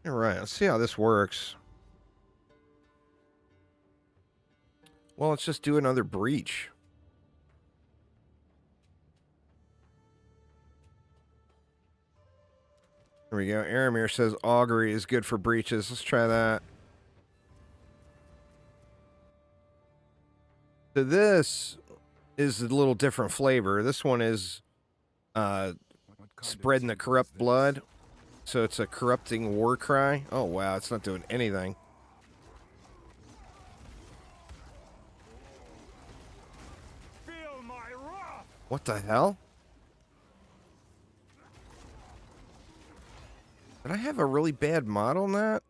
All right, let's see how this works. Well, let's just do another breach. There we go. Aramir says augury is good for breaches. Let's try that. So this is a little different flavor. This one is spreading the corrupt blood. So it's a corrupting war cry. Oh, wow. It's not doing anything. Feel my wrath! What the hell? Did I have a really bad mod on that?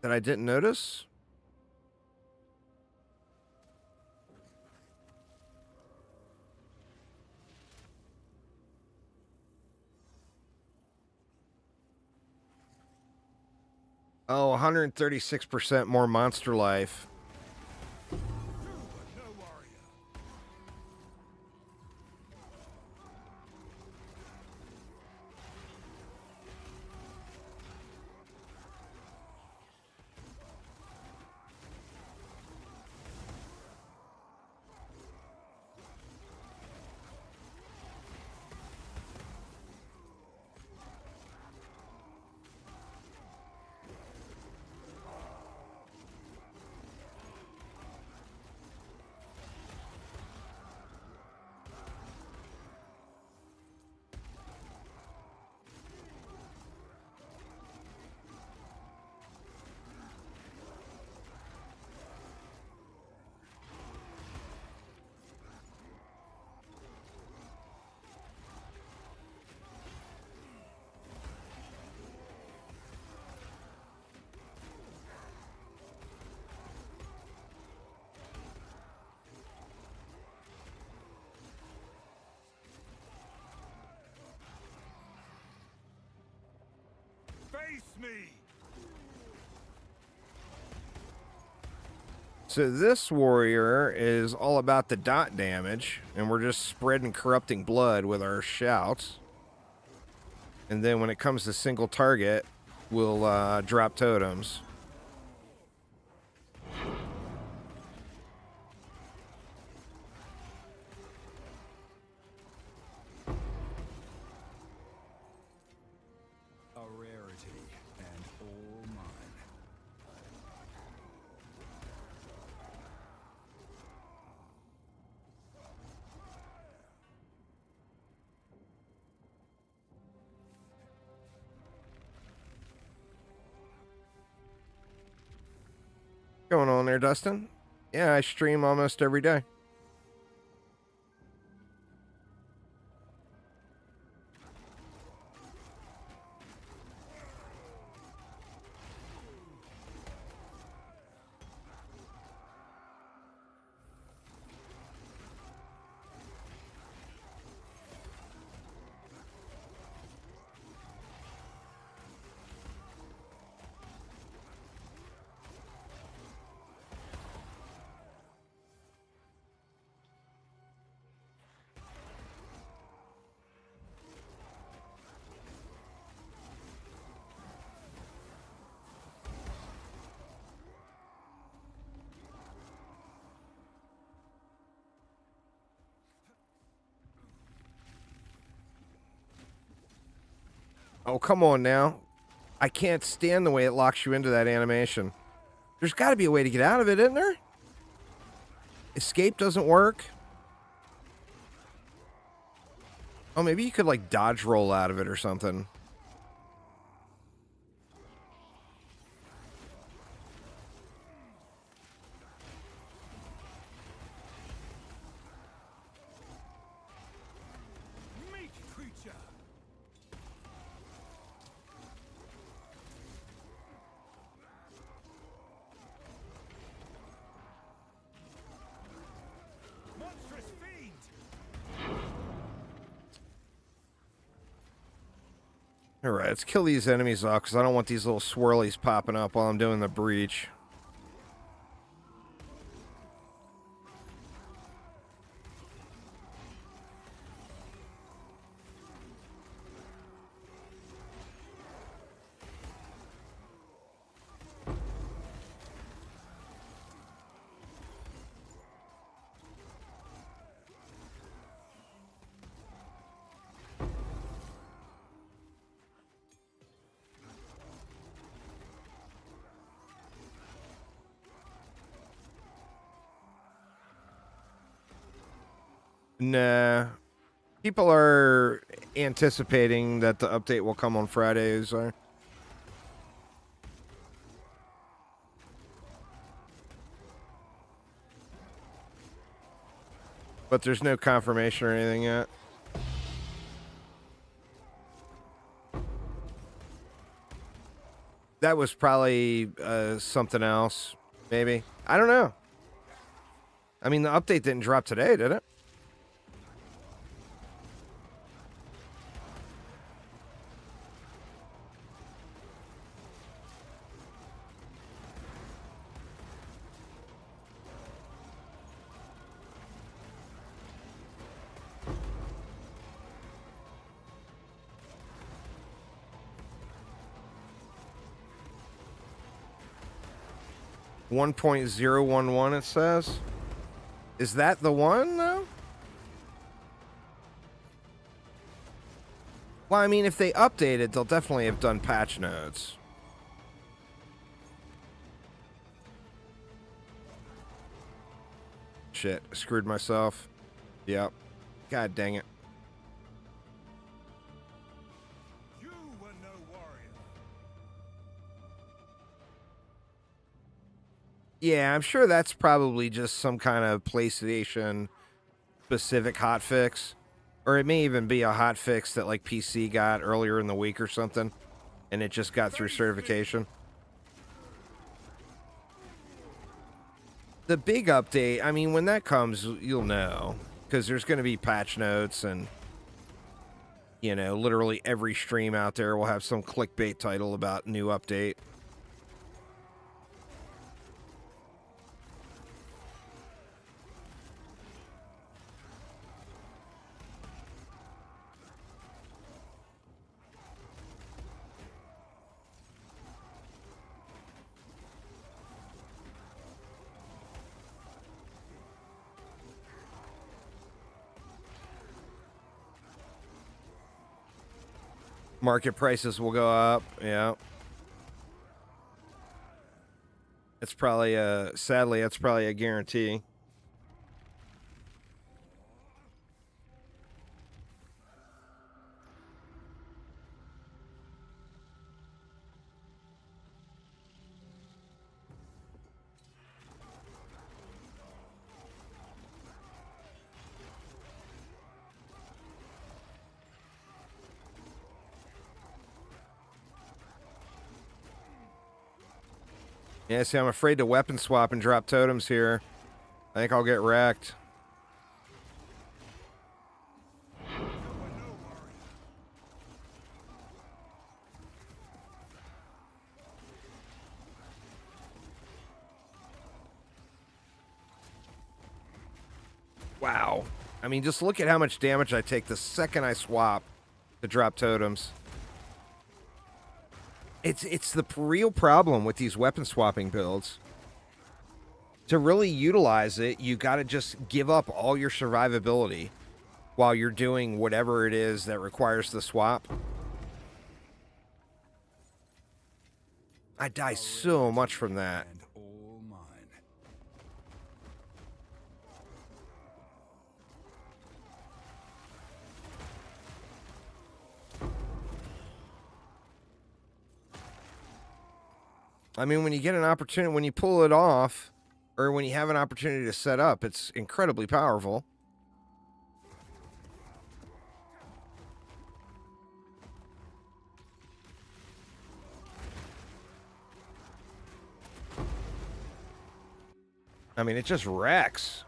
That I didn't notice? Oh, 136% more monster life. No warrior. Face me! So this warrior is all about the dot damage, and we're just spreading corrupting blood with our shouts. And then when it comes to single target, we'll drop totems. A rarity and all mine. Going on there, Dustin? Yeah, I stream almost every day. Oh, come on now. I can't stand the way it locks you into that animation. There's got to be a way to get out of it, isn't there? Escape doesn't work. Oh, maybe you could, like, dodge roll out of it or something. Meat creature! Monstrous fiend! Alright, let's kill these enemies off, because I don't want these little swirlies popping up while I'm doing the breach. Nah. People are anticipating that the update will come on Fridays. But there's no confirmation or anything yet. That was probably something else, maybe. I don't know. I mean, the update didn't drop today, did it? .011 it says. Is that the one though? Well, I mean, if they update it, they'll definitely have done patch notes. Shit, I screwed myself. Yep. God dang it. You were no warrior. Yeah, I'm sure that's probably just some kind of PlayStation specific hotfix. Or it may even be a hotfix that like PC got earlier in the week or something. And it just got through certification. The big update, I mean, when that comes, you'll know. Because there's going to be patch notes and, you know, literally every stream out there will have some clickbait title about new update. Market prices will go up. Yeah. It's probably sadly, that's probably a guarantee. Yeah, see, I'm afraid to weapon swap and drop totems here. I think I'll get wrecked. Wow. I mean, just look at how much damage I take the second I swap to drop totems. It's the real problem with these weapon swapping builds. To really utilize it, you got to just give up all your survivability while you're doing whatever it is that requires the swap. I die so much from that. And all mine. I mean, when you get an opportunity, when you pull it off, or when you have an opportunity to set up, it's incredibly powerful. I mean, it just wrecks.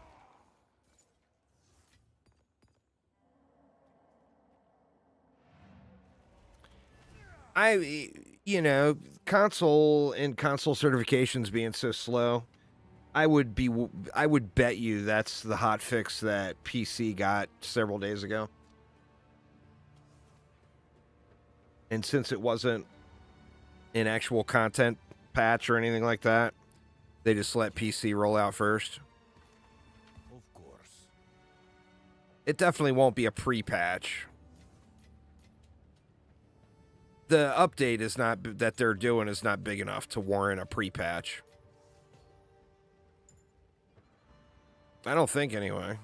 You know, console and console certifications being so slow, I would bet you that's the hot fix that PC got several days ago. And since it wasn't an actual content patch or anything like that, they just let PC roll out first. Of course. It definitely won't be a pre-patch. The update is not that they're doing is not big enough to warrant a pre-patch. I don't think anyway.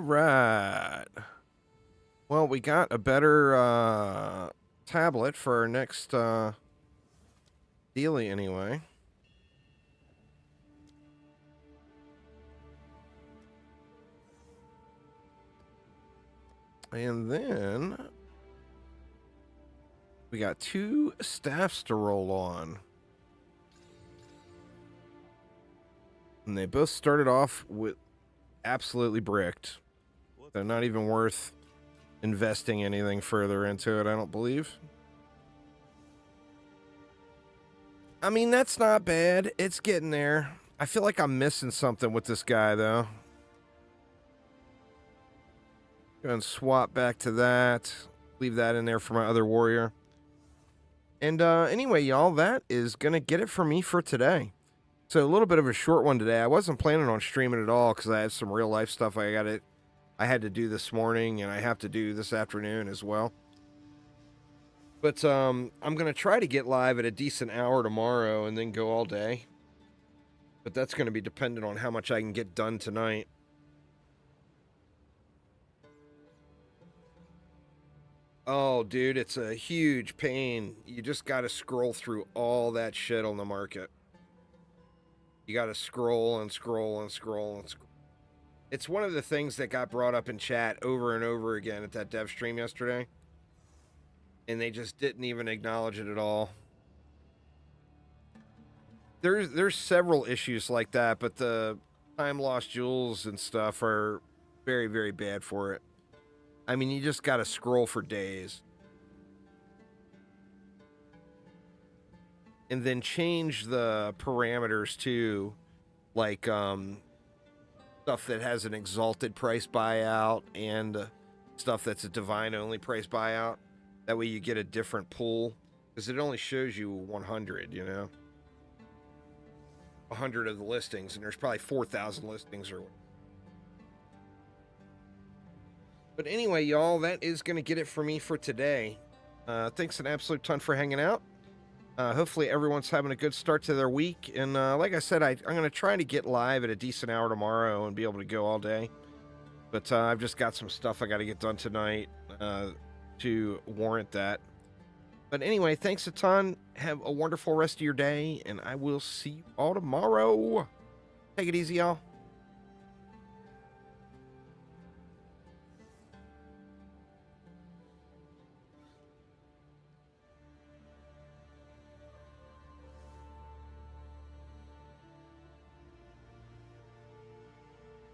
right. Well, we got a better tablet for our next dealie anyway. And then we got 2 staffs to roll on. And they both started off with absolutely bricked. They're not even worth investing anything further into it, I don't believe. I mean, that's not bad. It's getting there. I feel like I'm missing something with this guy, though. Go and swap back to that. Leave that in there for my other warrior. And anyway, y'all, that is going to get it for me for today. So a little bit of a short one today. I wasn't planning on streaming at all because I had some real life stuff I had to do this morning, and I have to do this afternoon as well. But I'm going to try to get live at a decent hour tomorrow and then go all day. But that's going to be dependent on how much I can get done tonight. Oh, dude, it's a huge pain. You just got to scroll through all that shit on the market. You got to scroll and scroll and scroll and scroll. It's one of the things that got brought up in chat over and over again at that dev stream yesterday. And they just didn't even acknowledge it at all. There's several issues like that, but the time lost jewels and stuff are very, very bad for it. I mean, you just got to scroll for days. And then change the parameters too, like stuff that has an exalted price buyout and stuff that's a divine only price buyout. That way you get a different pool, because it only shows you 100, you know? 100 of the listings, and there's probably 4,000 listings or. But anyway, y'all, that is going to get it for me for today. Thanks an absolute ton for hanging out. Hopefully everyone's having a good start to their week. And like I said, I'm going to try to get live at a decent hour tomorrow and be able to go all day. But I've just got some stuff I got to get done tonight to warrant that. But anyway, thanks a ton. Have a wonderful rest of your day, and I will see you all tomorrow. Take it easy, y'all.